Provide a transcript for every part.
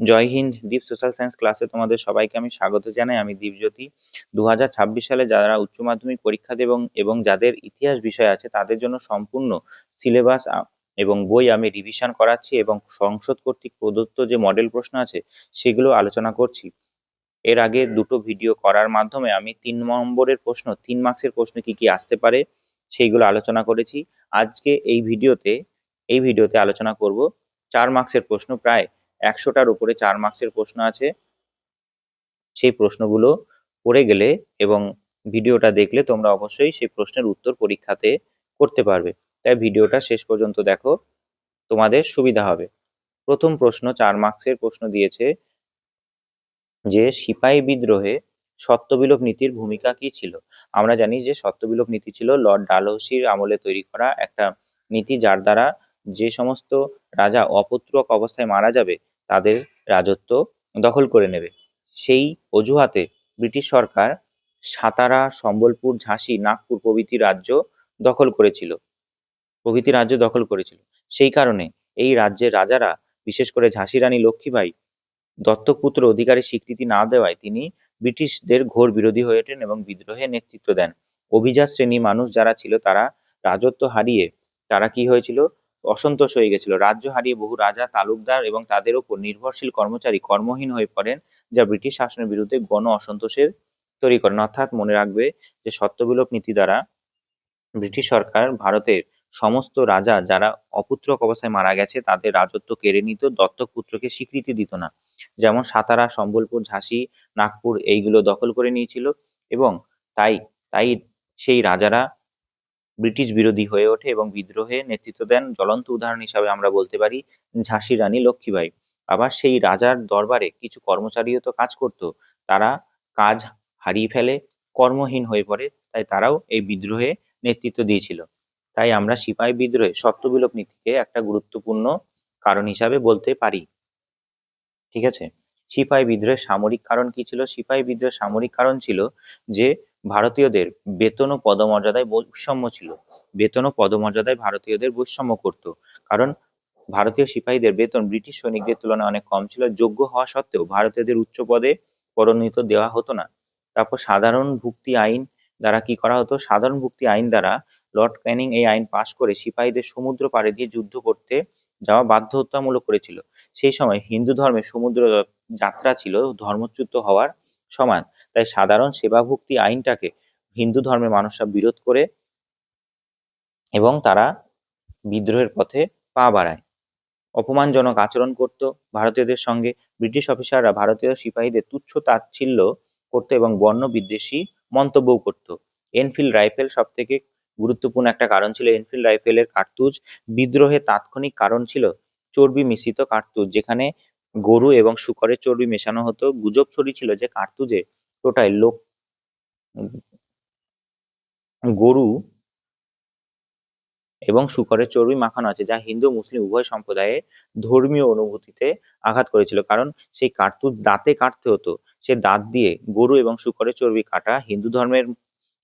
জয় হিন্দ। দীপ social science ক্লাসে তোমাদের সবাইকে আমি স্বাগত জানাই। আমি দীপজ্যোতি। 2026 সালে যারা উচ্চ মাধ্যমিক পরীক্ষা দেবে এবং যাদের ইতিহাস বিষয় আছে তাদের জন্য সম্পূর্ণ সিলেবাস এবং বই আমি রিভিশন করাচ্ছি এবং সংসদ কর্তৃক প্রদত্ত যে মডেল প্রশ্ন আছে সেগুলো আলোচনা করছি। এর আগে দুটো ভিডিও করার মাধ্যমে আমি 3 নম্বরের প্রশ্ন, 3 মার্কসের প্রশ্ন কি কি আসতে পারে সেইগুলো আলোচনা করেছি। আজকে এই ভিডিওতে আলোচনা করব 4 মার্কসের প্রশ্ন। প্রায় 100টার উপরে 4 মার্কসের প্রশ্ন আছে। সেই প্রশ্নগুলো পড়ে গেলে এবং ভিডিওটা দেখলে তোমরা অবশ্যই সেই প্রশ্নের উত্তর পরীক্ষাতে করতে পারবে। তাই ভিডিওটা শেষ পর্যন্ত দেখো, তোমাদের সুবিধা হবে। প্রথম প্রশ্ন 4 মার্কসের প্রশ্ন দিয়েছে যে সিপাহী বিদ্রোহে সত্যবিলোপ নীতির ভূমিকা কি ছিল। আমরা জানি যে সত্যবিলোপ নীতি ছিল লর্ড ডালহৌসির আমলে তৈরি করা একটা নীতি, যার দ্বারা যে সমস্ত রাজা অপুত্রক অবস্থায় মারা যাবে তাদের রাজত্ব দখল করে নেবে। সেই অজুহাতে ব্রিটিশ সরকার সাতারা, সম্বলপুর, ঝাঁসি, নাগপুর প্রভৃতি রাজ্য দখল করেছিল। সেই কারণে এই রাজ্যের রাজারা, বিশেষ করে ঝাঁসি রানী লক্ষ্মীবাঈ, দত্তক পুত্র অধিকারের স্বীকৃতি না দেওয়ায় তিনি ব্রিটিশদের ঘোর বিরোধী হয়ে ওঠেন এবং বিদ্রোহে নেতৃত্ব দেন। অভিজাত শ্রেণী মানুষ যারা ছিল তারা রাজত্ব হারিয়ে তারা কি হয়েছিল, অসন্তোষ হয়ে গেছিল। রাজ্য হারিয়ে বহু রাজা, তালুকদার এবং তাদের উপর নির্ভরশীল কর্মচারী কর্মহীন হয়ে পড়েন, যা ব্রিটিশ শাসনের বিরুদ্ধে গণ অসন্তোষের তৈরি করেন। অর্থাৎ মনে রাখবে যে সত্যবিলোপ নীতি দ্বারা ব্রিটিশ সরকার ভারতের সমস্ত রাজা যারা অপুত্রক অবস্থায় মারা গেছে তাদের রাজত্ব কেড়ে নিত, দত্তক পুত্রকে স্বীকৃতি দিত না। যেমন সাতারা, সম্বলপুর, ঝাঁসি, নাগপুর এইগুলো দখল করে নিয়েছিল এবং তাই তাই সেই রাজারা ব্রিটিশ বিরোধী হয়ে ওঠে এবং বিদ্রোহে নেতৃত্ব দেন। জ্বলন্ত উদাহরণ হিসাবে আমরা বলতে পারি ঝাঁসি রানী লক্ষ্মীবাঈ। আবার সেই রাজার দরবারে কিছু কর্মচারীও তো কাজ করত, তারা কাজ হারিয়ে ফেলে, কর্মহীন হয়ে পড়ে, তাই তারাও এই বিদ্রোহে নেতৃত্ব দিয়েছিল। তাই আমরা সিপাহী বিদ্রোহে সত্যবিলোপ নীতিকে একটা গুরুত্বপূর্ণ কারণ হিসাবে বলতে পারি। ঠিক আছে। সিপাহী বিদ্রোহের সামরিক কারণ কি ছিল? সিপাহী বিদ্রোহের সামরিক কারণ ছিল যে ভারতীয়দের বেতন ও পদমর্যাদায় বৈষম্য ছিল। বেতন ও পদমর্যাদায় ভারতীয়দের বৈষম্য করত। কারণ ভারতীয় সিপাহীদের বেতন ব্রিটিশ সৈনিকদের তুলনায় অনেক কম ছিল। যোগ্য হওয়া সত্ত্বেও ভারতীয়দের উচ্চ পদে পদোন্নতি দেওয়া হতো না। তারপর সাধারণ ভুক্তি আইন দ্বারা কি করা হতো? সাধারণ ভুক্তি আইন দ্বারা লর্ড ক্যানিং এই আইন পাশ করে সিপাহীদের সমুদ্র পাড়ে দিয়ে যুদ্ধ করতে যাওয়া বাধ্যতামূলক করেছিল। সেই সময় হিন্দু ধর্মের সমুদ্র যাত্রা ছিল ধর্মচ্যুত হওয়ার সমান। তাই সাধারণ সেবাভুক্তি আইনটাকে হিন্দু ধর্মের মানুষরা বিরোধ করে এবং তারা বিদ্রোহের পথে পা বাড়ায়। অপমানজনক আচরণ করত ভারতীয়দের সঙ্গে। ব্রিটিশ অফিসাররা ভারতীয় সিপাহীদের তুচ্ছ তাচ্ছিল্য করত এবং বর্ণ বিদ্বেষী মন্তব্যও করত। এনফিল্ড রাইফেল সব থেকে গুরুত্বপূর্ণ একটা কারণ ছিল। এনফিল্ড রাইফেলের কার্তুজ বিদ্রোহের তাৎক্ষণিক কারণ ছিল চর্বি মিশ্রিত কার্তুজ, যেখানে গরু এবং শূকরের চর্বি মেশানো হতো। গুজব ছড়িয়েছিল যে কার্তুজে টোটায় গরু এবং শূকরের চর্বি মাখানো আছে, যা হিন্দু মুসলিম উভয় সম্প্রদায়ের ধর্মীয় অনুভূতিতে আঘাত করেছিল। কারণ সেই কার্তুজ দাঁতে কাটতে হতো, সে দাঁত দিয়ে গরু এবং শূকরের চর্বি কাটা হিন্দু ধর্মের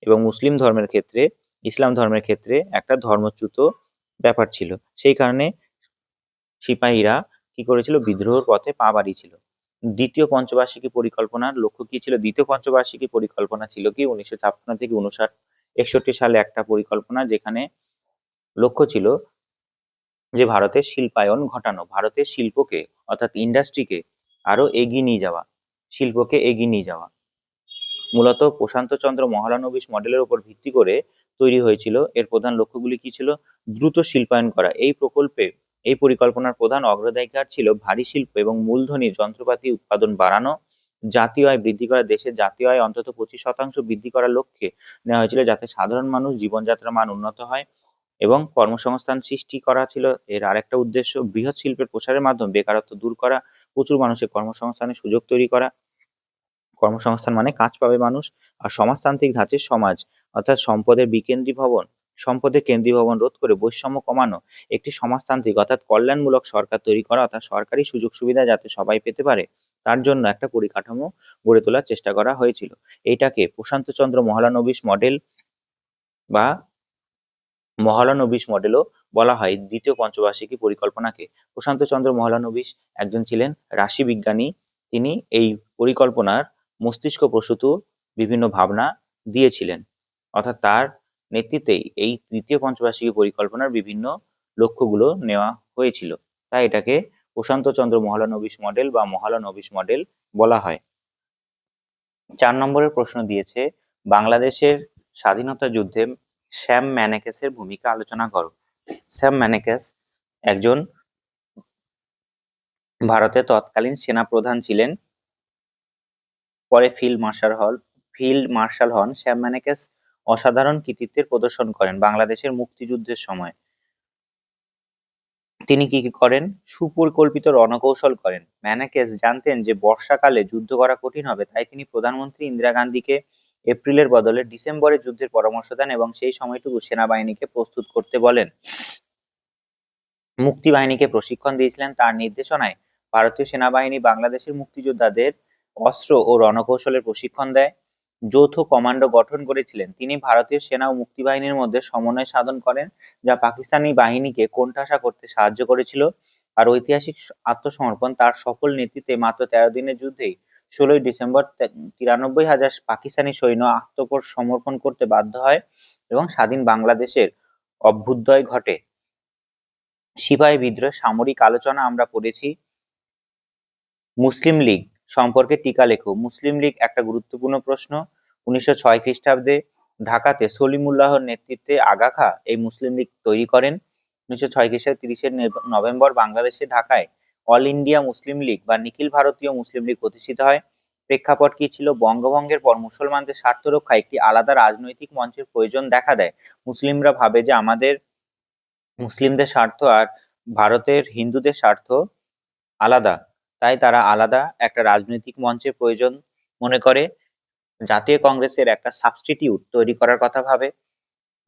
এবং মুসলিম ধর্মের ক্ষেত্রে, ইসলাম ধর্মের ক্ষেত্রে একটা ধর্মচ্যুত ব্যাপার ছিল। সেই কারণে সিপাহীরা কি করেছিল? বিদ্রোহের পথে পা বাড়িয়েছিল। দ্বিতীয় পঞ্চবার্ষিকী পরিকল্পনার লক্ষ্য কি ছিল? দ্বিতীয় পঞ্চবার্ষিকী পরিকল্পনা ছিল কি 1956 থেকে 1961 সালে একটা পরিকল্পনা, যেখানে লক্ষ্য ছিল যে ভারতের শিল্পায়ন ঘটানো, ভারতের শিল্পকে অর্থাৎ ইন্ডাস্ট্রিকে আরো এগিয়ে নিয়ে যাওয়া, শিল্পকে এগিয়ে নিয়ে যাওয়া। মূলত প্রশান্তচন্দ্র মহলানবিশ মডেলের উপর ভিত্তি করে তৈরি হয়েছিল। এর প্রধান লক্ষ্যগুলি কি ছিল? দ্রুত শিল্পায়ন করা। এই পরিকল্পনার প্রধান অগ্রাধিকার ছিল ভারী শিল্প এবং মূলধনী যন্ত্রপাতি উৎপাদন বাড়ানো, জাতীয় আয় বৃদ্ধি করা। দেশের জাতীয় আয় অন্তত 25% বৃদ্ধি করার লক্ষ্যে নেওয়া হয়েছিল, যাতে সাধারণ মানুষ জীবনযাত্রার মান উন্নত হয় এবং কর্মসংস্থান সৃষ্টি করা ছিল এর আরেকটা উদ্দেশ্য। বৃহৎ শিল্পের প্রসারের মাধ্যমে বেকারত্ব দূর করা, প্রচুর মানুষের কর্মসংস্থানের সুযোগ তৈরি করা। কর্মসংস্থান মানে কাজ পাবে মানুষ। আর সমাজতান্ত্রিক ধাঁচের সমাজ অর্থাৎ সম্পদের কেন্দ্রীভবন রোধ করে বৈষম্য কমানো, একটি সমাজতান্ত্রিক অর্থাৎ কল্যাণমূলক সরকার তৈরি করা, অর্থাৎ সরকারি সুযোগ সুবিধা যাতে সবাই পেতে পারে তার জন্য একটা পরিকাঠামো গড়ে তোলার চেষ্টা করা হয়েছিল। এইটাকে প্রশান্তচন্দ্র মহলানবিশ মডেল বা মহলানবিশ মডেলও বলা হয় দ্বিতীয় পঞ্চবার্ষিকী পরিকল্পনাকে? প্রশান্ত চন্দ্র মহলানবিশ একজন ছিলেন রাশিবিজ্ঞানী। তিনি এই পরিকল্পনার মস্তিষ্ক প্রসূত বিভিন্ন ভাবনা দিয়েছিলেন, অর্থাৎ তার নেতৃত্বেই এই তৃতীয় পঞ্চবার্ষিকী পরিকল্পনার বিভিন্ন লক্ষ্যগুলো নেওয়া হয়েছিল। তাই এটাকে প্রশান্ত চন্দ্র মহলানবিশ মডেল বা মহলানবিশ মডেল বলা হয়। 4 নম্বরের প্রশ্ন দিয়েছে, বাংলাদেশের স্বাধীনতা যুদ্ধে স্যাম ম্যানেকেসের ভূমিকা আলোচনা করো। স্যাম ম্যানেকেস একজন ভারতের তৎকালীন সেনাপ্রধান ছিলেন, পরে ফিল্ড মার্শাল হন। স্যাম ম্যানেকেস অসাধারণ কৃতিত্বের প্রদর্শন করেন বাংলাদেশের মুক্তিযুদ্ধের সময়। তিনি কি কি করেন? সুপরিকল্পিত রণকৌশল করেন। ম্যানেকেস জানতেন যে বর্ষাকালে যুদ্ধ করা কঠিন হবে, তাই তিনি প্রধানমন্ত্রী ইন্দিরা গান্ধীকে এপ্রিলের বদলে ডিসেম্বরে যুদ্ধের পরামর্শ দেন এবং সেই সময়টুকু সেনাবাহিনীকে প্রস্তুত করতে বলেন। মুক্তিবাহিনীকে প্রশিক্ষণ দিয়েছিলেন। তার নির্দেশনায় ভারতীয় সেনাবাহিনী বাংলাদেশের মুক্তিযোদ্ধাদের অস্ত্র ও রণকৌশলের প্রশিক্ষণ দেয়। যৌথ কমান্ডো গঠন করেছিলেন। তিনি ভারতীয় সেনা ও মুক্তিবাহিনীর মধ্যে সমন্বয় সাধন করেন, যা পাকিস্তানি বাহিনীকে কোণঠাসা করতে সাহায্য করেছিল। আর ঐতিহাসিক আত্মসমর্পণ, তার সফল নেতৃত্বে মাত্র 13 দিনের যুদ্ধেই 16ই ডিসেম্বর 93,000 পাকিস্তানি সৈন্য আত্মসমর্পণ করতে বাধ্য হয় এবং স্বাধীন বাংলাদেশের অভ্যুদয় ঘটে। সিপাহী বিদ্রোহের সামরিক আলোচনা আমরা পড়েছি। মুসলিম লীগ সম্পর্কে টিকা লেখো। মুসলিম লীগ একটা গুরুত্বপূর্ণ প্রশ্ন। 1906 খ্রিস্টাব্দে ঢাকাতে সলিমুল্লাহর নেতৃত্বে আগা খা এই মুসলিম লীগ তৈরি করেন। 1906 খ্রিস্টাব্দে 30শে নভেম্বর বাংলাদেশে ঢাকায় অল ইন্ডিয়া মুসলিম লীগ বা নিখিল ভারতীয় মুসলিম লীগ প্রতিষ্ঠিত হয়। প্রেক্ষাপট কি ছিল? বঙ্গভঙ্গের পর মুসলমানদের স্বার্থ রক্ষায় একটি আলাদা রাজনৈতিক মঞ্চের প্রয়োজন দেখা দেয়। মুসলিমরা ভাবে যে আমাদের মুসলিমদের স্বার্থ আর ভারতের হিন্দুদের স্বার্থ আলাদা, তাই তারা আলাদা একটা রাজনৈতিক মঞ্চের প্রয়োজন মনে করে। জাতীয় কংগ্রেসের একটা সাবস্টিটিউট তৈরি করার কথা ভাবে।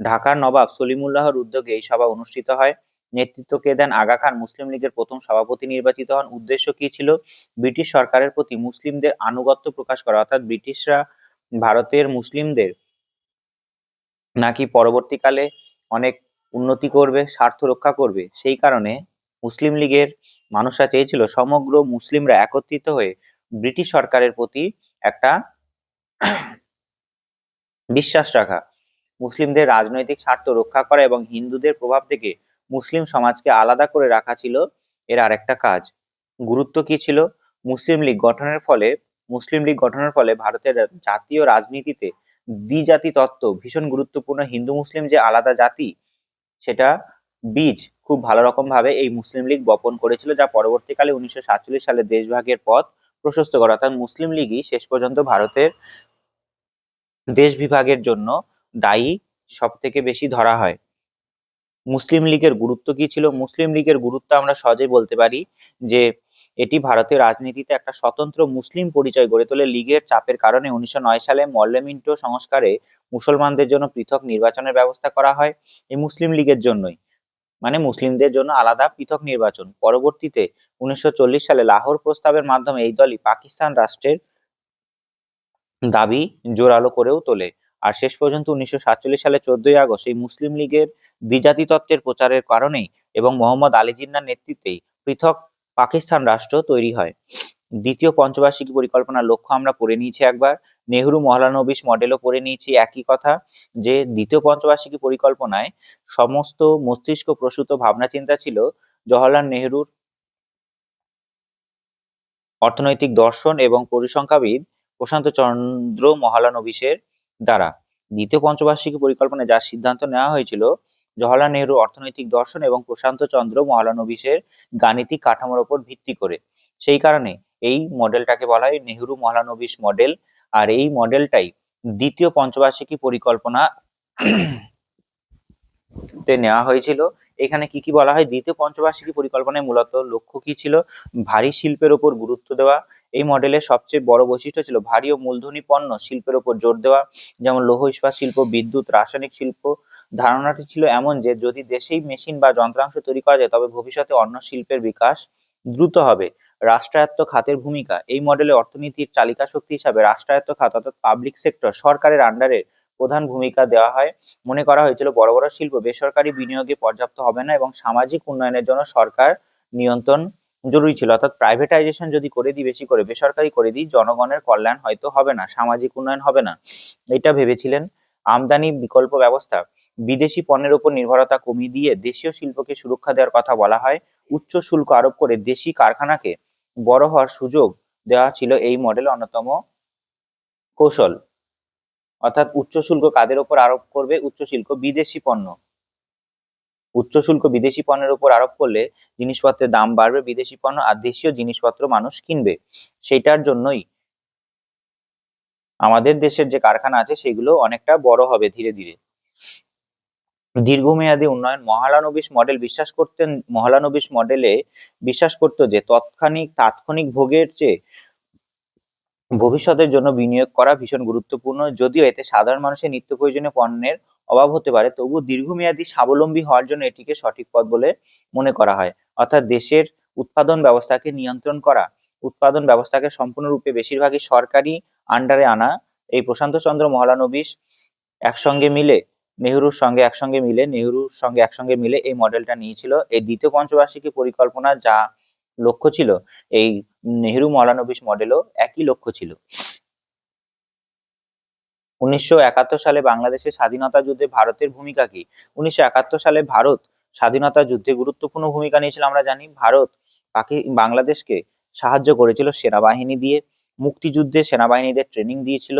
ঢাকার নবাব সলিমুল্লাহর উদ্যোগে এই সভা অনুষ্ঠিত হয়। নেতৃত্ব কে দেন? আগা খান মুসলিম লীগের প্রথম সভাপতি নির্বাচিত হন। উদ্দেশ্য কি ছিল? ব্রিটিশ সরকারের প্রতি মুসলিমদের আনুগত্য প্রকাশ করা, অর্থাৎ ব্রিটিশরা ভারতের মুসলিমদের নাকি পরবর্তীকালে অনেক উন্নতি করবে, স্বার্থ রক্ষা করবে, সেই কারণে মুসলিম লীগের মানুষরা চেয়েছিল সমগ্র মুসলিমরা একত্রিত হয়ে ব্রিটিশ সরকারের প্রতি একটা বিশ্বাস রাখা, মুসলিমদের রাজনৈতিক স্বার্থ রক্ষা করা এবং হিন্দুদের প্রভাব থেকে মুসলিম সমাজকে আলাদা করে রাখা ছিল এর আরেকটা কাজ। গুরুত্ব কি ছিল? মুসলিম লীগ গঠনের ফলে ভারতের জাতীয় রাজনীতিতে দ্বিজাতি তত্ত্ব ভীষণ গুরুত্বপূর্ণ। হিন্দু মুসলিম যে আলাদা জাতি, সেটা বীজ খুব ভালো রকম ভাবে এই মুসলিম লীগ বপন করেছিল, যা পরবর্তীকালে 1947 সালে দেশভাগের পথ প্রশস্ত করে। অর্থাৎ মুসলিম লীগই শেষ পর্যন্ত ভারতের দেশ বিভাগের জন্য দায়ী সব থেকে বেশি ধরা হয়। মুসলিম লীগের গুরুত্ব কি ছিল? মুসলিম লীগের গুরুত্ব আমরা সহজেই বলতে পারি যে এটি ভারতীয় রাজনীতিতে একটা স্বতন্ত্র মুসলিম পরিচয় গড়ে তোলে। লীগের চাপের কারণে 1909 সালে মল্লেমিন্টো সংস্কারে মুসলমানদের জন্য পৃথক নির্বাচনের ব্যবস্থা করা হয়। এই মুসলিম লীগের জন্যই, মানে মুসলিমদের জন্য আলাদা পৃথক নির্বাচন। পরবর্তীতে 1940 সালে লাহোর প্রস্তাবের মাধ্যমে এই দলই পাকিস্তান রাষ্ট্রের দাবি জোরালো করেও তোলে। আর শেষ পর্যন্ত 1947 সালে 14ই আগস্ট এই মুসলিম লীগের দ্বিজাতি তত্ত্বের প্রচারের কারণেই এবং মোহাম্মদ আলী জিন্নাহর নেতৃত্বেই পৃথক পাকিস্তান রাষ্ট্র তৈরি হয়। দ্বিতীয় পঞ্চবার্ষিকী পরিকল্পনার লক্ষ্য আমরা পড়ে নিয়েছি একবার। নেহরু মহলানবিশ মডেলও পড়ে নিয়েছি একই কথা, যে দ্বিতীয় পঞ্চবার্ষিকী পরিকল্পনায় সমস্ত মস্তিষ্ক প্রসূত ভাবনা চিন্তা ছিল জওহরলাল নেহরুর অর্থনৈতিক দর্শন এবং পরিসংখ্যাবিদ প্রশান্ত চন্দ্র মহলানবিশের দ্বারা। দ্বিতীয় পঞ্চবার্ষিকী পরিকল্পনায় যা সিদ্ধান্ত নেওয়া হয়েছিল জওহরলাল নেহরু অর্থনৈতিক দর্শন এবং প্রশান্ত চন্দ্র মহলানবিশের গাণিতিক কাঠামোর উপর ভিত্তি করে। সেই কারণে এই মডেলটাকে বলা হয় নেহরু মহলানবিশ মডেল। আর এই মডেলটাই দ্বিতীয় পঞ্চবার্ষিকী পরিকল্পনা তে নেওয়া হয়েছিল। এখানে কি কি বলা হয়? দ্বিতীয় পঞ্চবার্ষিকী পরিকল্পনায় মূলত লক্ষ্য কি ছিল? ভারী শিল্পের উপর গুরুত্ব দেওয়া। এই মডেলের সবচেয়ে বড় বৈশিষ্ট্য ছিল ভারী ও মূলধনী পণ্য শিল্পের উপর জোর দেওয়া, যেমন লৌহ ইস্পাত শিল্প, বিদ্যুৎ, রাসায়নিক শিল্প। ধারণাটি ছিল এমন যে যদি দেশেই মেশিন বা যন্ত্রাংশ তৈরি করা যায় তবে ভবিষ্যতে অন্য শিল্পের বিকাশ দ্রুত হবে। রাষ্ট্রায়ত্ত খাতের ভূমিকা। এই মডেলে অর্থনীতির চালিকা শক্তি হিসাবে রাষ্ট্রায়ত্ত খাত অর্থাৎ পাবলিক সেক্টর, সরকারের আন্ডারে প্রধান ভূমিকা দেওয়া হয়। মনে করা হয়েছিল বড় বড় শিল্প বেসরকারি বিনিয়োগে পর্যাপ্ত হবে না এবং সামাজিক উন্নয়নের জন্য সরকার নিয়ন্ত্রণ জরুরি ছিল। অর্থাৎ প্রাইভেটাইজেশন যদি করে দিই, বেশি করে বেসরকারি করে দিই, জনগণের কল্যাণ হয়তো হবে না, সামাজিক উন্নয়ন হবে না, এটা ভেবেছিলেন। আমদানি বিকল্প ব্যবস্থা, বিদেশি পণ্যের উপর নির্ভরতা কমিয়ে দিয়ে দেশীয় শিল্পকে সুরক্ষা দেওয়ার কথা বলা হয়। উচ্চ শুল্ক আরোপ করে দেশি কারখানাকে বড় হওয়ার সুযোগ দেওয়া ছিল এই মডেলের অন্যতম কৌশল। অর্থাৎ উচ্চ শুল্ক কাদের উপর আরোপ করবে? উচ্চ শুল্ক বিদেশি পণ্য। উচ্চ শুল্ক বিদেশি পণ্যের উপর আরোপ করলে জিনিসপত্রের দাম বাড়বে, বিদেশি পণ্য আর দেশীয় জিনিসপত্র মানুষ কিনবে। সেইটার জন্যই আমাদের দেশের যে কারখানা আছে সেগুলো অনেকটা বড় হবে ধীরে ধীরে। দীর্ঘমেয়াদী উন্নয়ন, মহলানবিশ মডেলে বিশ্বাস করতো যে তাৎক্ষণিক ভোগের চেয়ে ভবিষ্যতের জন্য বিনিয়োগ করা ভীষণ গুরুত্বপূর্ণ। যদিও এতে সাধারণ মানুষের নিত্য প্রয়োজনীয় পণ্যের অভাব হতে পারে, তবু দীর্ঘমেয়াদী স্বাবলম্বী হওয়ার জন্য এটিকে সঠিক পথ বলে মনে করা হয়। অর্থাৎ দেশের উৎপাদন ব্যবস্থাকে নিয়ন্ত্রণ করা, উৎপাদন ব্যবস্থাকে সম্পূর্ণরূপে বেশিরভাগই সরকারি আন্ডারে আনা, এই প্রশান্ত চন্দ্র মহলানবিশ একসঙ্গে মিলে নেহরুর সঙ্গে একসঙ্গে মিলে এই মডেলটা নিয়েছিল। এই দ্বিতীয় পঞ্চবার্ষিকী পরিকল্পনা যা লক্ষ্য ছিল, এই নেহরু মহলানবিশ মডেলও একই লক্ষ্য ছিল। 1971 সালে বাংলাদেশের স্বাধীনতা যুদ্ধে ভারতের ভূমিকা কি? 1971 সালে ভারত স্বাধীনতা যুদ্ধে গুরুত্বপূর্ণ ভূমিকা নিয়েছিল। আমরা জানি ভারত বাংলাদেশকে সাহায্য করেছিল সেনাবাহিনী দিয়ে, মুক্তিযুদ্ধে সেনাবাহিনীদের ট্রেনিং দিয়েছিল,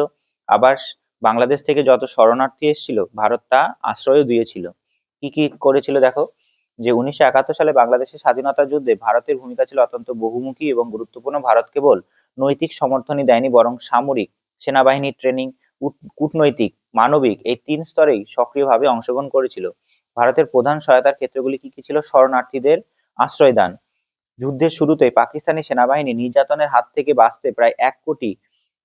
আবার বাংলাদেশ থেকে যত শরণার্থী এসেছিল ভারত তা আশ্রয়ও দিয়েছিল। কি কি করেছিল দেখো, যে 1971 সালে বাংলাদেশের স্বাধীনতা যুদ্ধে ভারতের ভূমিকা ছিল অত্যন্ত বহুমুখী এবং গুরুত্বপূর্ণ। ভারত কেবল নৈতিক সমর্থনই দেয়নি, বরং সামরিক, সেনাবাহিনীর ট্রেনিং, কূটনৈতিক, মানবিক এই 3 স্তরেই সক্রিয়ভাবে অংশগ্রহণ করেছিল। ভারতের প্রধান সহায়তার ক্ষেত্রগুলি কি কি ছিল? শরণার্থীদের আশ্রয় দান। যুদ্ধের শুরুতেই পাকিস্তানি সেনাবাহিনী নির্যাতনের হাত থেকে বাঁচতে প্রায় 1 কোটি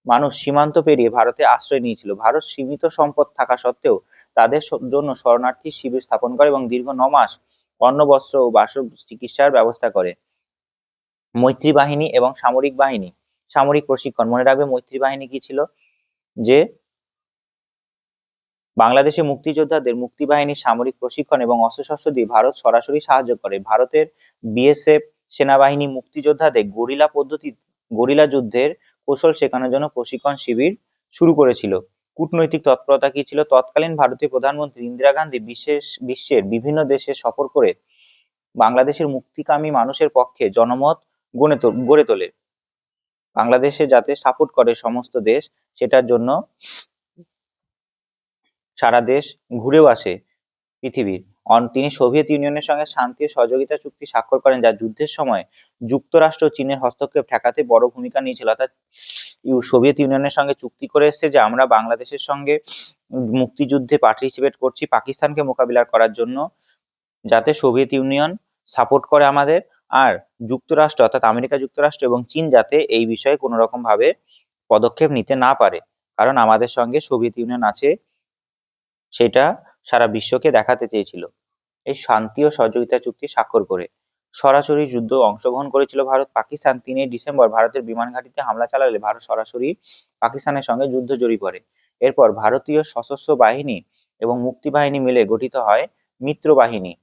মানুষ সীমান্ত পেরিয়ে ভারতে আশ্রয় নিয়েছিল। ভারত সীমিত সম্পদ থাকা সত্ত্বেও তাদের জন্য শরণার্থী শিবির স্থাপন করে এবং দীর্ঘ 9 মাস অন্ন, বস্ত্র ও চিকিৎসার ব্যবস্থা করে। মৈত্রী বাহিনী এবং সামরিক বাহিনী, সামরিক প্রশিক্ষণ। মনে রাখবে মৈত্রী বাহিনী কি ছিল? যে বাংলাদেশে মুক্তিযোদ্ধাদের মুক্তিবাহিনীর সামরিক প্রশিক্ষণ এবং অস্ত্রশস্ত্র দিয়ে ভারত সরাসরি সাহায্য করে। ভারতের বিএসএফ সেনাবাহিনী মুক্তিযোদ্ধাদের গরিলা যুদ্ধের কৌশল শেখানোর জন্য প্রশিক্ষণ শিবির শুরু করেছিল। কূটনৈতিক তৎপরতা কি ছিল? তৎকালীন ভারতীয় প্রধানমন্ত্রী ইন্দিরা গান্ধী বিশ্বের বিভিন্ন দেশে সফর করে বাংলাদেশের মুক্তিকামী মানুষের পক্ষে জনমত গড়ে তোলে। বাংলাদেশে যাতে সাপোর্ট করে সমস্ত দেশ, সেটার জন্য সারা দেশ ঘুরেও আসে পৃথিবীর। তিনি সোভিয়েত ইউনিয়নের সঙ্গে শান্তি ও সহযোগিতা চুক্তি স্বাক্ষর করেন, যা যুদ্ধের সময় যুক্তরাষ্ট্র ও চীনের হস্তক্ষেপ ঠেকাতে বড় ভূমিকা নিয়েছিল। অর্থাৎ সোভিয়েত ইউনিয়নের সঙ্গে চুক্তি করে এসেছে যে আমরা বাংলাদেশের সঙ্গে মুক্তিযুদ্ধে পার্টিসিপেট করছি পাকিস্তানকে মোকাবিলা করার জন্য, যাতে সোভিয়েত ইউনিয়ন সাপোর্ট করে আমাদের, আর যুক্তরাষ্ট্র অর্থাৎ আমেরিকা যুক্তরাষ্ট্র এবং চীন যাতে এই বিষয়ে কোনো রকম ভাবে পদক্ষেপ নিতে না পারে, কারণ আমাদের সঙ্গে সোভিয়েত ইউনিয়ন আছে, সেটা সারা বিশ্বকে দেখাতে চেয়েছিল। এই শান্তি ও সহযোগিতা চুক্তি স্বাক্ষর করে সরাসরি যুদ্ধ অংশগ্রহণ করেছিল ভারত। পাকিস্তান 3 ডিসেম্বর ভারতের বিমান ঘাঁটিতে হামলা চালালে ভারত সরাসরি পাকিস্তানের সঙ্গে যুদ্ধ জড়িয়ে পড়ে। এরপর ভারতীয় সশস্ত্র বাহিনী এবং মুক্তি বাহিনী মিলে গঠিত হয় মিত্র বাহিনী।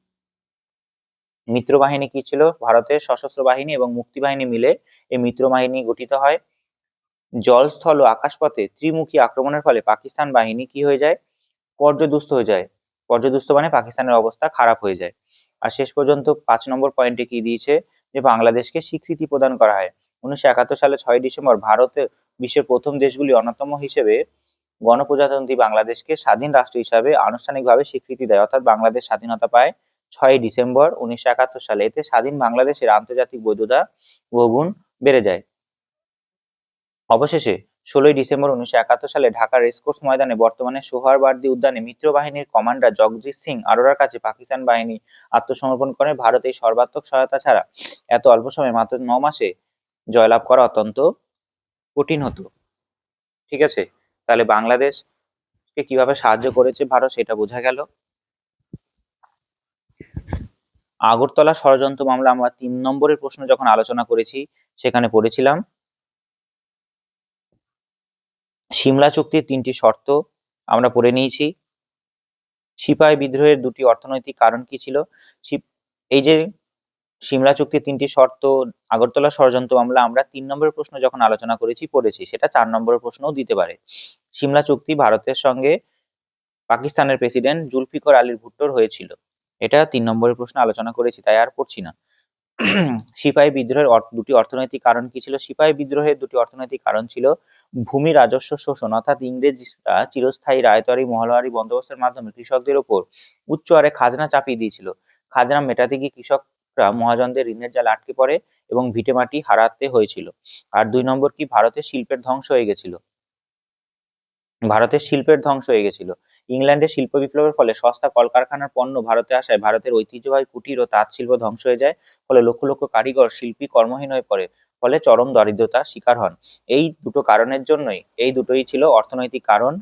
মিত্র বাহিনী কি ছিল? ভারতের সশস্ত্র বাহিনী এবং মুক্তি বাহিনী মিলে এই মিত্র বাহিনী গঠিত হয়। জল, স্থল ও আকাশপথে ত্রিমুখী আক্রমণের ফলে পাকিস্তান বাহিনী কি হয়ে যায়? পর্যদুস্ত হয়ে যায়। পর্যদুস্ত মানে পাকিস্তানের অবস্থা খারাপ হয়ে যায়। আর শেষ পর্যন্ত 5 নম্বর পয়েন্টে কি দিয়েছে? যে বাংলাদেশকে স্বীকৃতি প্রদান করা হয়। 1971 সালে 6 ডিসেম্বর ভারতে বিশ্বের প্রথম দেশগুলির অন্যতম হিসেবে গণপ্রজাতন্ত্রী বাংলাদেশকে স্বাধীন রাষ্ট্র হিসাবে আনুষ্ঠানিকভাবে স্বীকৃতি দেয়। অর্থাৎ বাংলাদেশ স্বাধীনতা পায় 6 ডিসেম্বর 1971 সালে। এতে স্বাধীন বাংলাদেশের আন্তর্জাতিক বৈধতা বহুগুণ বেড়ে যায়। অবশেষে 16 ডিসেম্বর 1971 সালে ঢাকার রেসকোর্স ময়দানে বর্তমানে সোহরাওয়ার্দী উদ্যানে মিত্র বাহিনীর কমান্ডার জগজিৎ সিং আরোরার কাছে পাকিস্তান বাহিনী আত্মসমর্পণ করে। ভারত এই সর্বাত্মক সহায়তা ছাড়া এত অল্প সময়ে মাত্র 9 মাসে জয়লাভ করা অত্যন্ত কঠিন হতো। ঠিক আছে, তাহলে বাংলাদেশকে কিভাবে সাহায্য করেছে ভারত সেটা বোঝা গেল। আগরতলা ষড়যন্ত্র মামলা আমরা 3 নম্বরের প্রশ্ন যখন আলোচনা করেছি সেখানে পড়েছিলাম সিমলা চুক্তির 3টি শর্ত, আমরা পড়ে নিয়েছি। সিপাহি বিদ্রোহের দুটি অর্থনৈতিক কারণ কি ছিল? এই যে সিমলা চুক্তির 3টি শর্ত, আগরতলা ষড়যন্ত্র মামলা, আমরা 3 নম্বরের প্রশ্ন যখন আলোচনা করেছি পড়েছি, সেটা 4 নম্বরের প্রশ্নও দিতে পারে। সিমলা চুক্তি ভারতের সঙ্গে পাকিস্তানের প্রেসিডেন্ট জুলফিকর আলী ভুট্টোর হয়েছিল, এটা 3 নম্বরের প্রশ্ন আলোচনা করেছি, তাই আর পড়ছি না। সিপাহি বিদ্রোহের দুটি অর্থনৈতিক কারণ কি ছিল? সিপাহি বিদ্রোহের দুটি অর্থনৈতিক কারণ ছিল ভূমি রাজস্ব শোষণ, অর্থাৎ ইংরেজরা চিরস্থায়ী রায়তওয়ারি মহলওয়ারি বন্দোবস্তের মাধ্যমে কৃষকদের ওপর উচ্চ হারে খাজনা চাপিয়ে দিয়েছিল। খাজনা মেটাতে গিয়ে কৃষকরা মহাজনদের ঋণের জালে আটকে পড়ে এবং ভিটেমাটি হারাতে হয়েছিল। আর 2 নম্বর কি? ভারতের শিল্পের ধ্বংস হয়ে গেছিল। ভারতের শিল্পের ধ্বংস হয়ে গেছিল। ইংল্যান্ডের শিল্প বিপ্লবের ফলে সস্তা কলকারখানার পণ্য ভারতে আসায় ভারতের ঐতিহ্যবাহী কুটির ও তাঁত শিল্প ধ্বংস হয়ে যায়। ফলে লক্ষ লক্ষ কারিগর শিল্পী কর্মহীন হয়ে পড়ে, ফলে চরম দারিদ্রতার শিকার হন। এই দুটো কারণের জন্যই, এই দুটোই ছিল অর্থনৈতিক কারণ,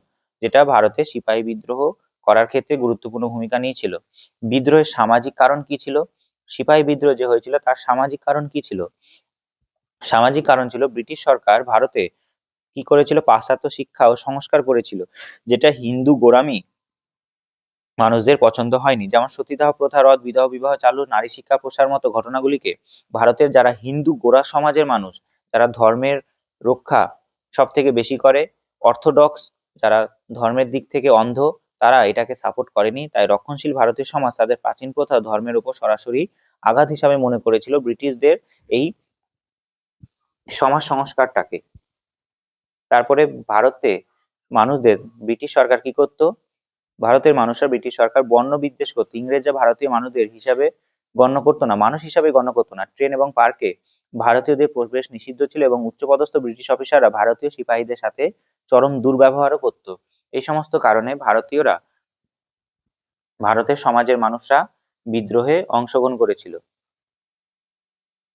যেটা ভারতে সিপাহী বিদ্রোহ করার ক্ষেত্রে গুরুত্বপূর্ণ ভূমিকা নিয়েছিল। বিদ্রোহের সামাজিক কারণ কি ছিল? সিপাহী বিদ্রোহ যে হয়েছিল তার সামাজিক কারণ কি ছিল? সামাজিক কারণ ছিল ব্রিটিশ সরকার ভারতে কি করেছিল? পাশ্চাত্য শিক্ষা ও সংস্কার করেছিল, যেটা হিন্দু গোঁড়ামি মানুষদের পছন্দ হয়নি। যেমন সতীদাহ প্রথা রদ, বিধবা বিবাহ চালু, নারী শিক্ষা প্রসার মতো ঘটনাগুলিকে ভারতের যারা হিন্দু গোঁড়া সমাজের মানুষ, যারা ধর্মের রক্ষা সব থেকে বেশি করে, অর্থোডক্স যারা ধর্মের দিক থেকে অন্ধ, তারা এটাকে সাপোর্ট করেনি। তাই রক্ষণশীল ভারতীয় সমাজ তাদের প্রাচীন প্রথা ধর্মের উপর সরাসরি আঘাত হিসাবে মনে করেছিল ব্রিটিশদের এই সমাজ সংস্কারটাকে। তারপরে ভারতে মানুষদের ব্রিটিশ সরকার কি করতো? ভারতের মানুষরা ব্রিটিশ সরকার বর্ণ বিদ্বেষ করতো। ইংরেজরা ভারতীয় মানুষদের হিসাবে গণ্য করতো না, মানুষ হিসাবে গণ্য করতো না। ট্রেন এবং পার্কে ভারতীয়দের প্রবেশ নিষিদ্ধ ছিল এবং উচ্চপদস্থ ব্রিটিশ অফিসাররা ভারতীয় সিপাহীদের সাথে চরম দুর্ব্যবহারও করত। এই সমস্ত কারণে ভারতের সমাজের মানুষরা বিদ্রোহে অংশগ্রহণ করেছিল।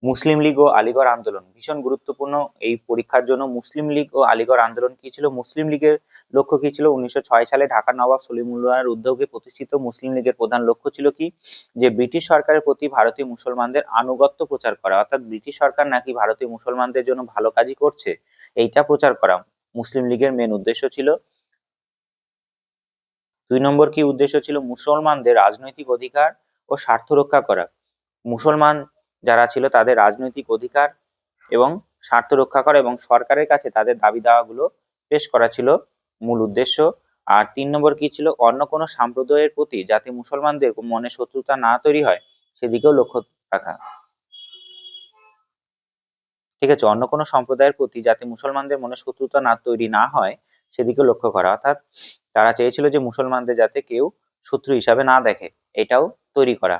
মুসলিম লীগ ও আলীগড় আন্দোলন ভীষণ গুরুত্বপূর্ণ এই পরীক্ষার জন্য। মুসলিম লীগ ও আলীগড় আন্দোলন কি ছিল? মুসলিম লীগের লক্ষ্য কি ছিল? 1906 সালে ঢাকার নবাব সলিমুল্লাহর উদ্যোগে প্রতিষ্ঠিত মুসলিম লীগের প্রধান লক্ষ্য ছিল কি? যে ব্রিটিশ সরকারের প্রতি ভারতীয় মুসলমানদের আনুগত্য প্রচার করা, অর্থাৎ ব্রিটিশ সরকার নাকি ভারতীয় মুসলমানদের জন্য ভালো কাজই করছে, এইটা প্রচার করা মুসলিম লীগের মেন উদ্দেশ্য ছিল। 2 নম্বর কি উদ্দেশ্য ছিল? মুসলমানদের রাজনৈতিক অধিকার ও স্বার্থ রক্ষা করা। মুসলমান যারা ছিল তাদের রাজনৈতিক অধিকার এবং স্বার্থ রক্ষা করা এবং সরকারের কাছে তাদের দাবি দাওয়াগুলো পেশ করা ছিল মূল উদ্দেশ্য। আর 3 নম্বর কি ছিল? অন্য কোনো সম্প্রদায়ের প্রতি যাতে মুসলমানদের মনে শত্রুতা না তৈরি হয় সেদিকেও লক্ষ্য রাখা। ঠিক আছে, অন্য কোনো সম্প্রদায়ের প্রতি যাতে মুসলমানদের মনে শত্রুতা না তৈরি না হয় সেদিকে লক্ষ্য করা, অর্থাৎ তারা চেয়েছিল যে মুসলমানদের যাতে কেউ শত্রু হিসাবে না দেখে, এটাও তৈরি করা।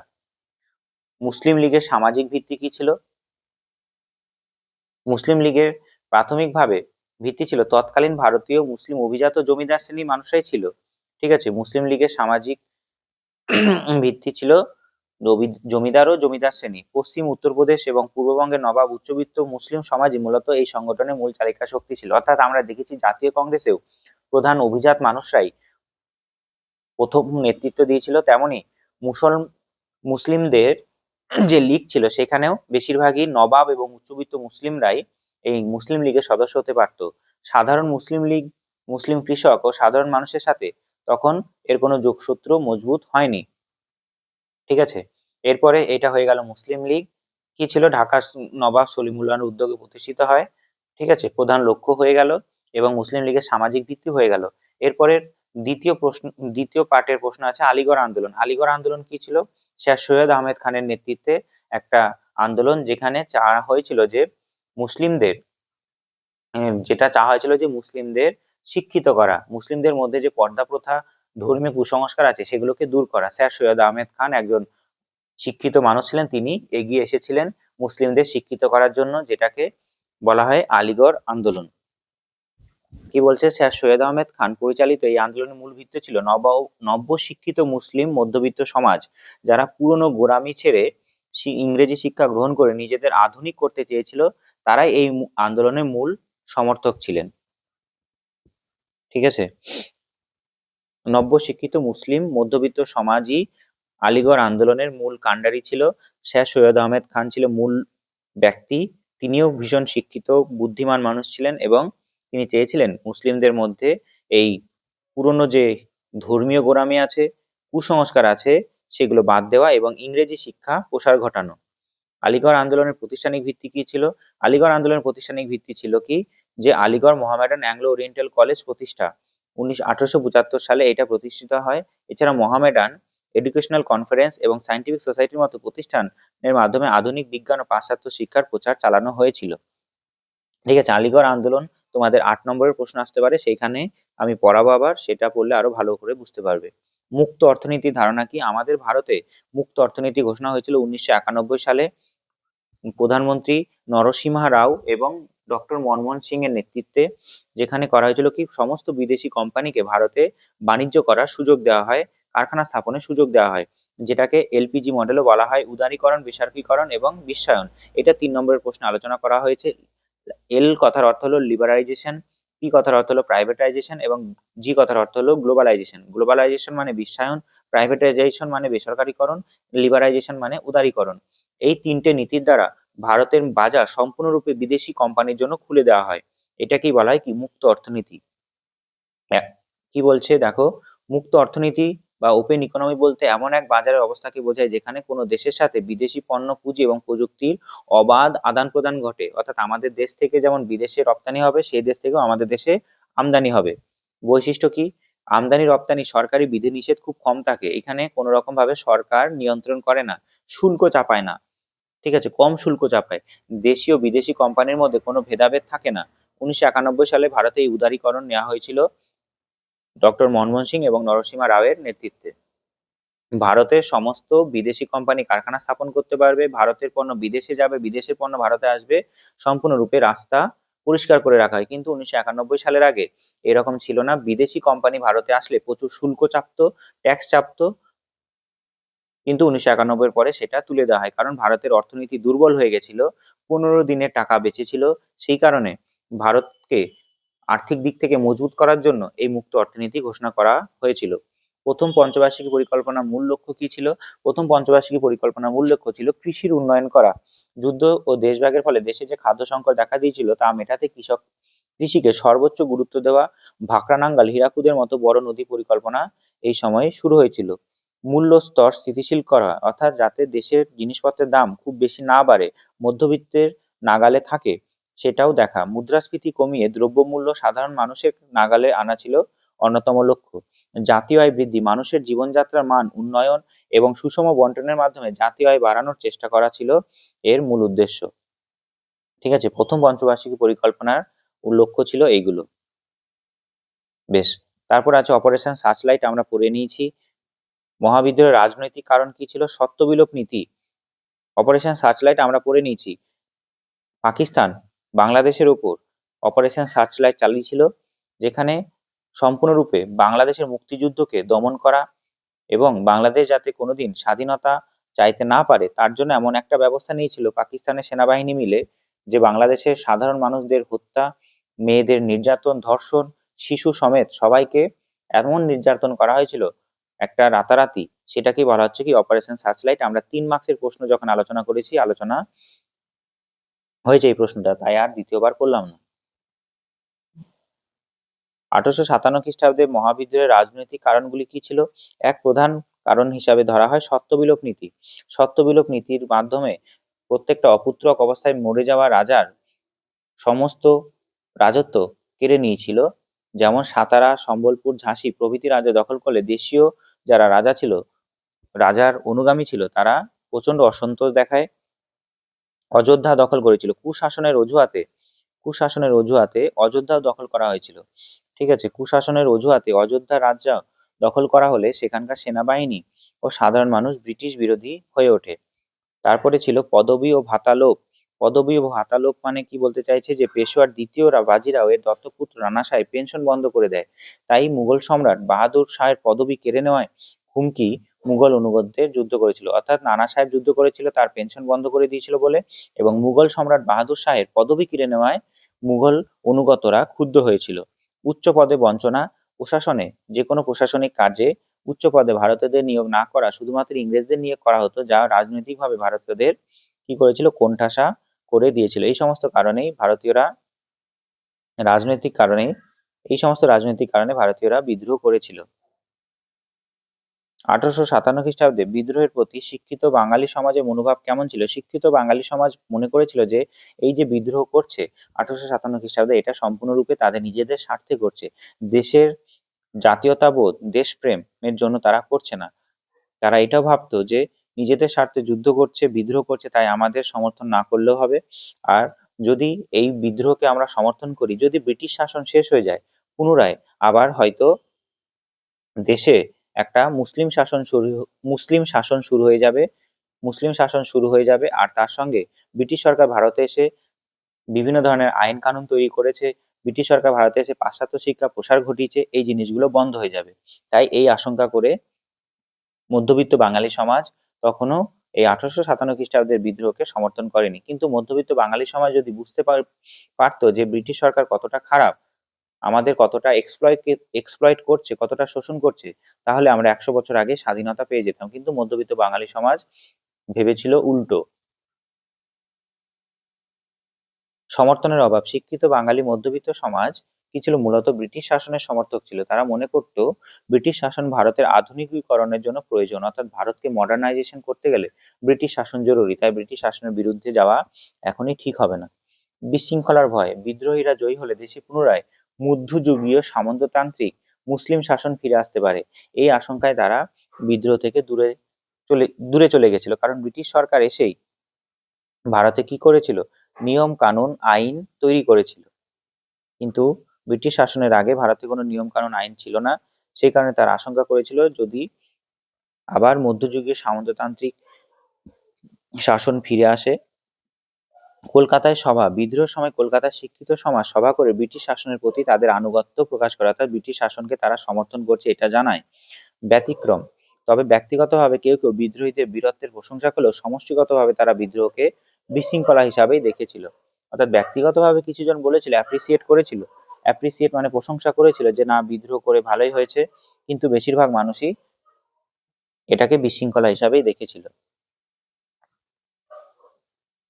মুসলিম লীগের সামাজিক ভিত্তি কি ছিল? মুসলিম লীগের প্রাথমিকভাবে ভিত্তি ছিল তৎকালীন ভারতীয় মুসলিম অভিজাত জমিদার শ্রেণীর মানুষরাই ছিল। ঠিক আছে, মুসলিম লীগের সামাজিক ভিত্তি ছিল জমিদার ও জমিদার শ্রেণী। পশ্চিম উত্তরপ্রদেশ এবং পূর্ববঙ্গের নবাব উচ্চবিত্ত মুসলিম সমাজই মূলত এই সংগঠনের মূল চালিকা শক্তি ছিল। অর্থাৎ আমরা দেখেছি জাতীয় কংগ্রেসেও প্রধান অভিজাত মানুষরাই প্রথম নেতৃত্ব দিয়েছিল, তেমনি মুসলিমদের যে লীগ ছিল সেখানেও বেশিরভাগই নবাব এবং উচ্চবিত্ত মুসলিমরাই এই মুসলিম লীগের সদস্য হতে পারত। সাধারণ মুসলিম লীগ, মুসলিম কৃষক ও সাধারণ মানুষের সাথে তখন এর কোনো যোগসূত্র মজবুত হয়নি। ঠিক আছে, এরপরে এটা হয়ে গেল মুসলিম লীগ কি ছিল? ঢাকার নবাব সলিমুল্লাহর উদ্যোগে প্রতিষ্ঠিত হয়। ঠিক আছে, প্রধান লক্ষ্য হয়ে গেল এবং মুসলিম লীগের সামাজিক ভিত্তি হয়ে গেল। এরপরে দ্বিতীয় পার্টের প্রশ্ন আছে আলীগড় আন্দোলন। আলীগড় আন্দোলন কি ছিল? শেখ সৈয়দ আহমেদ খানের নেতৃত্বে একটা আন্দোলন, যেখানে চাওয়া হয়েছিল যে মুসলিমদের যেটা চাওয়া হয়েছিল যে মুসলিমদের শিক্ষিত করা, মুসলিমদের মধ্যে যে পর্দা প্রথা, ধর্মীয় কুসংস্কার আছে সেগুলোকে দূর করা। স্যার সৈয়দ আহমেদ খান একজন শিক্ষিত মানুষ ছিলেন, তিনি এগিয়ে এসেছিলেন মুসলিমদের শিক্ষিত করার জন্য, যেটাকে বলা হয় আলীগড় আন্দোলন। কি বলছে? স্যার সৈয়দ আহমেদ খান পরিচালিত এই আন্দোলনের মূল ভিত্তি ছিল নব্য শিক্ষিত মুসলিম মধ্যবিত্ত সমাজ, যারা পুরনো গোঁড়ামি ছেড়ে ইংরেজি শিক্ষা গ্রহণ করে নিজেদের আধুনিক করতে চেয়েছিল, তারাই এই আন্দোলনের মূল সমর্থক ছিলেন। ঠিক আছে, নব্য শিক্ষিত মুসলিম মধ্যবিত্ত সমাজই আলীগড় আন্দোলনের মূল কাণ্ডারি ছিল। স্যার সৈয়দ আহমেদ খান ছিল মূল ব্যক্তি। তিনিও ভীষণ শিক্ষিত বুদ্ধিমান মানুষ ছিলেন এবং তিনি চেয়েছিলেন মুসলিমদের মধ্যে এই পুরনো যে ধর্মীয় গোঁড়ামি আছে, কুসংস্কার আছে, সেগুলো বাদ দেওয়া এবং ইংরেজি শিক্ষা প্রসার ঘটানো। আলিগড় আন্দোলনের প্রাতিষ্ঠানিক ভিত্তি কি ছিল? আলিগড় আন্দোলনের প্রাতিষ্ঠানিক ভিত্তি ছিল কি, যে Aligarh Mohammedan Anglo oriental college প্রতিষ্ঠা 1875 সালে এটা প্রতিষ্ঠিত হয়। এছাড়া মোহামেডান এডুকেশনাল কনফারেন্স এবং সায়েন্টিফিক সোসাইটির মতো প্রতিষ্ঠানের মাধ্যমে আধুনিক বিজ্ঞান ও পাশ্চাত্য শিক্ষার প্রচার চালানো হয়েছিল। ঠিক আছে, আলিগড় আন্দোলন তোমাদের 8 নম্বরের প্রশ্ন আসতে পারে, সেইখানে আমি পড়াবো আবার, সেটা পড়লে আরো ভালো করে বুঝতে পারবে। মুক্ত অর্থনীতির ধারণা কি? আমাদের ভারতে মুক্ত অর্থনীতি ঘোষণা হয়েছিল 1991 সালে প্রধানমন্ত্রী নরসিমহা রাও এবং ডক্টর মনমোহন সিং এর নেতৃত্বে, যেখানে করা হয়েছিল কি, সমস্ত বিদেশি কোম্পানিকে ভারতে বাণিজ্য করার সুযোগ দেওয়া হয়, কারখানা স্থাপনের সুযোগ দেওয়া হয়, যেটাকে এলপিজি মডেলও বলা হয়। উদারীকরণ, বেসরকারীকরণ এবং বিশ্বায়ন, এটা 3 নম্বরের প্রশ্নে আলোচনা করা হয়েছে। এল কথার অর্থ হলো লিবারাইজেশন, পি কথার অর্থ হলো প্রাইভেটাইজেশন এবং জি কথার অর্থ হলো গ্লোবালাইজেশন। গ্লোবালাইজেশন মানে বিশ্বায়ন, প্রাইভেটাইজেশন মানে বেসরকারীকরণ, লিবারাইজেশন মানে উদারীকরণ। এই 3টে নীতির দ্বারা ভারতের বাজার সম্পূর্ণরূপে বিদেশি কোম্পানির জন্য খুলে দেওয়া হয়। এটাকেই বলা হয় কি, মুক্ত অর্থনীতি। কি বলছে দেখো, মুক্ত অর্থনীতি বা ওপেন ইকোনমি বলতে এমন এক বাজারের অবস্থাকে বোঝায় যেখানে কোনো দেশের সাথে বিদেশি পণ্য, পুঁজি এবং প্রযুক্তির অবাধ আদান প্রদান ঘটে। অর্থাৎ আমাদের দেশ থেকে যেমন বিদেশে রপ্তানি হবে, সেই দেশ থেকেও আমাদের দেশে আমদানি হবে। বৈশিষ্ট্য কি? আমদানি রপ্তানি সরকারি বিধিনিষেধ খুব কম থাকে, এখানে কোনো রকম ভাবে সরকার নিয়ন্ত্রণ করে না, শুল্ক চাপায় না। ঠিক আছে, কম শুল্ক চাপায়। দেশীয় বিদেশি কোম্পানির মধ্যে কোনো ভেদাভেদ থাকে না। 1991 সালে ভারতে এই উদারীকরণ নেওয়া হয়েছিল ডক্টর মনমোহন সিং এবং নরসিমহা রাওয়ের নেতৃত্বে। ভারতের সমস্ত বিদেশি কোম্পানি কারখানা স্থাপন করতে পারবে, ভারতের পণ্য বিদেশে যাবে, বিদেশের পণ্য ভারতে আসবে, সম্পূর্ণরূপে রাস্তা পরিষ্কার করে রাখা হয়। কিন্তু 1991 সালের আগে এরকম ছিল না। বিদেশি কোম্পানি ভারতে আসলে প্রচুর শুল্ক চাপতো, ট্যাক্স চাপতো, কিন্তু 1991 পরে সেটা তুলে দেওয়া হয়, কারণ ভারতের অর্থনীতি দুর্বল হয়ে গেছিল, 15 দিনের টাকা বেঁচেছিল। সেই কারণে ভারতকে আর্থিক দিক থেকে মজবুত করার জন্য এই মুক্ত অর্থনীতি ঘোষণা করা হয়েছিল। প্রথম পঞ্চবার্ষিকী পরিকল্পনার মূল লক্ষ্য কি ছিল? প্রথম পঞ্চবার্ষিকী পরিকল্পনার মূল লক্ষ্য ছিল কৃষির উন্নয়ন করা। যুদ্ধ ও দেশভাগের ফলে দেশে যে খাদ্য সংকট দেখা দিয়েছিল তা মেটাতে কৃষিকে সর্বোচ্চ গুরুত্ব দেওয়া। ভাকরা নাঙ্গাল, হীরাকুদের মতো বড় নদী পরিকল্পনা এই সময়ে শুরু হয়েছিল। মূল্য স্তর স্থিতিশীল করা, অর্থাৎ যাতে দেশের জিনিসপত্রের দাম খুব বেশি না বাড়ে, মধ্যবিত্তের নাগালে থাকে, সেটাও দেখা। মুদ্রাস্ফীতি কমিয়ে দ্রব্যমূল্য সাধারণ মানুষের নাগালে আনা ছিল অন্যতম লক্ষ্য। জাতীয় আয় বৃদ্ধি, মানুষের জীবনযাত্রার মান উন্নয়ন এবং সুষম বন্টনের মাধ্যমে জাতীয় আয় বাড়ানোর চেষ্টা করা ছিল এর মূল উদ্দেশ্য। ঠিক আছে, প্রথম পঞ্চবার্ষিকী পরিকল্পনার লক্ষ্য ছিল এইগুলো। বেশ, তারপর আছে অপারেশন সার্চলাইট, আমরা পড়ে নিয়েছি। মহাবিদ্রোহের রাজনৈতিক কারণ কি ছিল? সত্যবিলোপ নীতি। অপারেশন সার্চলাইট আমরা পড়ে নিয়েছি। পাকিস্তান বাংলাদেশের উপর অপারেশন সার্চলাইট চালিয়েছিল, যেখানে সম্পূর্ণরূপে বাংলাদেশের মুক্তিযুদ্ধকে দমন করা এবং বাংলাদেশ যাতে কোনোদিন স্বাধীনতা চাইতে না পারে তার জন্য এমন একটা ব্যবস্থা নিয়েছিল পাকিস্তানের সেনাবাহিনী মিলে, যে বাংলাদেশের সাধারণ মানুষদের হত্যা, মেয়েদের নির্যাতন, ধর্ষণ, শিশু সমেত সবাইকে এমন নির্যাতন করা হয়েছিল একটা রাতারাতি। সেটাকেই বলা হচ্ছে কি, অপারেশন সার্চলাইট। আমরা 3 মার্কসের প্রশ্ন যখন আলোচনা করেছি, আলোচনা হয়েছে এই প্রশ্নটা, তাই আর দ্বিতীয়বার করলাম না। 1857 খ্রিস্টাব্দে মহাবিদ্রোহের রাজনৈতিক কারণগুলি কি ছিল? এক প্রধান কারণ হিসাবে ধরা হয় সত্যবিলোপ নীতি। সত্যবিলোপ নীতির মাধ্যমে প্রত্যেকটা অপুত্রক অবস্থায় মরে যাওয়া রাজার সমস্ত রাজত্ব কেড়ে নিয়েছিল। যেমন সাতারা, সম্বলপুর, ঝাঁসি প্রভৃতি রাজা দখল করলে দেশীয় যারা রাজা ছিল, রাজার অনুগামী ছিল, তারা প্রচন্ড অসন্তোষ দেখায়। অযোধ্যা দখল করেছিল কুশাসনের অজুহাতে অযোধ্যা দখল করা হয়েছিল। ঠিক আছে, কুশাসনের অজুহাতে অযোধ্যা রাজ্য দখল করা হলে সেখানকার সেনাবাহিনী ও সাধারণ মানুষ ব্রিটিশ বিরোধী হয়ে ওঠে। তারপরে ছিল পদবী ও ভাতা লোপ। পদবী ও ভাতা লোপ মানে কি বলতে চাইছে, যে পেশোয়ার দ্বিতীয় বাজিরাও এর দত্তপুত্র রানা সাহেব পেনশন বন্ধ করে দেয়। তাই মুঘল সম্রাট বাহাদুর শাহের পদবী কেড়ে নেওয়ায় হুমকি মুঘল অনুগতদের যুদ্ধ করেছিল। অর্থাৎ নানা সাহেব যুদ্ধ করেছিল তার পেনশন বন্ধ করে দিয়েছিল বলে, এবং মুঘল সম্রাট বাহাদুর শাহের পদবী কেড়ে নেওয়ায় মুঘল অনুগতরা ক্ষুব্ধ হয়েছিল। উচ্চ পদে বঞ্চনা, প্রশাসনে যে কোনো প্রশাসনিক কার্যে উচ্চ পদে ভারতীয়দের নিয়োগ না করা, শুধুমাত্র ইংরেজদের নিয়োগ করা হতো, যা রাজনৈতিকভাবে ভারতীয়দের কি করেছিল, কোণঠাসা করে দিয়েছিল। এই সমস্ত কারণেই ভারতীয়রা রাজনৈতিক কারণে এই সমস্ত রাজনৈতিক কারণে ভারতীয়রা বিদ্রোহ করেছিল। 1857 খ্রিস্টাব্দে বিদ্রোহের প্রতি শিক্ষিত বাঙালি সমাজের মনোভাব কেমন ছিল? শিক্ষিত বাঙালি সমাজ মনে করেছিল যে এই যে বিদ্রোহ করছে 1857 খ্রিস্টাব্দে, এটা সম্পূর্ণরূপে তাদের নিজেদের স্বার্থে করছে। দেশের জাতীয়তাবোধ, দেশপ্রেমের জন্য তারা করছে না। তারা এটাও ভাবতো যে নিজেদের স্বার্থে যুদ্ধ করছে, বিদ্রোহ করছে, তাই আমাদের সমর্থন না করলেও হবে। আর যদি এই বিদ্রোহকে আমরা সমর্থন করি, যদি ব্রিটিশ শাসন শেষ হয়ে যায়, পুনরায় আবার হয়তো দেশে একটা মুসলিম শাসন শুরু হয়ে যাবে। মুসলিম শাসন শুরু হয়ে যাবে, আর তার সঙ্গে ব্রিটিশ সরকার ভারতে এসে বিভিন্ন ধরনের আইন কানুন তৈরি করেছে। ব্রিটিশ সরকার ভারতে এসে পাশ্চাত্য শিক্ষা প্রসার ঘটিয়েছে, এই জিনিসগুলো বন্ধ হয়ে যাবে। তাই এই আশঙ্কা করে মধ্যবিত্ত বাঙালি সমাজ তখনও এই 1857 খ্রিস্টাব্দের বিদ্রোহকে সমর্থন করেনি। কিন্তু মধ্যবিত্ত বাঙালি সমাজ যদি বুঝতে পারতো যে ব্রিটিশ সরকার কতটা খারাপ, আমাদের কতটা এক্সপ্লয়েট করছে, কতটা শোষণ করছে, তাহলে আমরা 100 বছর আগে স্বাধীনতা পেয়ে যেতাম। কিন্তু মধ্যবিত্ত বাঙালি সমাজ ভেবেছিল উল্টো। সমর্থনের অভাব। শিক্ষিত বাঙালি মধ্যবিত্ত সমাজ কি ছিল? মূলত ব্রিটিশ শাসনের সমর্থক ছিল। তারা মনে করত ব্রিটিশ শাসন ভারতের আধুনিকীকরণের জন্য প্রয়োজন, অর্থাৎ ভারতকে মডার্নাইজেশন করতে গেলে ব্রিটিশ শাসন জরুরি, তাই ব্রিটিশ শাসনের বিরুদ্ধে যাওয়া এখনই ঠিক হবে না। বিশৃঙ্খলার ভয়। বিদ্রোহীরা জয়ী হলে দেশে পুনরায় মধ্যযুগীয় সামন্ততান্ত্রিক মুসলিম শাসন ফিরে আসতে পারে। এই আশঙ্কায় তারা বিদ্রোহ থেকে দূরে চলে গেছিল। কারণ ব্রিটিশ সরকার এসেই ভারতে কি করেছিল? নিয়ম কানুন আইন তৈরি করেছিল। কিন্তু ব্রিটিশ শাসনের আগে ভারতে কোনো নিয়ম কানুন আইন ছিল না। সেই কারণে তারা আশঙ্কা করেছিল যদি আবার মধ্যযুগীয় সামন্ততান্ত্রিক শাসন ফিরে আসে। কলকাতায় সভা। বিদ্রোহের সময় কলকাতার শিক্ষিত সমাজ সভা করে ব্রিটিশ শাসনের প্রতি তাদের আনুগত্য প্রকাশ করে, অর্থাৎ ব্রিটিশ শাসনকে তারা সমর্থন করছে এটা জানায়। ব্যতিক্রম। তবে ব্যক্তিগতভাবে কেউ কেউ বিদ্রোহীদের বীরত্বের প্রশংসা করলেও সমষ্টিগতভাবে তারা বিদ্রোহকে বিশৃঙ্খলা হিসাবেই দেখেছিল। অর্থাৎ ব্যক্তিগতভাবে কিছু জন বলেছিল, অ্যাপ্রিসিয়েট মানে প্রশংসা করেছিল যে না, বিদ্রোহ করে ভালোই হয়েছে, কিন্তু বেশিরভাগ মানুষই এটাকে বিশৃঙ্খলা হিসাবেই দেখেছিল।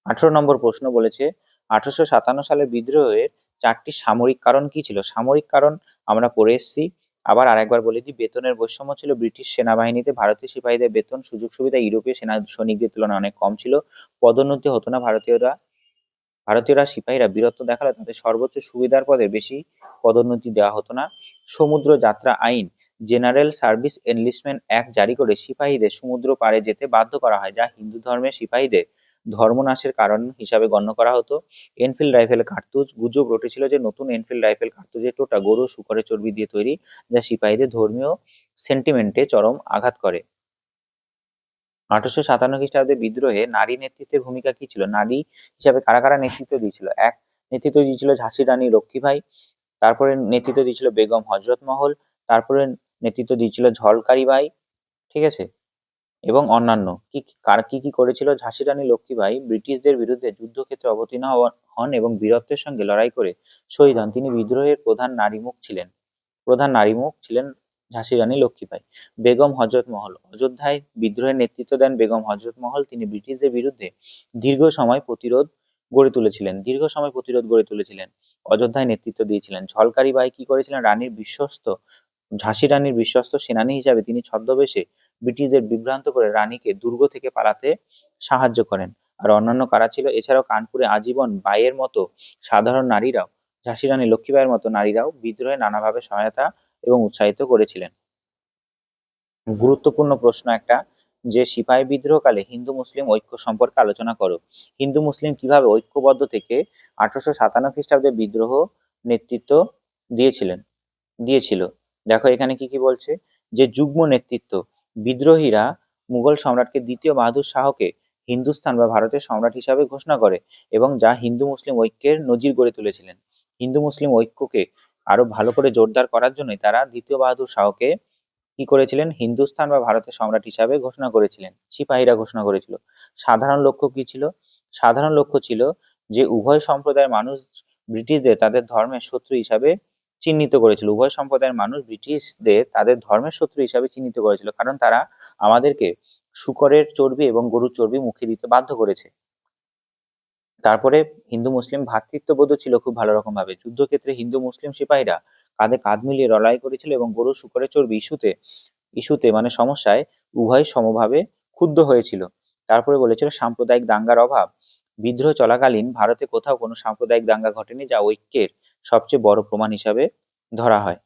18 নম্বর প্রশ্ন বলেছে 1857 সালের বিদ্রোহের 4টি সামরিক কারণ কি ছিল? সামরিক কারণ আমরা পড়ে এসেছি, আবার আরেকবার বলে দিই। বেতনের বৈষম্য ছিল ব্রিটিশ সেনাবাহিনীতে। ভারতীয় সিপাহীদের বেতন সুযোগ সুবিধা ইউরোপীয় সৈনিকদের তুলনায় অনেক কম ছিল। পদোন্নতি হতো না। ভারতীয়রা সিপাহীরা বীরত্ব দেখালে তাদের সর্বোচ্চ সুবিধার পদে বেশি পদোন্নতি দেওয়া হতো না। সমুদ্র যাত্রা আইন, জেনারেল সার্ভিস এনলিস্টমেন্ট অ্যাক্ট জারি করে সিপাহীদের সমুদ্র পাড়ে যেতে বাধ্য করা হয়, যা হিন্দু ধর্মের সিপাহীদের ধর্মনাশের কারণ হিসাবে গণ্য করা হতো। এনফিল্ড রাইফেল কার্তুজ। গুজব রটেছিল যে নতুন এনফিল্ড রাইফেল কার্তুজের টোটা গরু শুকরের চর্বি দিয়ে তৈরি, যা সিপাহীদের ধর্মীয় সেন্টিমেন্টে চরম আঘাত করে। 1857 খ্রিস্টাব্দে বিদ্রোহে নারী নেতৃত্বের ভূমিকা কি ছিল? নারী হিসাবে কারা কারা নেতৃত্ব দিয়েছিল? নেতৃত্ব দিয়েছিল ঝাঁসি রানী লক্ষ্মীবাঈ, তারপরে নেতৃত্ব দিয়েছিল বেগম হযরত মহল, তারপরে নেতৃত্ব দিয়েছিল ঝলকারি বাই, ঠিক আছে, এবং অন্যান্য। কি করেছিল? ঝাঁসি রানী লক্ষ্মীবাঈ ব্রিটিশদের বিরুদ্ধে যুদ্ধক্ষেত্রে অবতীর্ণ হন এবং বীরত্বের সঙ্গে লড়াই করে শহীদ হন। তিনি বিদ্রোহের প্রধান নারীমুখ ছিলেন ঝাঁসি রানী লক্ষ্মীবাঈ। বেগম হযরত মহল। অযোধ্যায় বিদ্রোহের নেতৃত্ব দেন বেগম হযরত মহল। তিনি ব্রিটিশদের বিরুদ্ধে দীর্ঘ সময় প্রতিরোধ গড়ে তুলেছিলেন। অযোধ্যায় নেতৃত্ব দিয়েছিলেন। ঝলকারি বাই কি করেছিলেন? ঝাঁসি রানীর বিশ্বস্ত সেনানী হিসাবে তিনি ছদ্মবেশে ব্রিটিশদের বিভ্রান্ত করে রানীকে দুর্গ থেকে পালাতে সাহায্য করেন। আর অন্যান্য কারা ছিল? এছাড়াও কানপুরে আজীবন বাইয়ের মতো সাধারণ নারীরাও, ঝাঁসি রানী লক্ষ্মীবাঈয়ের মতো নারীরাও বিদ্রোহে নানাভাবে সহায়তা এবং উৎসাহিত করেছিলেন। গুরুত্বপূর্ণ প্রশ্ন একটা, যে সিপাহী বিদ্রোহকালে হিন্দু মুসলিম ঐক্য সম্পর্কে আলোচনা করো। হিন্দু মুসলিম কিভাবে ঐক্যবদ্ধ থেকে 1857 খ্রিস্টাব্দে বিদ্রোহ নেতৃত্ব দিয়েছিল? দেখো এখানে কি কি বলছে, যে যুগ্ম নেতৃত্ব। বিদ্রোহীরা মুঘল সম্রাটকে দ্বিতীয় বাহাদুর শাহকে হিন্দুস্তান বা ভারতের সম্রাট হিসাবে ঘোষণা করে, এবং যা হিন্দু মুসলিম ঐক্যের নজির গড়ে তুলেছিলেন। হিন্দু মুসলিম ঐক্যকে আরো ভালো করে জোরদার করার জন্যই তারা দ্বিতীয় বাহাদুর শাহকে কি করেছিলেন? হিন্দুস্তান বা ভারতের সম্রাট হিসাবে ঘোষণা করেছিলেন। সিপাহীরা ঘোষণা করেছিল। সাধারণ লক্ষ্য কি ছিল? সাধারণ লক্ষ্য ছিল যে উভয় সম্প্রদায়ের মানুষ ব্রিটিশদের তাদের ধর্মের শত্রু হিসাবে চিহ্নিত করেছিল। উভয় সম্প্রদায়ের মানুষ ব্রিটিশদের তাদের ধর্মের শত্রু হিসাবে চিহ্নিত করেছিল, কারণ তারা আমাদেরকে শূকরের চর্বি এবং গরুর চর্বি মুখে দিতে বাধ্য করেছে। তারপরে হিন্দু মুসলিম ভ্রাতৃত্ববোধ ছিল খুব ভালো রকম ভাবে। যুদ্ধক্ষেত্রে হিন্দু মুসলিম সিপাহীরা কাঁধে কাঁধ মিলিয়ে লড়াই করেছিল এবং গরু শুকরের চর্বি ইস্যুতে মানে সমস্যায় উভয় সমভাবে ক্ষুব্ধ হয়েছিল। তারপরে বলেছিল সাম্প্রদায়িক দাঙ্গার অভাব। বিদ্রোহ চলাকালীন ভারতে কোথাও কোনো সাম্প্রদায়িক দাঙ্গা ঘটেনি, যা ঐক্যের সবচেয়ে বড় প্রমাণ হিসাবে ধরা হয়।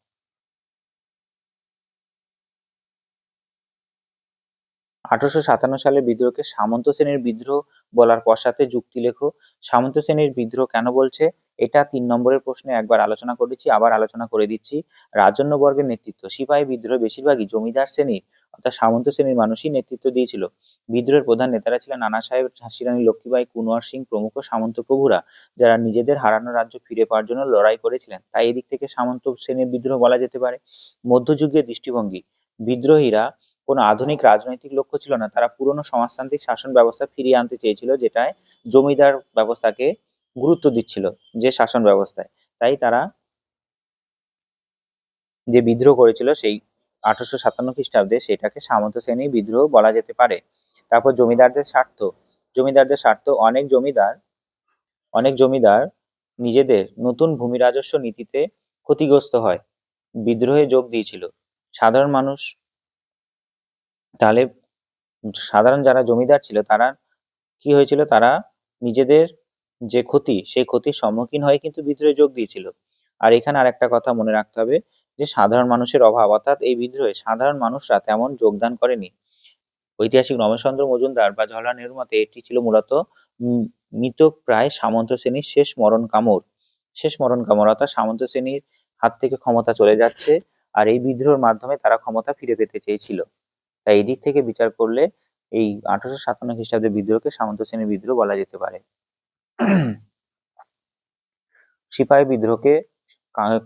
1857 সালের বিদ্রোহকে সামন্ত শ্রেণীর বিদ্রোহ বলার পশ্চাতে যুক্তি লেখো। সামন্ত শ্রেণীর বিদ্রোহ কেন বলছে? এটা 3 নম্বরের প্রশ্নে একবার আলোচনা করেছি, আবার আলোচনা করে দিচ্ছি। রাজন্য বর্গের নেতৃত্ব। সিপাহী বিদ্রোহে বেশিরভাগই জমিদার শ্রেণীর অর্থাৎ সামন্ত শ্রেণীর মানুষই নেতৃত্ব দিয়েছিল। বিদ্রোহের প্রধান নেতারা ছিলেন নানা সাহেব, ঝাঁসি রানী লক্ষ্মীবাঈ, কুনওয়ার সিং প্রমুখ সামন্ত প্রভুরা, যারা নিজেদের হারানো রাজ্য ফিরে পাওয়ার জন্য লড়াই করেছিলেন। তাই এদিক থেকে সামন্ত শ্রেণীর বিদ্রোহ বলা যেতে পারে। মধ্যযুগীয় দৃষ্টিভঙ্গি। বিদ্রোহীরা কোনো আধুনিক রাজনৈতিক লক্ষ্য ছিল না, তারা পুরনো সমাজতান্ত্রিক শাসন ব্যবস্থা ফিরিয়ে আনতে চেয়েছিল, যেটায় জমিদার ব্যবস্থাকে গুরুত্ব দিচ্ছিল যে শাসন ব্যবস্থায়। তাই তারা যে বিদ্রোহ করেছিল সেই 1857 খ্রিস্টাব্দে, সেটাকে সামন্ত শ্রেণী বিদ্রোহ বলা যেতে পারে। তারপর জমিদারদের স্বার্থ। জমিদারদের স্বার্থ। অনেক জমিদার নিজেদের নতুন ভূমি রাজস্ব নীতিতে ক্ষতিগ্রস্ত হয়, বিদ্রোহে যোগ দিয়েছিল। সাধারণ মানুষ তাহলে সাধারণ যারা জমিদার ছিল তারা কি হয়েছিল, তারা নিজেদের যে ক্ষতি সেই ক্ষতির সম্মুখীন হয়ে কিন্তু বিদ্রোহে যোগ দিয়েছিল। আর এখানে আরেকটা কথা মনে রাখতে হবে যে সাধারণ মানুষের অভাব, অর্থাৎ এই বিদ্রোহে সাধারণ মানুষরা তেমন যোগদান করেনি। ঐতিহাসিক রমেশচন্দ্র মজুমদার বা জওহরলাল নেহরুর মতে এটি ছিল মূলত মৃতপ্রায় সামন্ত শ্রেণীর শেষ মরণ কামড়, অর্থাৎ সামন্ত শ্রেণীর হাত থেকে ক্ষমতা চলে যাচ্ছে আর এই বিদ্রোহের মাধ্যমে তারা ক্ষমতা ফিরে পেতে চেয়েছিল। তাই এই দিক থেকে বিচার করলে এই 1857 খ্রিস্টাব্দের বিদ্রোহকে সামন্ত শ্রেণীর বিদ্রোহ বলা যেতে পারে। সিপাহী বিদ্রোহকে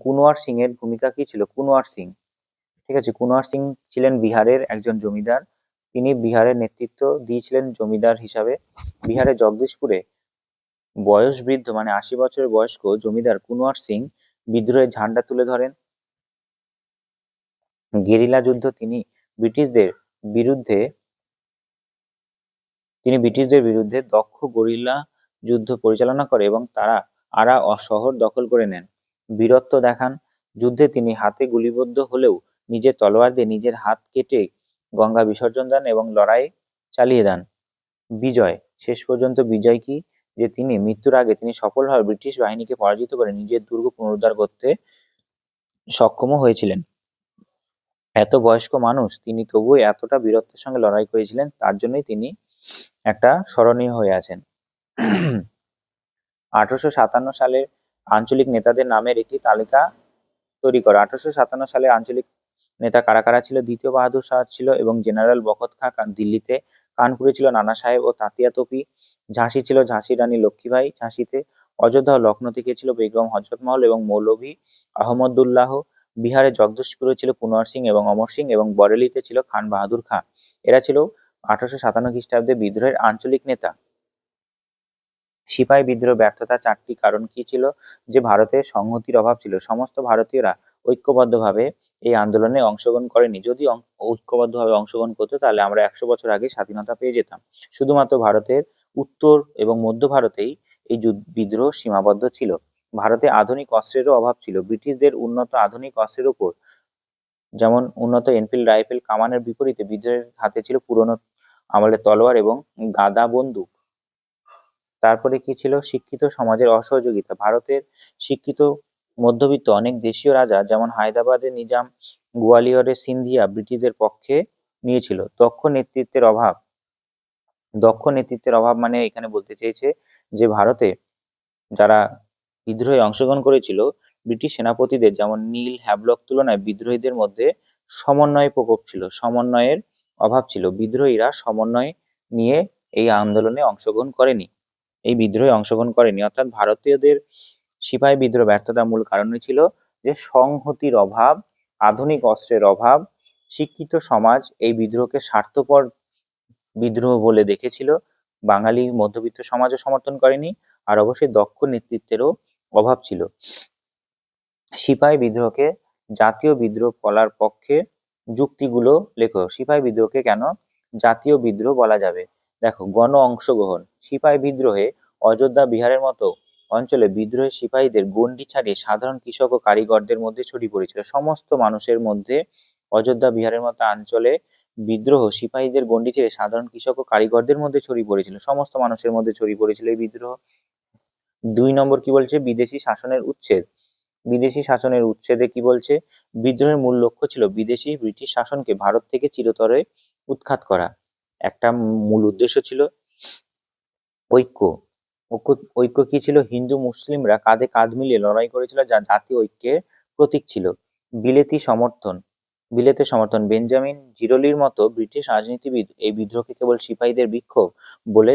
কুনওয়ার সিং এর ভূমিকা কি ছিল? কুনওয়ার সিং, ঠিক আছে, কুনওয়ার সিং ছিলেন বিহারের একজন জমিদার। তিনি বিহারের নেতৃত্ব দিয়েছিলেন জমিদার হিসাবে। বিহারের জগদীশপুরে বয়স বৃদ্ধ মানে 80 বছরের বয়স্ক জমিদার কুনওয়ার সিং বিদ্রোহের ঝান্ডা তুলে ধরেন। গেরিলা যুদ্ধ। বিরুদ্ধে তিনি ব্রিটিশদের বিরুদ্ধে দক্ষ গেরিলা যুদ্ধ পরিচালনা করে এবং আরা শহর দখল করে নেন। বীরত্ব দেখান। যুদ্ধে তিনি হাতে গুলিবিদ্ধ হলেও নিজের তলোয়ার দিয়ে নিজের হাত কেটে গঙ্গা বিসর্জন দেন এবং লড়াই চালিয়ে যান। বিজয়। শেষ পর্যন্ত বিজয় কি? যে তিনি মৃত্যুর আগে তিনি সফলভাবে ব্রিটিশ বাহিনীকে পরাজিত করে নিজের দুর্গ পুনরুদ্ধার করতে সক্ষম হয়েছিলেন। এত বয়স্ক মানুষ, তিনি তবুও এতটা বীরত্বের সঙ্গে লড়াই করেছিলেন, তার জন্যই তিনি একটা স্মরণীয় হয়ে আছেন। 1857 সালের আঞ্চলিক নেতাদের নামের একটি তালিকা তৈরি করো। 1857 সালে আঞ্চলিক নেতা কারা কারা ছিল? দ্বিতীয় বাহাদুর শাহ ছিল এবং জেনারেল বখত খাঁ দিল্লিতে। কানপুরে ছিল নানা সাহেব ও তাতিয়া তোপি। ঝাঁসি ছিল ঝাঁসি রানী লক্ষ্মীবাঈ ঝাঁসিতে। অযোধ্যা ও লখনৌ থেকে ছিল বেগম হযরত মহল এবং মৌলভী আহমদুল্লাহ। বিহারে জগদীশপুরে ছিল কুনওয়ার সিং এবং অমর সিং এবং বরেলিতে ছিল খান বাহাদুর খাঁ। এরা ছিল 1857 খ্রিস্টাব্দে বিদ্রোহের আঞ্চলিক নেতা। সিপাহী বিদ্রোহ ব্যর্থতার 4টি কারণ কি ছিল? যে ভারতের সংহতির অভাব ছিল, সমস্ত ভারতীয়রা ঐক্যবদ্ধভাবে এই আন্দোলনে অংশগ্রহণ করেনি। যদি ঐক্যবদ্ধভাবে অংশগ্রহণ করতো তাহলে আমরা 100 বছর আগে স্বাধীনতা পেয়ে যেতাম। শুধুমাত্র ভারতের উত্তর এবং মধ্য ভারতেই এই বিদ্রোহ সীমাবদ্ধ ছিল। ভারতে আধুনিক অস্ত্রেরও অভাব ছিল। ব্রিটিশদের উন্নত আধুনিক অস্ত্রের উপর, যেমন উন্নত এনফিল্ড রাইফেল কামানের বিপরীতে বিদ্রোহের হাতে ছিল পুরনো আমলের তলোয়ার এবং গাদা বন্দুক। তারপরে কি ছিল? শিক্ষিত সমাজের অসহযোগিতা। ভারতের শিক্ষিত মধ্যবিত্ত অনেক দেশীয় রাজা, যেমন হায়দ্রাবাদের নিজাম, গোয়ালিয়রের সিন্ধিয়া ব্রিটিশদের পক্ষে নিয়েছিল। দক্ষ নেতৃত্বের অভাব মানে এখানে বলতে চেয়েছে যে ভারতে যারা বিদ্রোহে অংশগ্রহণ করেছিল ব্রিটিশ সেনাপতিদের যেমন নীল হ্যাভলক তুলনায় বিদ্রোহীদের মধ্যে সমন্বয়ের অভাব ছিল। বিদ্রোহীরা সমন্বয় নিয়ে এই আন্দোলনে অংশগ্রহণ করেনি, এই বিদ্রোহে অংশগ্রহণ করেনি। অর্থাৎ ভারতীয়দের সিপাহী বিদ্রোহ ব্যর্থতার মূল কারণই ছিল যে সংহতির অভাব, আধুনিক অস্ত্রের অভাব। শিক্ষিত সমাজ এই বিদ্রোহকে স্বার্থপর বিদ্রোহ বলে দেখেছিল। বাঙালি মধ্যবিত্ত সমাজও সমর্থন করেনি। আর অবশ্যই দক্ষ নেতৃত্বেরও অভাব ছিল। সিপাহী বিদ্রোহকে জাতীয় বিদ্রোহ বলার পক্ষে যুক্তিগুলো লেখো। সিপাহী বিদ্রোহকে কেন জাতীয় বিদ্রোহ বলা যাবে? দেখো, গণ অংশগ্রহণ। সিপাহী বিদ্রোহে অযোধ্যা, বিহারের মতো অঞ্চলে বিদ্রোহী সিপাহীদের গণ্ডি ছাড়িয়ে সাধারণ কৃষক ও কারিগরদের মধ্যে ছড়িয়ে পড়েছিল। সমস্ত মানুষের মধ্যে অযোধ্যা বিহারের মতো অঞ্চলে বিদ্রোহ সিপাহীদের গণ্ডি ছেড়ে সাধারণ কৃষক ও কারিগরদের মধ্যে ছড়িয়ে পড়েছিল। সমস্ত মানুষের মধ্যে ছড়িয়ে পড়েছিল এই বিদ্রোহ। 2 নম্বর কি বলছে? বিদেশি শাসনের উচ্ছেদ। বিদেশি শাসনের উচ্ছেদে কি বলছে? বিদ্রোহের মূল লক্ষ্য ছিল বিদেশি ব্রিটিশ শাসনকে ভারত থেকে চিরতরে উৎখাত করা। একটা মূল উদ্দেশ্য ছিল ঐক্য। ঐক্য ঐক্য কি ছিল? হিন্দু মুসলিমরা কাঁধে কাঁধ মিলিয়ে লড়াই করেছিল, যা জাতীয় ঐক্যের প্রতীক ছিল। বিলেতি সমর্থন। বিলেতের সমর্থন। বেঞ্জামিন জিরোলির মতো ব্রিটিশ রাজনীতিবিদ এই বিদ্রোহকে কেবল সিপাহীদের বলে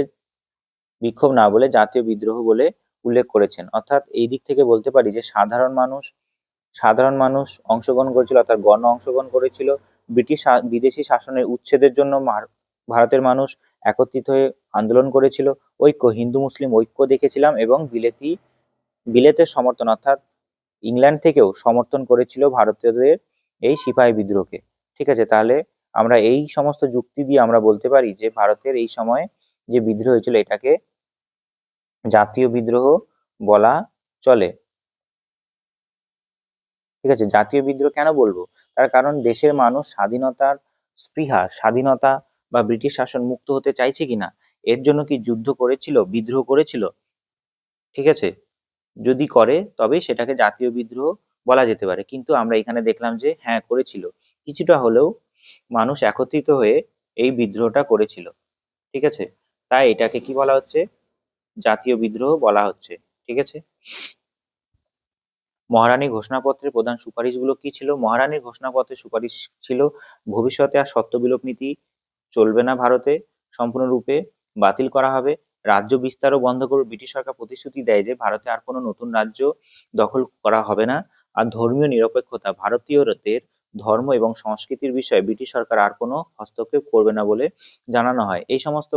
বিক্ষোভ না বলে জাতীয় বিদ্রোহ বলে উল্লেখ করেছেন। অর্থাৎ এই দিক থেকে বলতে পারি যে সাধারণ মানুষ অংশগ্রহণ করেছিল, অর্থাৎ গণ অংশগ্রহণ করেছিল। বিদেশি শাসনের উচ্ছেদের জন্য ভারতের মানুষ একত্রিত হয়ে আন্দোলন করেছিল। ঐক্য, হিন্দু মুসলিম ঐক্য দেখেছিলাম, এবং বিলেতের সমর্থন, অর্থাৎ ইংল্যান্ড থেকেও সমর্থন করেছিল ভারতীয়দের এই সিপাহী বিদ্রোহকে। ঠিক আছে, তাহলে আমরা এই সমস্ত যুক্তি দিয়ে আমরা বলতে পারি যে ভারতের এই সময় যে বিদ্রোহ হয়েছিল এটাকে জাতীয় বিদ্রোহ বলা চলে। ঠিক আছে, জাতীয় বিদ্রোহ কেন বলবো? তার কারণ দেশের মানুষ স্বাধীনতার স্বাধীনতা বা ব্রিটিশ শাসন মুক্ত হতে চাইছে কিনা, এর জন্য কি যুদ্ধ করেছিল, বিদ্রোহ করেছিল? ঠিক আছে, যদি করে তবে সেটাকে জাতীয় বিদ্রোহ বলা যেতে পারে। কিন্তু আমরা এখানে দেখলাম যে হ্যাঁ, করেছিল। কিছুটা হলেও মানুষ একত্রিত হয়ে এই বিদ্রোহটা করেছিল। ঠিক আছে, তাই এটাকে কি বলা হচ্ছে? জাতীয় বিদ্রোহ বলা হচ্ছে। ঠিক আছে। মহারানীর ঘোষণাপত্রের প্রধান সুপারিশগুলো কি ছিল? মহারানীর ঘোষণাপত্রের সুপারিশ ছিল ভবিষ্যতে আর সত্ত্ববিলোপ নীতি চলবে না, ভারতে সম্পূর্ণরূপে বাতিল করা হবে। রাজ্য বিস্তারও বন্ধ করবে। ব্রিটিশ সরকার প্রতিশ্রুতি দেয় যে ভারতে আর কোনো নতুন রাজ্য দখল করা হবে না। আর ধর্মীয় নিরপেক্ষতা, ভারতীয়দের ধর্ম এবং সংস্কৃতির বিষয়ে ব্রিটিশ সরকার আর কোনো হস্তক্ষেপ করবে না বলে জানানো হয়। এই সমস্ত,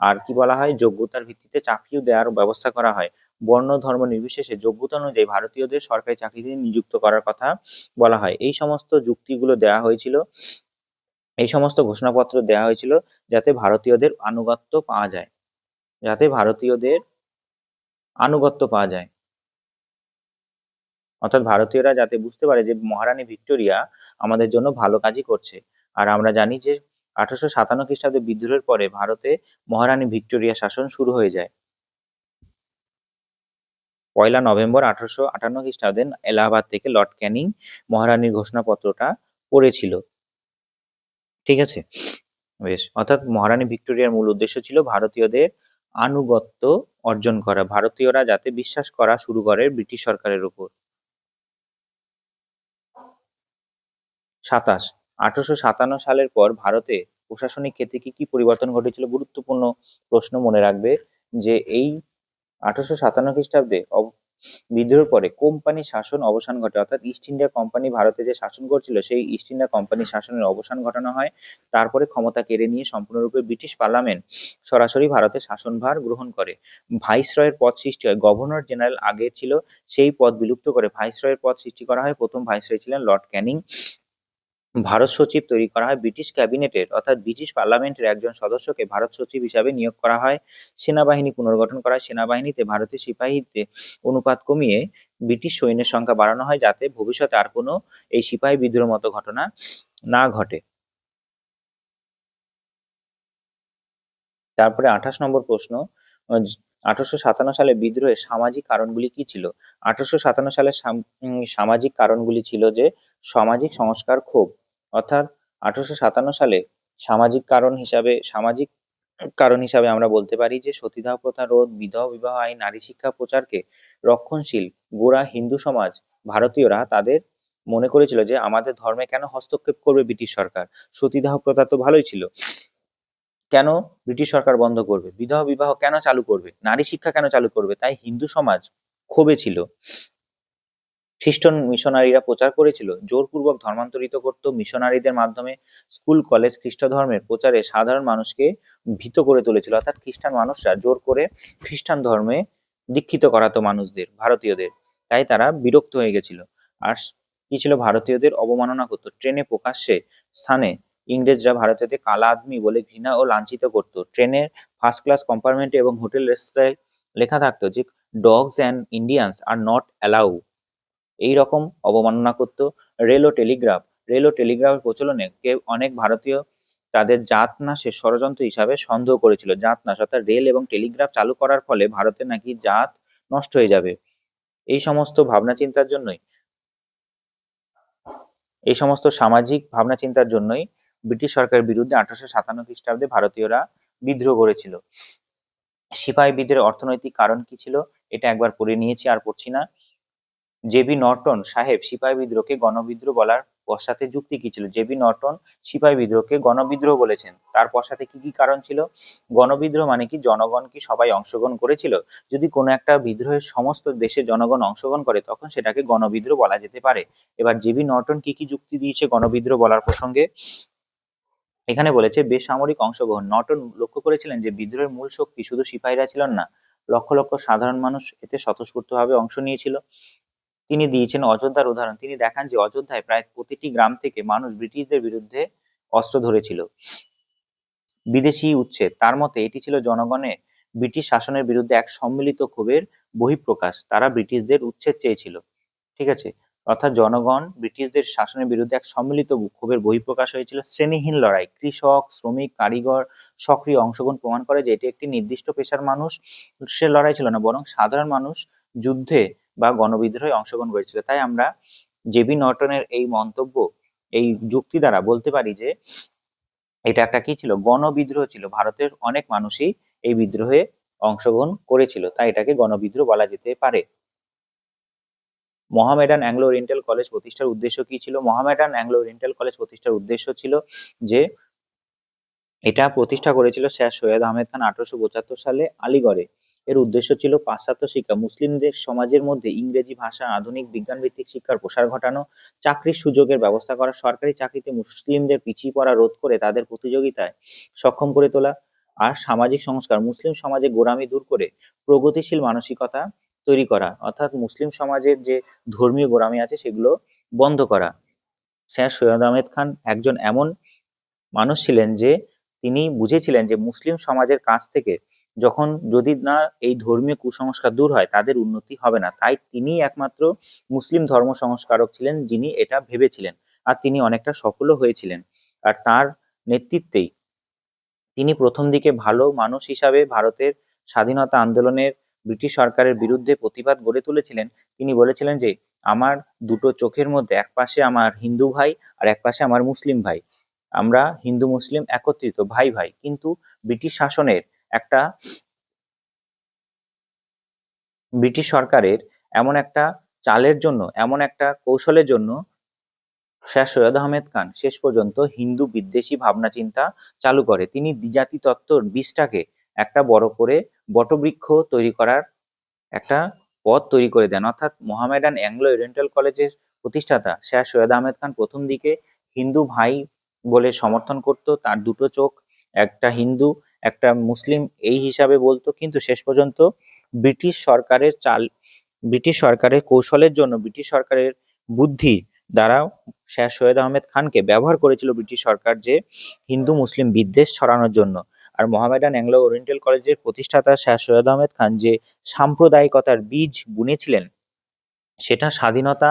আর কি বলা হয়, যোগ্যতার ভিত্তিতে চাকরিও দেওয়ার ব্যবস্থা করা হয়। বর্ণ ধর্ম নির্বিশেষে যোগ্যতা অনুযায়ী ভারতীয়দের সরকারি চাকরিতে নিযুক্ত করার কথা বলা হয়। এই সমস্ত যুক্তিগুলো দেওয়া হয়েছিল, এই সমস্ত ঘোষণাপত্র দেওয়া হয়েছিল যাতে ভারতীয়দের আনুগত্য পাওয়া যায়, যাতে ভারতীয়দের আনুগত্য পাওয়া যায়। অর্থাৎ ভারতীয়রা যাতে বুঝতে পারে যে মহারানী ভিক্টোরিয়া আমাদের জন্য ভালো কাজই করছে। আর আমরা জানি যে 1857 খ্রিস্টাব্দে বিদ্রোহের পরে ভারতে মহারানী ভিক্টোরিয়া শাসন শুরু হয়ে যায়। 1 নভেম্বর 1858 খ্রিস্টাব্দে এলাহাবাদ থেকে লর্ড ক্যানিং মহারানীর ঘোষণাপত্রটা পড়েছিল। ঠিক আছে, বেশ। অর্থাৎ মহারানী ভিক্টোরিয়ার মূল উদ্দেশ্য ছিল ভারতীয়দের আনুগত্য অর্জন করা, ভারতীয়রা যাতে বিশ্বাস করা শুরু করে ব্রিটিশ সরকারের উপর। 27 1857 সালের পর ভারতে প্রশাসনিক ক্ষেত্রে কি কি পরিবর্তন ঘটেছিল? গুরুত্বপূর্ণ প্রশ্ন, মনে রাখবে যে এই 1857 খ্রিস্টাব্দে বিদ্রোহের পরে কোম্পানি শাসন অবসান ঘটে, অর্থাৎ ইস্ট ইন্ডিয়া কোম্পানি ভারতে যে শাসন করছিল সেই ইস্ট ইন্ডিয়া কোম্পানি শাসনের অবসান ঘটানো হয়। তারপরে ক্ষমতা কেড়ে নিয়ে সম্পূর্ণরূপে ব্রিটিশ পার্লামেন্ট সরাসরি ভারতের শাসনভার গ্রহণ করে। ভাইসরয়ের পদ সৃষ্টি হয়। গভর্নর জেনারেল আগে ছিল, সেই পদ বিলুপ্ত করে ভাইসরয়ের পদ সৃষ্টি করা হয়। প্রথম ভাইসরয় ছিলেন লর্ড ক্যানিং। ভারত সচিব তৈরি করা হয়। ব্রিটিশ ক্যাবিনেটের, অর্থাৎ ব্রিটিশ পার্লামেন্টের একজন সদস্যকে ভারত সচিব হিসাবে নিয়োগ করা হয়। সেনাবাহিনী পুনর্গঠন করা হয়। সেনাবাহিনীতে ভারতীয় সিপাহীদের অনুপাত কমিয়ে ব্রিটিশ সৈন্যের সংখ্যা বাড়ানো হয়, যাতে ভবিষ্যতে আর কোনো এই সিপাহী বিদ্রোহের মতো ঘটনা না ঘটে। তারপরে 28 নম্বর প্রশ্ন, 1857 সালে বিদ্রোহের সামাজিক কারণগুলি কি ছিল? 1857 সালে সামাজিক কারণগুলি ছিল যে সামাজিক সংস্কার ক্ষোভ, অর্থাৎ 1857 সালে সামাজিক কারণ হিসাবে আমরা বলতে পারি যে সতীদাহ প্রথা রোধ, বিধবা বিবাহ আইন, নারী শিক্ষা প্রচারকে রক্ষণশীল গোঁড়া হিন্দু সমাজ ভারতীয়রা তাদের মনে করেছিল যে আমাদের ধর্মে কেন হস্তক্ষেপ করবে ব্রিটিশ সরকার? সতীদাহ প্রথা তো ভালোই ছিল, কেন ব্রিটিশ সরকার বন্ধ করবে? বিধবা বিবাহ কেন চালু করবে? নারী শিক্ষা কেন চালু করবে? তাই হিন্দু সমাজ ক্ষোভে ছিল। খ্রিস্টান মিশনারিরা প্রচার করেছিল, জোরপূর্বক ধর্মান্তরিত করত। মিশনারিদের মাধ্যমে স্কুল কলেজ খ্রিস্ট ধর্মের প্রচারে সাধারণ মানুষকে ভীত করে তুলেছিল, অর্থাৎ খ্রিস্টান মানুষরা জোর করে খ্রিস্টান ধর্মে দীক্ষিত করাতো মানুষদের, ভারতীয়দের। তাই তারা বিরক্ত হয়ে গেছিল। আর কি ছিল? ভারতীয়দের অবমাননা করতো। ট্রেনে প্রকাশ্যে স্থানে ইংরেজরা ভারতীয়দের কালা আদমি বলে ঘৃণা ও লাঞ্ছিত করত। ট্রেনের ফার্স্ট ক্লাস কম্পার্টমেন্টে এবং হোটেল রেস্তোরাঁয় লেখা থাকতো যে dogs and Indians are not allow, এই রকম অবমাননা করত। রেল ও টেলিগ্রাফের প্রচলনে অনেক ভারতীয় তাদের জাত নাশের ষড়যন্ত্র হিসাবে সন্দেহ করেছিল। জাত নাশ অর্থাৎ রেল এবং টেলিগ্রাফ চালু করার ফলে ভারতের নাকি জাত নষ্ট হয়ে যাবে। এই সমস্ত ভাবনা চিন্তার জন্যই এই সমস্ত সামাজিক ভাবনা চিন্তার জন্যই ব্রিটিশ সরকারের বিরুদ্ধে 1857 খ্রিস্টাব্দে ভারতীয়রা বিদ্রোহ করেছিল। সিপাহী বিদ্রোহের অর্থনৈতিক কারণ কি ছিল এটা একবার পড়ে নিয়েছি, আর পড়ছি না। জেবি নর্টন সাহেব সিপাহী বিদ্রোহকে গণবিদ্রোহ বলার পশ্চাতে যুক্তি কি ছিল? জেবি নর্টন সিপাহী বিদ্রোহকে গণবিদ্রোহ বলেছেন, তার পশ্চাতে কি কি কারণ ছিল? গণবিদ্রোহ মানে কি জনগণ কি সবাই অংশগ্রহণ করেছিল? যদি কোনো একটা বিদ্রোহের সমস্ত দেশের জনগণ অংশগ্রহণ করে তখন সেটাকে গণবিদ্রোহ বলা যেতে পারে। এবার জেবি নর্টন কি কি যুক্তি দিয়েছে গণবিদ্রোহ বলার প্রসঙ্গে? এখানে বলেছে বেসামরিক অংশগ্রহণ। নর্টন লক্ষ্য করেছিলেন যে বিদ্রোহের মূল শক্তি শুধু সিপাহীরা ছিলেন না, লক্ষ লক্ষ সাধারণ মানুষ এতে স্বতঃস্ফূর্তভাবে অংশ নিয়েছিল। তিনি দিয়েছেন অযোধ্যার উদাহরণ। তিনি দেখান যে অযোধ্যায় প্রায় প্রতিটি গ্রাম থেকে মানুষ ব্রিটিশদের বিরুদ্ধে অস্ত্র ধরেছিল। বিদেশি উচ্ছেদ, তার মতে এটি ছিল জনগণের ব্রিটিশ শাসনের বিরুদ্ধে এক সম্মিলিত ক্ষোভের বহিঃপ্রকাশ। তারা ব্রিটিশদের উচ্ছেদ চেয়েছিল, ঠিক আছে? অর্থাৎ জনগণ ব্রিটিশদের শাসনের বিরুদ্ধে এক সম্মিলিত ক্ষোভের বহিঃপ্রকাশ হয়েছিল। শ্রেণীহীন লড়াই, কৃষক, শ্রমিক, কারিগর সক্রিয় অংশগ্রহণ প্রমাণ করে যে এটি একটি নির্দিষ্ট পেশার মানুষ সে লড়াই ছিল না, বরং সাধারণ মানুষ যুদ্ধে বা গণবিদ্রোহে অংশগ্রহণ করেছিল। তাই আমরা জেবি নর্টনের এই মন্তব্য, এই যুক্তি দ্বারা বলতে পারি যে এটা একটা কি ছিল? গণবিদ্রোহ ছিল। ভারতের অনেক মানুষই এই বিদ্রোহে অংশগ্রহণ করেছিল, তাই এটাকে গণবিদ্রোহ বলা যেতে পারে। মোহামেডান অ্যাংলো ওরিয়েন্টাল কলেজ প্রতিষ্ঠার উদ্দেশ্য কি ছিল? মোহামেডান অ্যাংলো ওরিয়েন্টাল কলেজ প্রতিষ্ঠার উদ্দেশ্য ছিল যে এটা প্রতিষ্ঠা করেছিল স্যার সৈয়দ আহমেদ খান 1875 সালে আলিগড়ে। এর উদ্দেশ্য ছিল পাশ্চাত্য শিক্ষা, মুসলিমদের সমাজের মধ্যে ইংরেজি ভাষা, আধুনিক বিজ্ঞান ভিত্তিক শিক্ষার প্রসার ঘটানো, চাকরির সুযোগের ব্যবস্থা করা, সরকারি চাকরিতে মুসলিমদের পিছিয়ে পড়া রোধ করে তাদের প্রতিযোগিতায় সক্ষম করে তোলা, আর সামাজিক সংস্কার, মুসলিম সমাজে গোঁড়ামি দূর করে প্রগতিশীল মানসিকতা তৈরি করা, অর্থাৎ মুসলিম সমাজের যে ধর্মীয় গোঁড়ামি আছে সেগুলো বন্ধ করা। স্যার সৈয়দ আহমেদ খান একজন এমন মানুষ ছিলেন যে তিনি বুঝেছিলেন যে মুসলিম সমাজের কাছ থেকে যখন যদি না এই ধর্মীয় কুসংস্কার দূর হয় তাদের উন্নতি হবে না। তাই তিনি একমাত্র মুসলিম ধর্ম সংস্কারক ছিলেন যিনি এটা ভেবেছিলেন, আর তিনি অনেকটা সফলও হয়েছিলেন। আর তার নেতৃত্বেই তিনি প্রথম দিকে ভালো মানুষ হিসাবে ভারতের স্বাধীনতা আন্দোলনের ব্রিটিশ সরকারের বিরুদ্ধে প্রতিবাদ গড়ে তুলেছিলেন। তিনি বলেছিলেন যে আমার দুটো চোখের মধ্যে এক পাশে আমার হিন্দু ভাই আর এক পাশে আমার মুসলিম ভাই, আমরা হিন্দু মুসলিম একত্রিত ভাই ভাই। কিন্তু ব্রিটিশ শাসনের একটা ব্রিটিশ সরকারের এমন একটা চালের জন্য, এমন একটা কৌশলের জন্য স্যার সৈয়দ আহমেদ খান শেষ পর্যন্ত হিন্দু বিদ্বেষী ভাবনা চিন্তা চালু করে। তিনি দ্বিজাতি তত্ত্বর বীজটাকে একটা বড় করে বটবৃক্ষ তৈরি করার একটা পথ তৈরি করে দেন। অর্থাৎ মোহামেডান অ্যাংলো ওরিয়েন্টাল কলেজের প্রতিষ্ঠাতা স্যার সৈয়দ আহমেদ খান প্রথম দিকে হিন্দু ভাই বলে সমর্থন করত, তার দুটো চোখ, একটা হিন্দু একটা মুসলিম এই হিসাবে বলতো, কিন্তু শেষ পর্যন্ত ব্রিটিশ সরকারের ব্রিটিশ সরকারের কৌশলের জন্য, ব্রিটিশ সরকারের বুদ্ধি দ্বারা স্যার সৈয়দ আহমেদ খানকে ব্যবহার করেছিল ব্রিটিশ সরকার যে হিন্দু মুসলিম বিদ্বেষ ছড়ানোর জন্য। আর মোহামেডান অ্যাংলো ওরিয়েন্টাল কলেজের প্রতিষ্ঠাতা স্যার সৈয়দ আহমেদ খান যে সাম্প্রদায়িকতার বীজ বুনেছিলেন সেটা স্বাধীনতা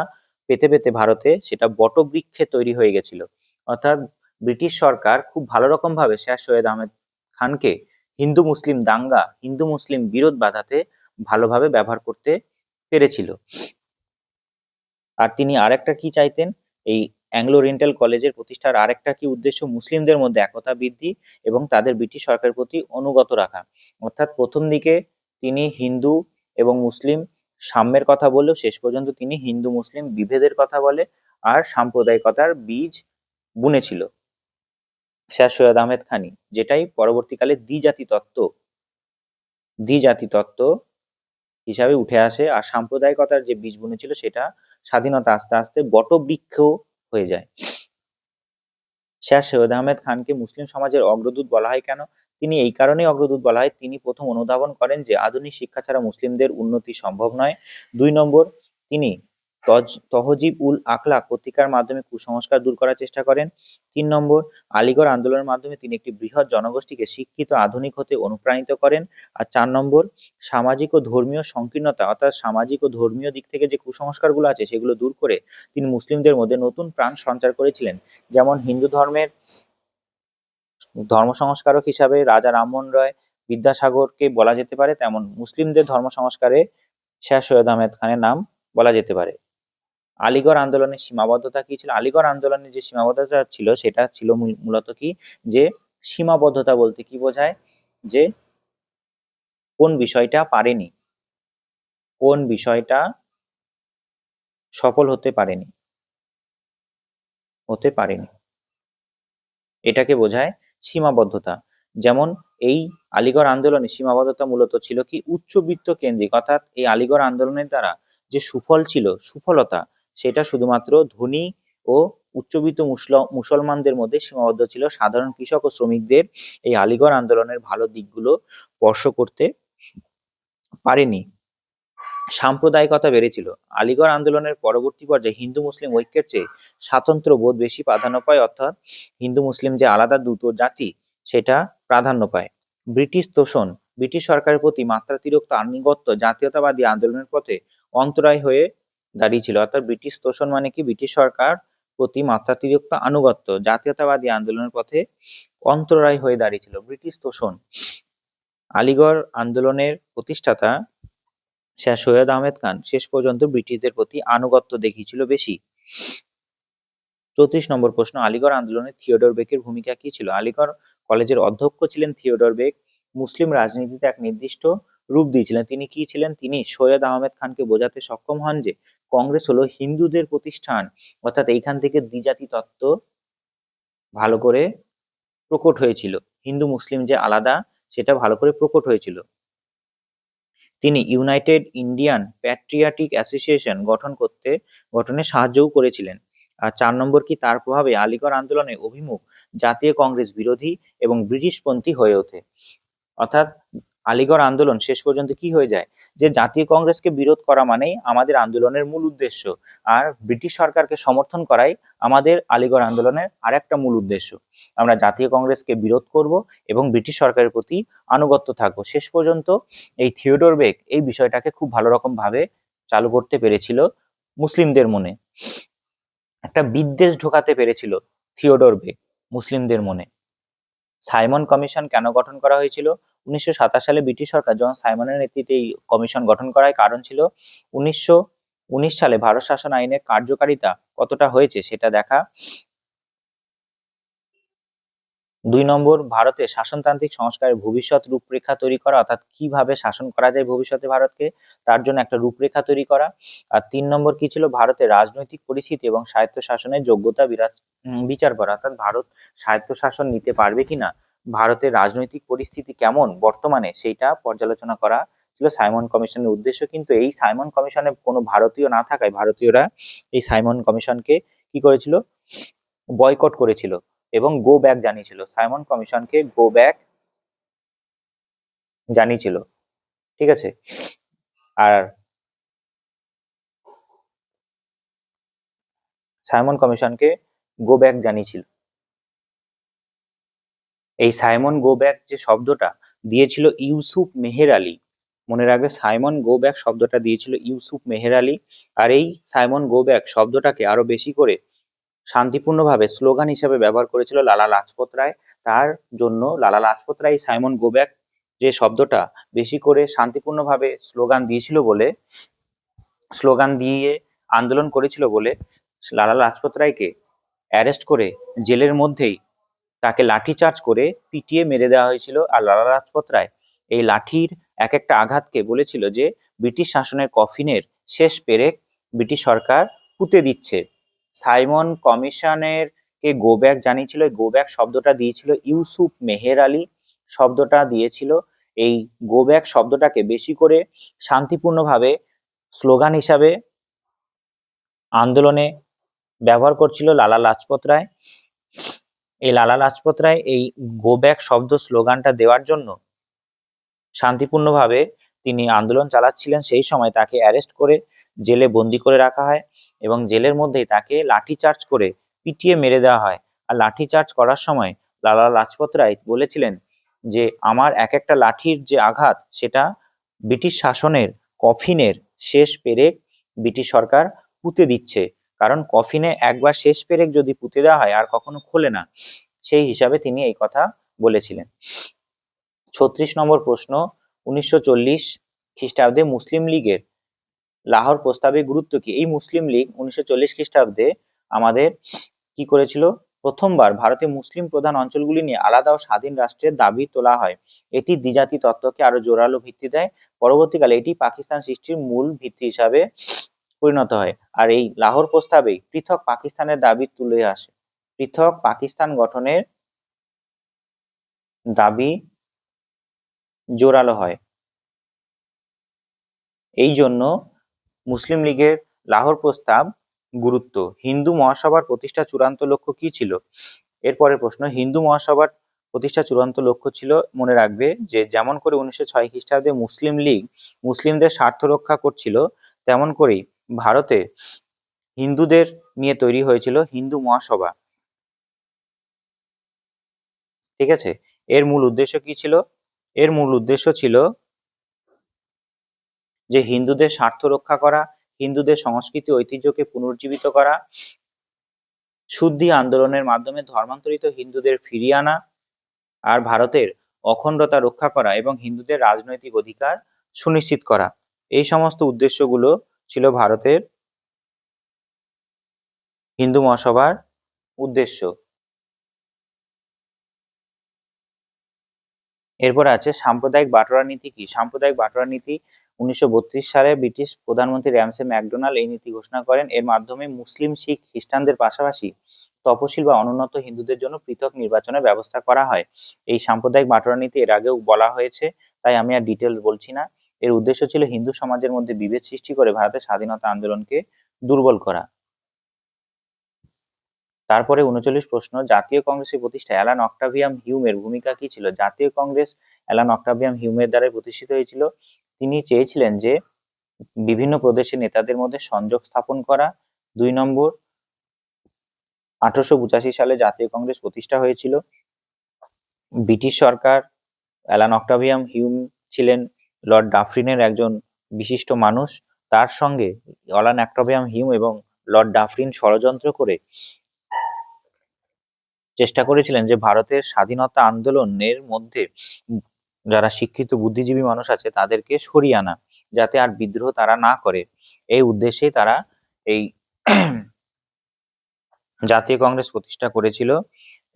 পেতে পেতে ভারতে সেটা বটবৃক্ষে তৈরি হয়ে গেছিল। অর্থাৎ ব্রিটিশ সরকার খুব ভালো রকম ভাবে স্যার সৈয়দ আহমেদ খানকে হিন্দু মুসলিম দাঙ্গা, হিন্দু মুসলিম বিরোধ বাঁধাতে ভালোভাবে ব্যবহার করতে পেরেছিল। আর তিনি আরেকটা কি চাইতেন, এই অ্যাংলো ওরিয়েন্টাল কলেজের প্রতিষ্ঠার আরেকটা কি উদ্দেশ্য? মুসলিমদের মধ্যে একতা বৃদ্ধি এবং তাদের ব্রিটিশ সরকারের প্রতি অনুগত রাখা। অর্থাৎ প্রথম দিকে তিনি হিন্দু এবং মুসলিম সাম্যের কথা বললেও শেষ পর্যন্ত তিনি হিন্দু মুসলিম বিভেদের কথা বলে আর সাম্প্রদায়িকতার বীজ বুনেছিল স্যার সৈয়দ আহমেদ খানই, যেটাই পরবর্তীকালে দ্বিজাতি তত্ত্ব হিসাবে উঠে আসে। আর সাম্প্রদায়িকতার যে বীজ বুনেছিল সেটা স্বাধীনতা আস্তে আস্তে বটবৃক্ষ হয়ে যায়। স্যার সৈয়দ আহমেদ খানকে মুসলিম সমাজের অগ্রদূত বলা হয় কেন? তিনি এই কারণেই অগ্রদূত বলা হয়, তিনি প্রথম অনুধাবন করেন যে আধুনিক শিক্ষা ছাড়া মুসলিমদের উন্নতি সম্ভব নয়। 2 নম্বর, তিনি তহজিব উল আখলাক পত্রিকার মাধ্যমে কুসংস্কার দূর করার চেষ্টা করেন। 3 নম্বর, আলীগড় আন্দোলনের মাধ্যমে তিনি একটি বৃহৎ জনগোষ্ঠীকে শিক্ষিত আধুনিক হতে অনুপ্রাণিত করেন। আর 4 নম্বর, সামাজিক ও ধর্মীয় সংকীর্ণতা অর্থাৎ সামাজিক ও ধর্মীয় দিক থেকে যে কুসংস্কারগুলো আছে সেগুলো দূর করে তিনি মুসলিমদের মধ্যে নতুন প্রাণ সঞ্চার করেছিলেন। যেমন হিন্দু ধর্মের ধর্ম সংস্কারক হিসাবে রাজা রামমোহন রায় বিদ্যাসাগরকে বলা যেতে পারে, তেমন মুসলিমদের ধর্ম সংস্কারে শেখ সৈয়দ আহমেদ খানের নাম বলা যেতে পারে। আলীগড় আন্দোলনের সীমাবদ্ধতা কি ছিল? আলীগড় আন্দোলনের যে সীমাবদ্ধতা ছিল সেটা ছিল মূলত কি, যে সীমাবদ্ধতা বলতে কি বোঝায়, যে কোন বিষয়টা পারেনি, কোন বিষয়টা সফল হতে পারেনি, এটাকে বোঝায় সীমাবদ্ধতা। যেমন এই আলীগড় আন্দোলনের সীমাবদ্ধতা মূলত ছিল কি, উচ্চবিত্ত কেন্দ্রিক, অর্থাৎ এই আলীগড় আন্দোলনের দ্বারা যে সুফল ছিল, সুফলতা, সেটা শুধুমাত্র ধনী ও উচ্চবিত্ত মুসলমানদের মধ্যে সীমাবদ্ধ ছিল। সাধারণ কৃষক ও শ্রমিকদের এই আলীগড় আন্দোলনের ভালো দিকগুলো স্পর্শ করতে পারেনি। সাম্প্রদায়িকতা বেড়েছিল। আলীগড় আন্দোলনের পরবর্তী পর্যায়ে হিন্দু মুসলিম ঐক্যের চেয়ে স্বাতন্ত্র্য বোধ বেশি প্রাধান্য পায়, অর্থাৎ হিন্দু মুসলিম যে আলাদা দুটো জাতি সেটা প্রাধান্য পায়। ব্রিটিশ তোষণ, ব্রিটিশ সরকারের প্রতি মাত্রাতিরিক্ত আনুগত্য জাতীয়তাবাদী আন্দোলনের পথে অন্তরায় হয়ে দাঁড়িয়েছিল। অর্থাৎ ব্রিটিশ তোষণ মানে কি, ব্রিটিশ সরকার প্রতি মাত্রাতিরিক্ত আনুগত্য জাতীয়তাবাদী আন্দোলনের পথে অন্তরায় হয়ে দাঁড়িয়েছিল। ব্রিটিশ তোষণ। আলীগড় আন্দোলনের প্রতিষ্ঠাতা শেখ সৈয়দ আহমেদ খান শেষ পর্যন্ত ব্রিটিশদের প্রতি আনুগত্য দেখিয়েছিল বেশি। 34 নম্বর প্রশ্ন, আলীগড় আন্দোলনে থিওডর বেকের ভূমিকা কি ছিল? আলীগড় কলেজের অধ্যক্ষ ছিলেন থিওডর বেক। মুসলিম রাজনীতিতে এক নির্দিষ্ট রূপ দিয়েছিলেন। তিনি কি ছিলেন? তিনি সৈয়দ আহমেদ খানকে বোঝাতে সক্ষম হন যে কংগ্রেস হলো হিন্দুদের প্রতিষ্ঠান, অর্থাৎ এইখান থেকে দ্বিজাতি তত্ত্ব ভালো করে প্রকট হয়েছিল, হিন্দু মুসলিম যে আলাদা সেটা ভালো করে প্রকট হয়েছিল। তিনি ইউনাইটেড ইন্ডিয়ান প্যাট্রিয়াটিক অ্যাসোসিয়েশন গঠনে সাহায্যও করেছিলেন। আর 4 নম্বর কি, তার প্রভাবে আলীগড় আন্দোলনের অভিমুখ জাতীয় কংগ্রেস বিরোধী এবং ব্রিটিশপন্থী হয়ে ওঠে। অর্থাৎ আলীগড় আন্দোলন শেষ পর্যন্ত কি হয়ে যায়, যে জাতীয় কংগ্রেসকে বিরোধ করা মানেই আমাদের আন্দোলনের মূল উদ্দেশ্য, আর ব্রিটিশ সরকারকে সমর্থন করাই আমাদের আলীগড় আন্দোলনের আরেকটা মূল উদ্দেশ্য। আমরা জাতীয় কংগ্রেসকে বিরোধ করব এবং ব্রিটিশ সরকারের প্রতি আনুগত্য থাকবো। শেষ পর্যন্ত এই থিওডর বেক এই বিষয়টাকে খুব ভালো রকম ভাবে চালু করতে পেরেছিল, মুসলিমদের মনে একটা বিদ্বেষ ঢোকাতে পেরেছিল থিওডর বেক মুসলিমদের মনে। সাইমন কমিশন কেন গঠন করা হয়েছিল? 1927 সালে ব্রিটিশ সরকার জন সাইমনের নেতৃত্বে এই কমিশন গঠন করার কারণ ছিল 1919 সালে ভারত শাসন আইনের কার্যকারিতা কতটা হয়েছে সেটা দেখা। 2 নম্বর, ভারতে শাসনতান্ত্রিক সংস্কারের ভবিষ্যৎ রূপরেখা তৈরি করা, অর্থাৎ কিভাবে শাসন করা যায় ভবিষ্যতে ভারতকে, তার জন্য একটা রূপরেখা তৈরি করা। আর 3 নম্বর কি ছিল, ভারতের রাজনৈতিক পরিস্থিতি এবং স্বায়ত্ত শাসনের যোগ্যতা বিচার করা, অর্থাৎ ভারত স্বায়ত্ত শাসন নিতে পারবে কিনা, ভারতের রাজনৈতিক পরিস্থিতি কেমন বর্তমানে সেইটা পর্যালোচনা করা ছিল সাইমন কমিশনের উদ্দেশ্য। কিন্তু এই সাইমন কমিশনে কোনো ভারতীয় না থাকায় ভারতীয়রা এই সাইমন কমিশনকে কি করেছিল, বয়কট করেছিল এবং গো ব্যাক জানিয়েছিল, সাইমন কমিশনকে গো ব্যাক জানিয়েছিল। ঠিক আছে, আর সাইমন কমিশনকে গো ব্যাক জানিয়েছিল। এই সাইমন গো ব্যাক যে শব্দটা দিয়েছিল ইউসুফ মেহের আলী, মনে রাখবে সাইমন গো ব্যাক শব্দটা দিয়েছিল ইউসুফ মেহের আলী। আর এই সাইমন গো ব্যাক শব্দটাকে আরো বেশি করে শান্তিপূর্ণভাবে স্লোগান হিসেবে ব্যবহার করেছিল লালা লাজপত রায়। তার জন্য Lala Lajpat Rai Simon go back যে শব্দটা বেশি করে শান্তিপূর্ণভাবে স্লোগান দিয়ে আন্দোলন করেছিল বলে লালা লাজপত রায়কে অ্যারেস্ট করে জেলের মধ্যেই তাকে লাঠিচার্জ করে পিটিয়ে মেরে দেওয়া হয়েছিল। আর লালা লাজপত রায় এই লাঠির এক একটা আঘাতকে বলেছিল যে ব্রিটিশ শাসনের কফিনের শেষ পেরেক ব্রিটিশ সরকার পুঁতে দিচ্ছে। সাইমন কমিশনের কে গো ব্যাক জানিয়েছিল, গো ব্যাক শব্দটা দিয়েছিল ইউসুফ মেহের আলী, শব্দটা দিয়েছিল। এই গো ব্যাক শব্দটাকে বেশি করে শান্তিপূর্ণভাবে স্লোগান হিসাবে আন্দোলনে ব্যবহার করছিল লালা লাজপত রায়। এই লালা লাজপত রায় এই গো ব্যাক শব্দ স্লোগানটা দেওয়ার জন্য শান্তিপূর্ণভাবে তিনি আন্দোলন চালাচ্ছিলেন, সেই সময় তাকে অ্যারেস্ট করে জেলে বন্দি করে রাখা হয়। এবং জেলের মধ্যেই তাকে লাঠিচার্জ করে পিটিয়ে মেরে দেওয়া হয়। আর লাঠিচার্জ করার সময় লালা লাজপত রায় বলেছিলেন যে আমার এক একটা লাঠির যে আঘাত সেটা ব্রিটিশ শাসনের কফিনের শেষ পেরেক ব্রিটিশ সরকার পুঁতে দিচ্ছে, কারণ কফিনে একবার শেষ পেরেক যদি পুঁতে দেওয়া হয় আর কখনো খোলে না, সেই হিসাবে তিনি এই কথা বলেছিলেন। 36 নম্বর প্রশ্ন, 1940 খ্রিস্টাব্দে মুসলিম লীগের লাহোর প্রস্তাবের গুরুত্ব কি? এই মুসলিম লীগ 1940 খ্রিস্টাব্দে আমাদের কি করেছিল? প্রথমবার ভারতে মুসলিম প্রধান অঞ্চলগুলি নিয়ে আলাদা ও স্বাধীন রাষ্ট্রের দাবি তোলা হয়। এটি দ্বিজাতি তত্ত্বকে আরো জোরালো ভিত্তি দেয়। পরবর্তীকালে এটি পাকিস্তান সৃষ্টির মূল ভিত্তি হিসাবে পরিণত হয়। আর এই লাহোর প্রস্তাবেই পৃথক পাকিস্তানের দাবি তুলে আসে। পৃথক পাকিস্তান গঠনের দাবি জোরালো হয়। এই জন্য মুসলিম লীগের লাহোর প্রস্তাব গুরুত্ব। হিন্দু মহাসভার প্রতিষ্ঠা চূড়ান্ত লক্ষ্য কি ছিল? এরপরের প্রশ্ন, হিন্দু মহাসভার প্রতিষ্ঠা চূড়ান্ত লক্ষ্য ছিল, মনে রাখবে যে যেমন করে 1906 খ্রিস্টাব্দে মুসলিম লীগ মুসলিমদের স্বার্থ রক্ষা করছিল, তেমন করেই ভারতে হিন্দুদের নিয়ে তৈরি হয়েছিল হিন্দু মহাসভা। ঠিক আছে, এর মূল উদ্দেশ্য কি ছিল? এর মূল উদ্দেশ্য ছিল যে হিন্দুদের স্বার্থ রক্ষা করা, হিন্দুদের সংস্কৃতি ঐতিহ্যকে পুনর্জীবিত করা, শুদ্ধি আন্দোলনের মাধ্যমে ধর্মান্তরিত হিন্দুদের ফিরিয়ে আনা, আর ভারতের অখণ্ডতা রক্ষা করা এবং হিন্দুদের রাজনৈতিক অধিকার সুনিশ্চিত করা। এই সমস্ত উদ্দেশ্যগুলো ছিল ভারতের হিন্দু মহাসভার উদ্দেশ্য। এরপর আছে সাম্প্রদায়িক বাটোয়ারা নীতি কি? সাম্প্রদায়িক বাটোয়ারা নীতি 1932 সালে ব্রিটিশ প্রধানমন্ত্রী র্যামসে ম্যাকডোনাল্ড এই নীতি ঘোষণা করেন। এর মাধ্যমে মুসলিম, শিখ, খ্রিস্টানদের পাশাপাশি তপশিল বা অনুন্নত হিন্দুদের জন্য পৃথক নির্বাচনের ব্যবস্থা করা হয়। এই সাম্প্রদায়িক বাটোয়ারা নীতি এর আগেও বলা হয়েছে, তাই আমি আর ডিটেলস বলছি না। এর উদ্দেশ্য ছিল হিন্দু সমাজের মধ্যে বিভেদ সৃষ্টি করে ভারতের স্বাধীনতা আন্দোলনকে দুর্বল করা। তারপরে 39 প্রশ্ন, জাতীয় কংগ্রেসের প্রতিষ্ঠায় অ্যালান অক্টাভিয়াম হিউমের ভূমিকা কি ছিল? জাতীয় কংগ্রেস অ্যালান অক্টাভিয়াম হিউমের দ্বারা প্রতিষ্ঠিত হয়েছিল। তিনি চেয়েছিলেন যে বিভিন্ন প্রদেশের নেতাদের মধ্যে সংযোগ স্থাপন করা। 2 নম্বর, 1885 সালে জাতীয় কংগ্রেস প্রতিষ্ঠা হয়েছিল। ব্রিটিশ সরকার, অ্যালান অক্টাভিয়াম হিউম ছিলেন লর্ড ডাফরিনের একজন বিশিষ্ট মানুষ। তার সঙ্গে অ্যালান অক্টাভিয়াম হিউম এবং লর্ড ডাফরিন ষড়যন্ত্র করে চেষ্টা করেছিলেন যে ভারতের স্বাধীনতা আন্দোলনের মধ্যে যারা শিক্ষিত বুদ্ধিজীবী মানুষ আছে তাদেরকে সরিয়ে আনা, যাতে আর বিদ্রোহ তারা না করে। এই উদ্দেশ্যে তারা এই জাতীয় কংগ্রেস প্রতিষ্ঠা করেছিল,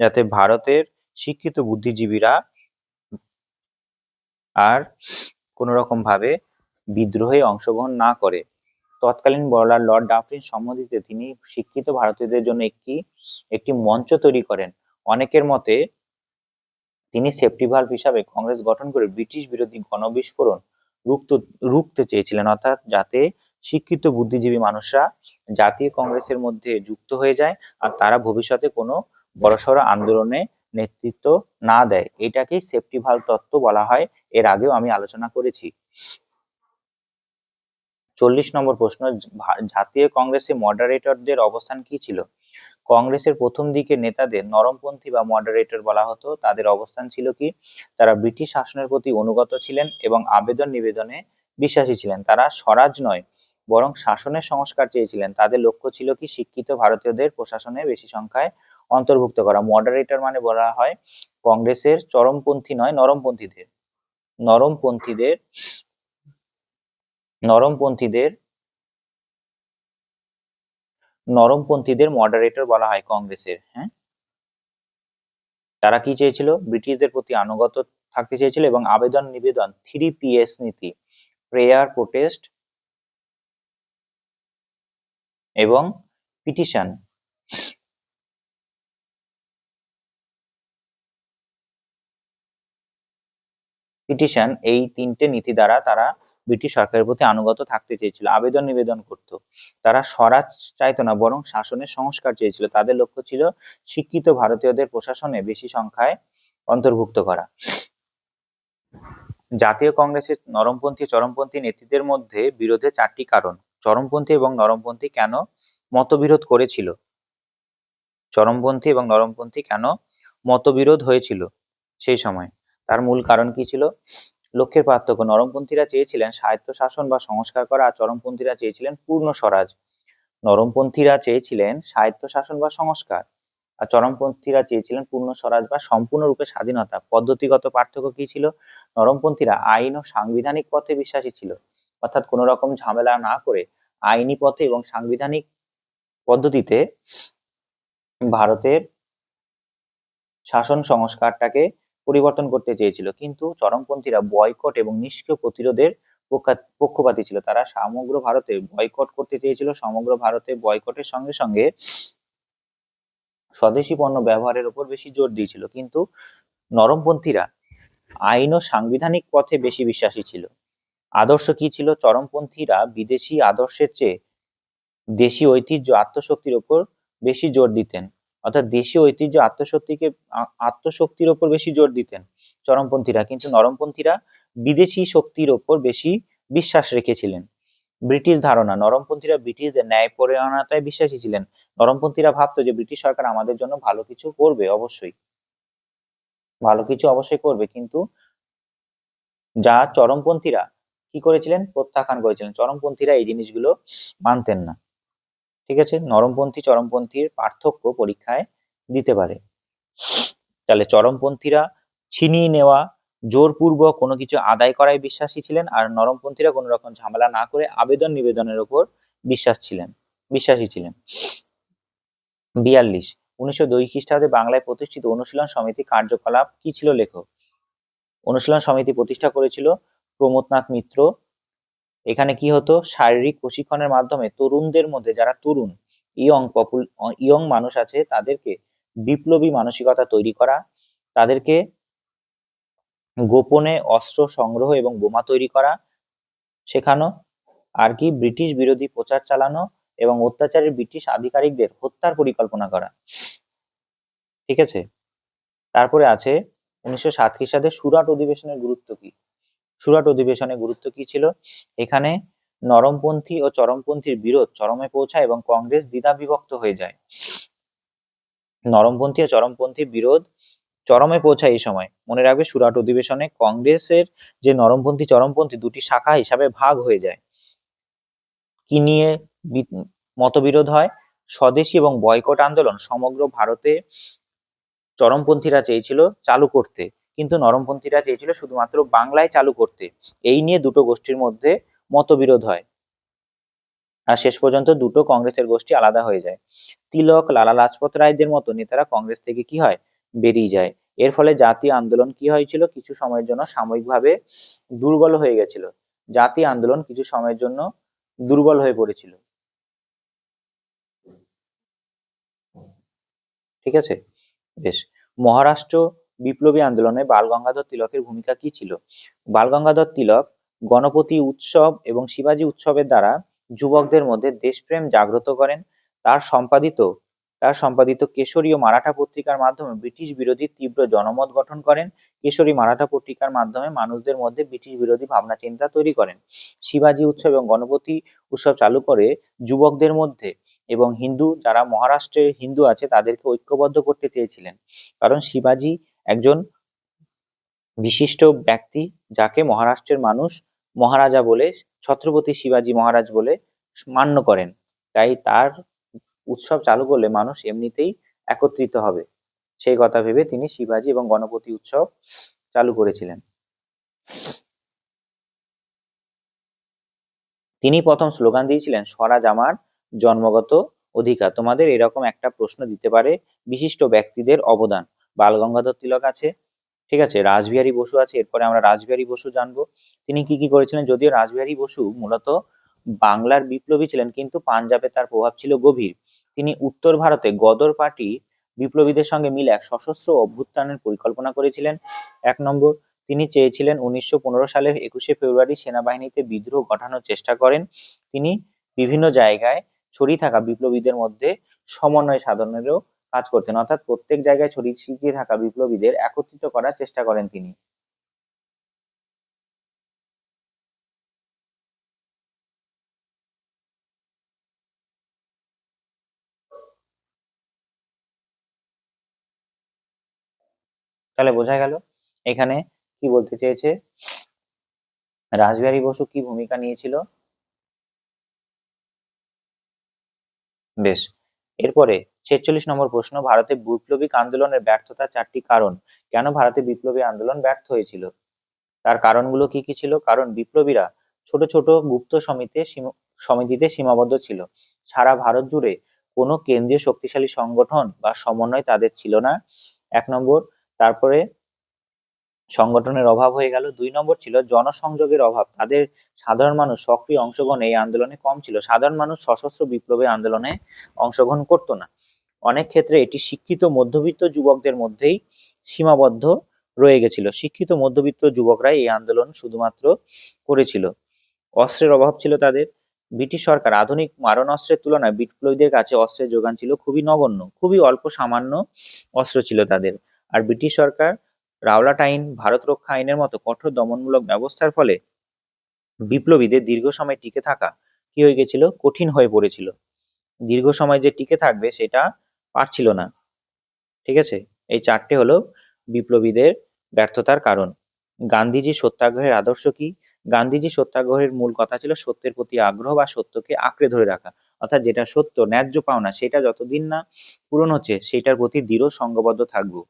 যাতে ভারতের শিক্ষিত বুদ্ধিজীবীরা আর কোন রকম ভাবে বিদ্রোহে অংশগ্রহণ না করে। তৎকালীন বড়লাট লর্ড ডাফরিন সম্মতিতে তিনি শিক্ষিত ভারতীয়দের জন্য একটি মঞ্চ তৈরি করেন। অনেকের মতে তিনি সেফটি ভালভ হিসাবে কংগ্রেস গঠন করে ব্রিটিশ বিরোধী গণবিস্ফোরণ রুখতে চেয়েছিলেন, অর্থাৎ যাতে শিক্ষিত বুদ্ধিজীবী মানুষরা জাতীয় কংগ্রেসের মধ্যে যুক্ত হয়ে যায় আর তারা ভবিষ্যতে কোনো বড়সড় আন্দোলনে নেতৃত্ব না দেয়। এটাকেই সেফটি ভালভ তত্ত্ব বলা হয়, এর আগেও আমি আলোচনা করেছি। 40 নম্বর প্রশ্ন, জাতীয় কংগ্রেসে মডারেটরদের অবস্থান কি ছিল? কংগ্রেসের প্রথম দিকের নেতাদের নরমপন্থী বা মডারেটর বলা হতো। তাদের অবস্থান ছিল কি? তারা ব্রিটিশ শাসনের প্রতি অনুগত ছিলেন এবং আবেদন নিবেদনে বিশ্বাসী ছিলেন। তারা স্বরাজ নয় বরং শাসনের সংস্কার চেয়েছিলেন। তাদের লক্ষ্য ছিল কি? শিক্ষিত ভারতীয়দের প্রশাসনে বেশি সংখ্যায় অন্তর্ভুক্ত করা। মডারেটর মানে বলা হয় কংগ্রেসের চরমপন্থী নয়, নরমপন্থীদের নরমপন্থীদের নরমপন্থীদের নরমপন্থীদের মডারেটর বলা হয় কংগ্রেসের। হ্যাঁ, তারা কি চেয়েছিল? ব্রিটিশদের প্রতি আনুগত্য থাকতে চেয়েছিল এবং আবেদন নিবেদন 3PS নীতি, প্রেয়ার, প্রোটেস্ট এবং পিটিশন এই 3টে নীতি দ্বারা তারা ব্রিটিশ সরকারের প্রতি আনুগত থাকতে চেয়েছিল, আবেদন নিবেদন করত। তারা স্বরাজ চাইতো না বরং শাসনের সংস্কার চেয়েছিল। তাদের লক্ষ্য ছিল শিক্ষিত ভারতীয়দের প্রশাসনে বেশি সংখ্যায় অন্তর্ভুক্ত করা। জাতীয় কংগ্রেসের নরমপন্থী চরমপন্থী নেতৃত্বের মধ্যে বিরোধের 4টি কারণ। চরমপন্থী এবং নরমপন্থী কেন মতবিরোধ করেছিল? চরমপন্থী এবং নরমপন্থী কেন মতবিরোধ হয়েছিল সেই সময়? তার মূল কারণ কি ছিল? লক্ষ্যের পার্থক্য। নরমপন্থীরা চেয়েছিলেন স্বায়ত্তশাসন বা সংস্কার করা, আর চরমপন্থীরা চেয়েছিলেন পূর্ণ স্বরাজ। নরমপন্থীরা চেয়েছিলেন স্বায়ত্তশাসন বা সংস্কার, আর চরমপন্থীরা চেয়েছিলেন পূর্ণ স্বরাজ বা সম্পূর্ণরূপে স্বাধীনতা। পদ্ধতিগত পার্থক্য কি ছিল? নরমপন্থীরা আইন ও সাংবিধানিক পথে বিশ্বাসী ছিল, অর্থাৎ কোনো রকম ঝামেলা না করে আইনি পথে এবং সাংবিধানিক পদ্ধতিতে ভারতের শাসন সংস্কারটাকে পরিবর্তন করতে চেয়েছিল। কিন্তু চরমপন্থীরা বয়কট এবং নিষ্ক্রিয় প্রতিরোধের পক্ষপাতী ছিল। তারা সমগ্র ভারতে বয়কট করতে চেয়েছিল, সমগ্র ভারতে বয়কটের সঙ্গে সঙ্গে স্বদেশী পণ্য ব্যবহারের উপর বেশি জোর দিয়েছিল। কিন্তু নরমপন্থীরা আইন ও সাংবিধানিক পথে বেশি বিশ্বাসী ছিল। আদর্শ কি ছিল? চরমপন্থীরা বিদেশি আদর্শের চেয়ে দেশি ঐতিহ্য আত্মশক্তির উপর বেশি জোর দিতেন, অর্থাৎ দেশীয় ঐতিহ্য আত্মশক্তির উপর বেশি জোর দিতেন চরমপন্থীরা, কিন্তু নরমপন্থীরা বিদেশি শক্তির উপর বেশি বিশ্বাস রেখেছিলেন। ব্রিটিশ ধারণা। নরমপন্থীরা ব্রিটিশদের ন্যায়পরায়ণতায় বিশ্বাসী ছিলেন। নরমপন্থীরা ভাবতো যে ব্রিটিশ সরকার আমাদের জন্য ভালো কিছু করবে, ভালো কিছু অবশ্যই করবে, কিন্তু যা চরমপন্থীরা কি করেছিলেন? প্রত্যাখ্যান করেছিলেন। চরমপন্থীরা এই জিনিসগুলো মানতেন না। ঠিক আছে, নরমপন্থী চরমপন্থীর পার্থক্য পরীক্ষায় দিতে পারে। তাহলে চরমপন্থীরা ছিনিয়ে নেওয়া, জোরপূর্বক কোনো কিছু আদায় করায় বিশ্বাসী ছিলেন, আর নরমপন্থীরা কোনো রকম ঝামেলা না করে আবেদন নিবেদনের উপর বিশ্বাসী ছিলেন। 42 1902 খ্রিস্টাব্দে বাংলায় প্রতিষ্ঠিত অনুশীলন সমিতি কার্যকলাপ কি ছিল? লেখো। অনুশীলন সমিতি প্রতিষ্ঠা করেছিল প্রমথনাথ মিত্র। এখানে কি হতো? শারীরিক প্রশিক্ষণের মাধ্যমে তরুণদের মধ্যে, যারা তরুণ ইয়ং মানুষ আছে, তাদেরকে বিপ্লবী মানসিকতা তৈরি করা, তাদেরকে গোপনে অস্ত্র সংগ্রহ এবং বোমা তৈরি করা শেখানো, আর কি ব্রিটিশ বিরোধী প্রচার চালানো এবং অত্যাচারী ব্রিটিশ আধিকারিকদের হত্যার পরিকল্পনা করা। ঠিক আছে, তারপরে আছে 1907 খ্রিস্টাব্দে সুরাট অধিবেশনের গুরুত্ব কি? সুরাট অধিবেশনের গুরুত্ব কি ছিল? এখানে নরমপন্থী ও চরমপন্থীর বিরোধ চরমে পৌঁছায় এবং কংগ্রেস দ্বিধা বিভক্ত হয়ে যায়। নরমপন্থী ও চরমপন্থীর বিরোধ চরমে পৌঁছায় এই সময়। মনে রাখবে, সুরাট অধিবেশনে কংগ্রেসের যে নরমপন্থী চরমপন্থী দুটি শাখা হিসাবে ভাগ হয়ে যায়। কি নিয়ে মতবিরোধ হয়? স্বদেশী এবং বয়কট আন্দোলন সমগ্র ভারতে চরমপন্থীরা চেয়েছিল চালু করতে, কিন্তু নরমপন্থীরা চেয়েছিল শুধুমাত্র বাংলায় চালু করতে। এই নিয়ে দুটো গোষ্ঠীর মধ্যে মতবিরোধ হয়, আর শেষ পর্যন্ত দুটো কংগ্রেসের গোষ্ঠী আলাদা হয়ে যায়। তিলক, লালা লাজপত রায়দের মতো নেতারা কংগ্রেস থেকে কি হয়? বেরিয়ে যায়। এর ফলে জাতীয় আন্দোলন কি হয়েছিল? কিছু সময়ের জন্য সাময়িকভাবে দুর্বল হয়ে গেছিল। জাতীয় আন্দোলন কিছু সময়ের জন্য দুর্বল হয়ে পড়েছিল। ঠিক আছে, বেশ। মহারাষ্ট্র বিপ্লবী আন্দোলনে বালগঙ্গাধর তিলকের ভূমিকা কি ছিল? বালগঙ্গাধর তিলক গণপতি উৎসব এবং শিবাজী উৎসবের দ্বারা যুবকদের মধ্যে দেশপ্রেম জাগ্রত করেন। তার সম্পাদিত কেশরী ও মারাঠা পত্রিকার মাধ্যমে ব্রিটিশ বিরোধী তীব্র জনমত গঠন করেন। কেশরী মারাঠা পত্রিকার মাধ্যমে মানুষদের মধ্যে ব্রিটিশ বিরোধী ভাবনা চিন্তা তৈরি করেন। শিবাজী উৎসব এবং গণপতি উৎসব চালু করে যুবকদের মধ্যে, এবং হিন্দু, যারা মহারাষ্ট্রের হিন্দু আছে তাদেরকে ঐক্যবদ্ধ করতে চেয়েছিলেন। কারণ শিবাজী একজন বিশিষ্ট ব্যক্তি, যাকে মহারাষ্ট্রের মানুষ মহারাজা বলে, ছত্রপতি শিবাজী মহারাজ বলে মান্য করেন। তাই তার উৎসব চালু করলে মানুষ এমনিতেই একত্রিত হবে, সেই কথা ভেবে তিনি শিবাজী এবং গণপতি উৎসব চালু করেছিলেন। তিনি প্রথম স্লোগান দিয়েছিলেন, স্বরাজ আমার জন্মগত অধিকার। তোমাদের এরকম একটা প্রশ্ন দিতে পারে, বিশিষ্ট ব্যক্তিদের অবদান। বালগঙ্গাধর তিলক আছে, ঠিক আছে, রাসবিহারী বসু আছে। এরপরে আমরা রাসবিহারী বসু জানবো, তিনি কি কি করেছিলেন। যদিও রাসবিহারী বসু মূলত বাংলার বিপ্লবী ছিলেন, কিন্তু পাঞ্জাবে তার প্রভাব ছিল গভীর। তিনি উত্তর ভারতে গদর পার্টি বিপ্লবীদের সঙ্গে মিলে এক সশস্ত্র অভ্যুত্থানের পরিকল্পনা করেছিলেন। 1 নম্বর, তিনি চেয়েছিলেন 1915 সালের 21শে ফেব্রুয়ারি সেনাবাহিনীতে বিদ্রোহ ঘটানোর চেষ্টা করেন। তিনি বিভিন্ন জায়গায় ছড়িয়ে থাকা বিপ্লবীদের মধ্যে সমন্বয় সাধনেরও কাজ করতেন, অর্থাৎ প্রত্যেক জায়গায় ছড়িয়ে ছিটিয়ে থাকা বিপ্লবীদের একত্রিত করার চেষ্টা করেন তিনি। তাহলে বোঝা গেল এখানে কি বলতে চেয়েছে, রাসবিহারী বসু কি ভূমিকা নিয়েছিল। বেশ, এরপরে 46 নম্বর প্রশ্ন, ভারতে বৈপ্লবিক আন্দোলনের ব্যর্থতার 4টি কারণ। কেন ভারতে বিপ্লবী আন্দোলন ব্যর্থ হয়েছিল? তার কারণগুলো কি কি ছিল? কারণ বিপ্লবীরা ছোট ছোট গুপ্ত সমিতিতে সীমাবদ্ধ ছিল। সারা ভারত জুড়ে কোনো কেন্দ্রীয় শক্তিশালী সংগঠন বা সমন্বয় তাদের ছিল না, 1 নম্বর। তারপরে সংগঠনের অভাব হয়ে গেল। 2 নম্বর ছিল জনসংযোগের অভাব, তাদের সাধারণ মানুষ সক্রিয় অংশগ্রহণ এই আন্দোলনে কম ছিল, সাধারণ মানুষ সশস্ত্র বিপ্লবী আন্দোলনে অংশগ্রহণ করতো না। অনেক ক্ষেত্রে এটি শিক্ষিত মধ্যবিত্ত যুবকদের মধ্যেই সীমাবদ্ধ রয়ে গেছিল, শিক্ষিত মধ্যবিত্ত যুবকরাই এই আন্দোলন শুধুমাত্র করেছিল। অস্ত্রের অভাব ছিল তাদের, ব্রিটিশ সরকার আধুনিক মারণাস্ত্রের তুলনায় বিপ্লবীদের কাছে অস্ত্রের যোগান ছিল খুবই নগণ্য, খুবই অল্প সামান্য অস্ত্র ছিল তাদের। আর ব্রিটিশ সরকার রাওলাট আইন, ভারত রক্ষা আইনের মতো কঠোর দমনমূলক ব্যবস্থার ফলে বিপ্লবীদের দীর্ঘ সময় টিকে থাকা কি হয়ে গেছিল, কঠিন হয়ে পড়েছিল। দীর্ঘ সময় যে টিকে থাকবে সেটা পারছিল না। ঠিক আছে, এই 4টে হলো বিপ্লবীদের ব্যর্থতার কারণ। গান্ধীজি সত্যাগ্রহের আদর্শ কি? গান্ধীজি সত্যাগ্রহের মূল কথা ছিল সত্যের প্রতি আগ্রহ বা সত্যকে আঁকড়ে ধরে রাখা, অর্থাৎ যেটা সত্য ন্যায্য পাওনা সেটা যতদিন না পূরণ হচ্ছে সেটার প্রতি দৃঢ় সংঘবদ্ধ থাকবো।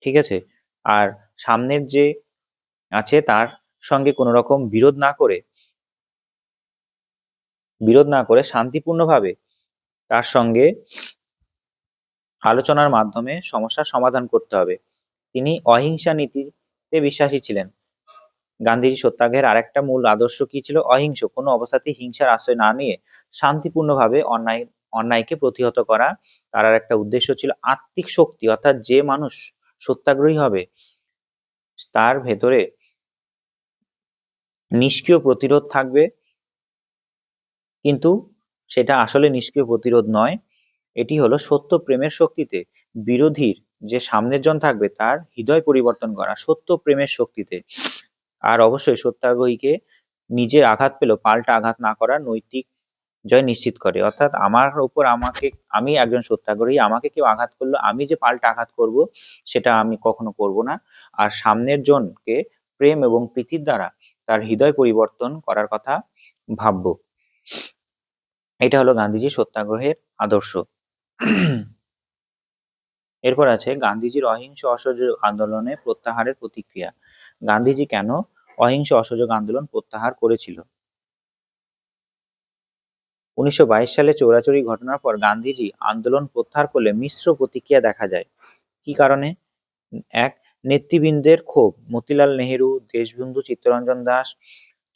ঠিক আছে, আর সামনের যে আছে তার সঙ্গে কোনো রকম বিরোধ না করে শান্তিপূর্ণভাবে তার সঙ্গে আলোচনার মাধ্যমে সমস্যার সমাধান করতে হবে। তিনি অহিংসা নীতিতে বিশ্বাসী ছিলেন। গান্ধীজি সত্যাগ্রহের আরেকটা মূল আদর্শ কি ছিল? অহিংস, কোনো অবস্থাতেই হিংসার আশ্রয় না নিয়ে শান্তিপূর্ণভাবে অন্যায়কে প্রতিহত করা। তার আর একটা উদ্দেশ্য ছিল আত্মিক শক্তি, অর্থাৎ যে মানুষ সত্যাগ্রহী হবে তার ভেতরে নিষ্ক্রিয় প্রতিরোধ থাকবে, কিন্তু সেটা আসলে নিষ্ক্রিয় প্রতিরোধ নয়, এটি হলো সত্য প্রেমের শক্তিতে বিরোধীর যে সামনের জন থাকবে তার হৃদয় পরিবর্তন করা সত্য প্রেমের শক্তিতে। আর অবশ্যই সত্যাগ্রহীকে নিজে আঘাত পেলেও পাল্টা আঘাত না করার নৈতিক জয় নিশ্চিত করে, অর্থাৎ আমার উপর আমি একজন সত্যাগ্রহী, আমাকে কেউ আঘাত করলো আমি যে পাল্টা আঘাত করব সেটা আমি কখনো করব না। আর সামনের জনকে প্রেম এবং প্রীতির দ্বারা তার হৃদয় পরিবর্তন করার কথা ভাববো। এটা হলো গান্ধীজি সত্যাগ্রহের আদর্শ। এরপর আছে গান্ধীজির অহিংস অসহযোগ আন্দোলনে প্রত্যাহারের প্রতিক্রিয়া। গান্ধীজি কেন অহিংস অসহযোগ আন্দোলন প্রত্যাহার করেছিল? 1922 সালে চৌরাচুরি ঘটনার পর গান্ধীজি আন্দোলন প্রত্যাহার করলে মিশ্র প্রতিক্রিয়া দেখা যায়। কি কারণে? এক, নেতৃবৃন্দের ক্ষোভ, মতিলাল নেহেরু, দেশবন্ধু চিত্তরঞ্জন দাস,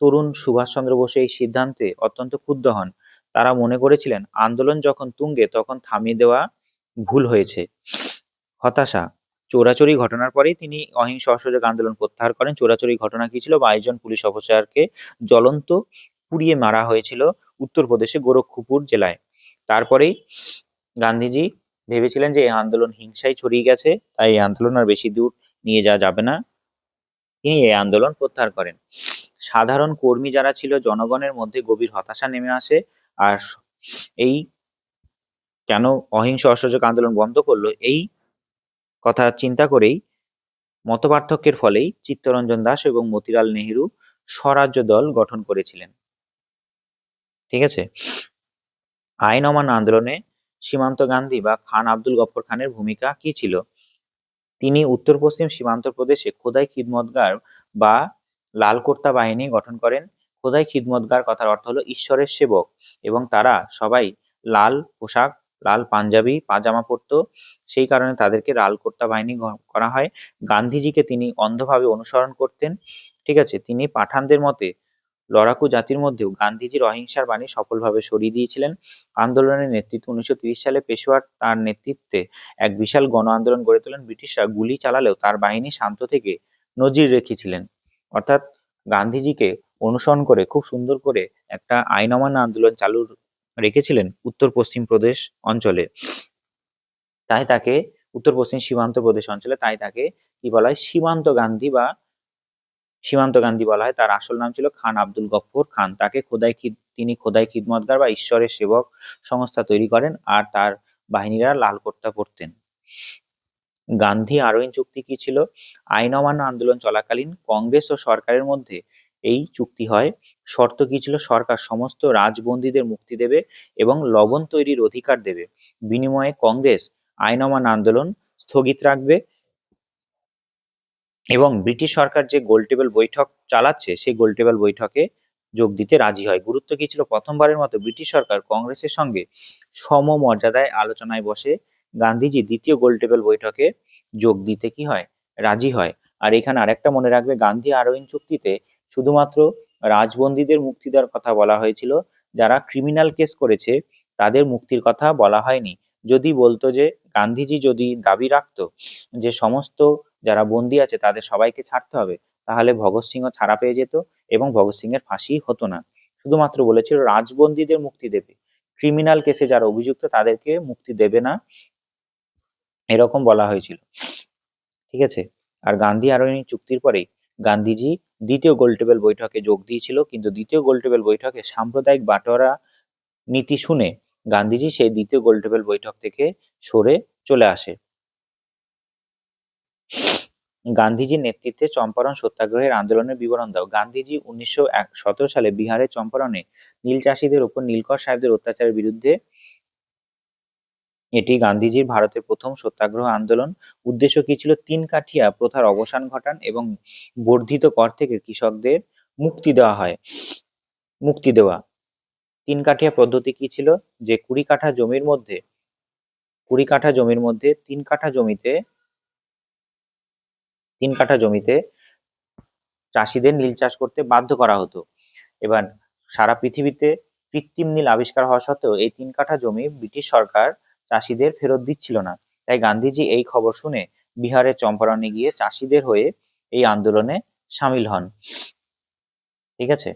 তরুণ সুভাষচন্দ্র বসু এই সিদ্ধান্তে অত্যন্ত ক্ষুব্ধ হন। তারা মনে করেছিলেন আন্দোলন যখন তুঙ্গে তখন থামিয়ে দেওয়া ভুল হয়েছে। হতাশা, চৌরাচুরি ঘটনার পরেই তিনি অহিংস অসহযোগ আন্দোলন প্রত্যাহার করেন। চৌরাচুরি ঘটনা কি ছিল? 22 জন পুলিশ অফিসারকে জ্বলন্ত পুড়িয়ে মারা হয়েছিল উত্তরপ্রদেশে গোরক্ষপুর জেলায়। তারপরেই গান্ধীজি ভেবেছিলেন যে এই আন্দোলন হিংসায় ছড়িয়ে গেছে, তাই এই আন্দোলন আর বেশি দূর নিয়ে যাওয়া যাবে না, তিনি এই আন্দোলন প্রত্যাহার করেন। সাধারণ কর্মী যারা ছিল জনগণের মধ্যে গভীর হতাশা নেমে আসে। আর এই কেন অহিংস অসহযোগ আন্দোলন বন্ধ করলো এই কথা চিন্তা করেই মতপার্থক্যের ফলেই চিত্তরঞ্জন দাস এবং মতিলাল নেহেরু স্বরাজ্য দল গঠন করেছিলেন। ঠিক আছে, আইন অমান্য আন্দোলনে সীমান্ত গান্ধী বা খান আব্দুল গফর খানের ভূমিকা কি ছিল? তিনি উত্তর পশ্চিম সীমান্ত প্রদেশে খোদাই খিদমতগার বা লাল কোর্তা বাহিনী গঠন করেন। খোদাই খিদমতগার কথার অর্থ হলো ঈশ্বরের সেবক, এবং তারা সবাই লাল পোশাক, লাল পাঞ্জাবি পাজামা পরতো, সেই কারণে তাদেরকে লাল কোর্তা বাহিনী করা হয়। গান্ধীজিকে তিনি অন্ধভাবে অনুসরণ করতেন। ঠিক আছে, তিনি পাঠানদের মতে লড়াকু জাতির মধ্যেও গান্ধীজির অহিংসার বাণী সফলভাবে সরিয়ে দিয়েছিলেন। আন্দোলনের নেতৃত্ব 1930 সালে পেশোয়ার তার নেতৃত্বে এক বিশাল গণ আন্দোলন গড়ে তোলেন। ব্রিটিশরা গুলি চালালেও তার বাহিনী শান্ত থেকে নজির রেখেছিলেন। অর্থাৎ গান্ধীজিকে অনুসরণ করে খুব সুন্দর করে একটা আইন অমান্য আন্দোলন চালু রেখেছিলেন উত্তর পশ্চিম প্রদেশ অঞ্চলে। তাই তাকে উত্তর পশ্চিম সীমান্ত প্রদেশ অঞ্চলে তাই তাকে কি বলা হয়? সীমান্ত গান্ধী বলা হয়। তার আসল নাম ছিল খান আব্দুল গফর খান। তিনি খোদাই খিদমতগার বা ঈশ্বরের সেবক সংস্থা তৈরি করেন, আর তার বাহিনীরা লাল কোর্তা পরতেন। গান্ধী আরোইন চুক্তি কি ছিল? আইন অমান্য আন্দোলন চলাকালীন কংগ্রেস ও সরকারের মধ্যে এই চুক্তি হয়। শর্ত কি ছিল? সরকার সমস্ত রাজবন্দীদের মুক্তি দেবে এবং লবণ তৈরির অধিকার দেবে। বিনিময়ে কংগ্রেস আইন অমান্য আন্দোলন স্থগিত রাখবে এবং ব্রিটিশ সরকার যে গোলটেবিল বৈঠক চালাচ্ছে সেই গোলটেবিল বৈঠকে যোগ দিতে রাজি হয়। গুরুত্ব কি ছিল? প্রথমবারের মতো ব্রিটিশ সরকার কংগ্রেসের সঙ্গে সমমর্যাদায় আলোচনায় বসে। গান্ধীজি দ্বিতীয় গোলটেবিল বৈঠকে যোগ দিতে কি হয়? রাজি হয়। আর এখানে আরেকটা মনে রাখবে, গান্ধী আরোইন চুক্তিতে শুধুমাত্র রাজবন্দীদের মুক্তি দেওয়ার কথা বলা হয়েছিল, যারা ক্রিমিনাল কেস করেছে তাদের মুক্তির কথা বলা হয়নি। যদি বলতো যে গান্ধীজি যদি দাবি রাখতো যে সমস্ত যারা বন্দী আছে তাদের সবাইকে ছাড়তে হবে, তাহলে ভগৎ সিংও ছাড়া পেয়ে যেত এবং ভগৎ সিং এর ফাঁসি হতো না। শুধুমাত্র বলেছিল রাজবন্দীদের মুক্তি দেবে, ক্রিমিনাল কেসে যারা অভিযুক্ত তাদেরকে মুক্তি দেবে না, এরকম বলা হয়েছিল। ঠিক আছে। আর গান্ধী আরোইন চুক্তির পরেই গান্ধীজি দ্বিতীয় গোলটেবিল বৈঠকে যোগ দিয়েছিল, কিন্তু দ্বিতীয় গোলটেবিল বৈঠকে সাম্প্রদায়িক বাটোয়ারা নীতি শুনে গান্ধীজি সেই দ্বিতীয় গোলটেবিল বৈঠক থেকে সরে চলে আসে। গান্ধীজির নেতৃত্বে চম্পারণ সত্যাগ্রহের আন্দোলনের বিবরণ দাও। গান্ধীজি 1917 সালে বিহারের চম্পারণে নীল চাষীদের উপর নীলকর সাহেবদের অত্যাচারের বিরুদ্ধে, এটি গান্ধীজির ভারতের প্রথম সত্যাগ্রহ আন্দোলন। উদ্দেশ্য কি ছিল? তিন কাঠিয়া প্রথার অবসান ঘটান এবং বর্ধিত কর থেকে কৃষকদের মুক্তি দেওয়া। তিন কাঠিয়া পদ্ধতি কি ছিল? যে 20 কাঠা জমির মধ্যে 3 কাঠা জমিতে চাষিদের নীল চাষ করতে বাধ্য করা হতো। এবার সারা পৃথিবীতে কৃত্রিম নীল আবিষ্কার হওয়া সত্ত্বেও এই 3 কাঠা জমি ব্রিটিশ সরকার চাষিদের ফেরত দিচ্ছিল না। তাই গান্ধীজি এই খবর শুনে বিহারের চম্পারণে গিয়ে চাষিদের হয়ে এই আন্দোলনে সামিল হন। ঠিক আছে।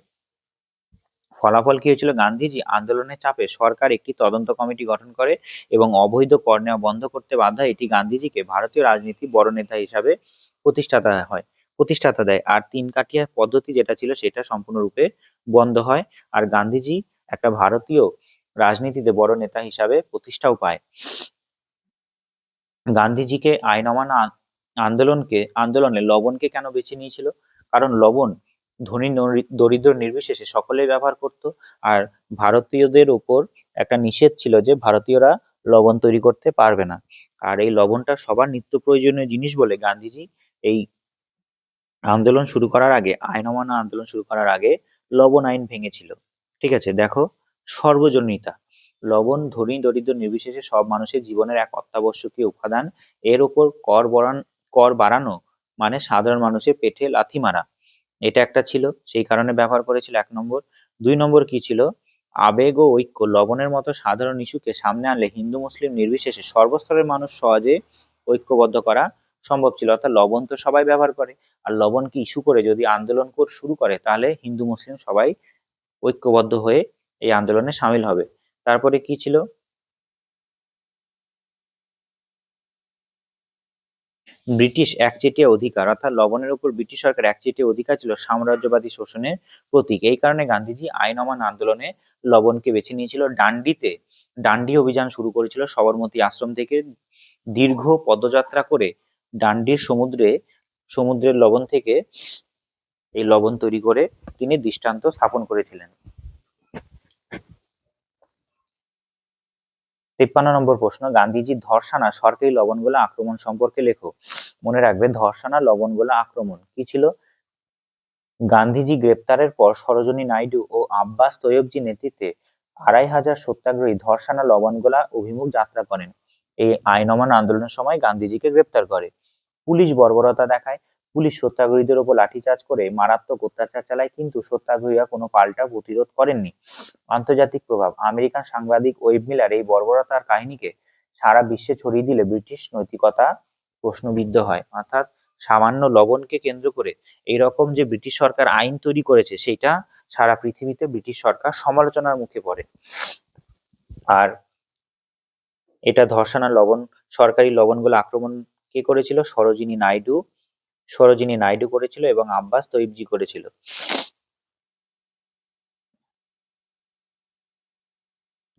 ফলাফল কি হয়েছিল? গান্ধীজি আন্দোলনের চাপে সরকার একটি তদন্ত কমিটি গঠন করে এবং অবৈধ কর নেওয়া বন্ধ করতে বাধ্য হয়। এটি গান্ধীজিকে ভারতীয় রাজনীতি বড় নেতা হিসাবে প্রতিষ্ঠাতা দেয়। আর 3 কাঠিয়া পদ্ধতি যেটা ছিল সেটা সম্পূর্ণরূপে বন্ধ হয়। আর গান্ধীজি একটা ভারতীয় রাজনীতিতে বড় নেতা হিসাবে প্রতিষ্ঠাও পায়। গান্ধীজিকে আইন অমান্য আন্দোলনে লবণকে কেন বেছে নিয়েছিল? কারণ লবণ ধনী দরিদ্র নির্বিশেষে সকলেই ব্যবহার করত। আর ভারতীয়দের উপর একটা নিষেধ ছিল যে ভারতীয়রা লবণ তৈরি করতে পারবে না। আর এই লবণটা সবার নিত্য প্রয়োজনীয় জিনিস বলে গান্ধীজি এই আইন অমান্য আন্দোলন শুরু করার আগে লবণ আইন ভেঙেছিল। ঠিক আছে। দেখো, সর্বজনীনতা। লবণ ধনী দরিদ্র নির্বিশেষে সব মানুষের জীবনের এক অত্যাবশ্যকীয় উপাদান। এর উপর কর বাড়ানো মানে সাধারণ মানুষের পেটে লাথি মারা। এটা একটা ছিল, সেই কারণে ব্যবহার করেছিল 1 নম্বর। 2 নম্বর কি ছিল? আবেগ ও ঐক্য। লবণের মতো সাধারণ ইস্যুকে সামনে আনলে হিন্দু মুসলিম নির্বিশেষে সর্বস্তরের মানুষ সহজে ঐক্যবদ্ধ করা সম্ভব ছিল। অর্থাৎ লবণ তো সবাই ব্যবহার করে, আর লবণকে ইস্যু করে যদি আন্দোলন শুরু করে তাহলে হিন্দু মুসলিম সবাই ঐক্যবদ্ধ হয়ে এই আন্দোলনে সামিল হবে। তারপরে কি ছিল? ব্রিটিশ একচেটিয়া অধিকার, অর্থাৎ লবণের উপর ব্রিটিশ সরকার একচেটিয়া অধিকার ছিল সাম্রাজ্যবাদী শোষণের প্রতীক। এই কারণে গান্ধীজি আইন অমান্য আন্দোলনে লবণকে বেছে নিয়েছিল। ডান্ডি অভিযান শুরু করেছিল সবরমতী আশ্রম থেকে। দীর্ঘ পদযাত্রা করে ডান্ডির সমুদ্রের লবণ থেকে এই লবণ তৈরি করে তিনি দৃষ্টান্ত স্থাপন করেছিলেন। 53 নম্বর প্রশ্ন, গান্ধীজির ধর্ষণা সরকারি লবণগোলা আক্রমণ সম্পর্কে লেখো। মনে রাখবে, ধর্ষণা লবণগোলা আক্রমণ কি ছিল? গান্ধীজি গ্রেপ্তারের পর সরোজিনী নাইডু ও আব্বাস তৈয়বজির নেতৃত্বে 2500 সত্যাগ্রহী ধর্ষণা লবণগোলা অভিমুখ যাত্রা করেন। এই আইন অমান্য আন্দোলনের সময় গান্ধীজিকে গ্রেপ্তার করে। পুলিশ বর্বরতা দেখায়। পুলিশ সত্যাগ্রহীদের উপর লাঠিচার্জ করে মারাত্মক অত্যাচার চালায়, কিন্তু সত্যাগ্রহীরা কোনো পাল্টা প্রতিরোধ করেননি। আন্তর্জাতিক প্রভাব। আমেরিকান সাংবাদিক ওয়েব মিলার এই বর্বরতার কাহিনীকে সারা বিশ্বে ছড়িয়ে দিলে ব্রিটিশ নৈতিকতা প্রশ্নবিদ্ধ হয়। অর্থাৎ সামান্য লবণকে কেন্দ্র করে এইরকম যে ব্রিটিশ সরকার আইন তৈরি করেছে সেটা সারা পৃথিবীতে ব্রিটিশ সরকার সমালোচনার মুখে পড়ে। আর এটা সরকারি লবণগুলো আক্রমণ কে করেছিল? সরোজিনী নাইডু করেছিল এবং আব্বাস তৈয়বজি করেছিল।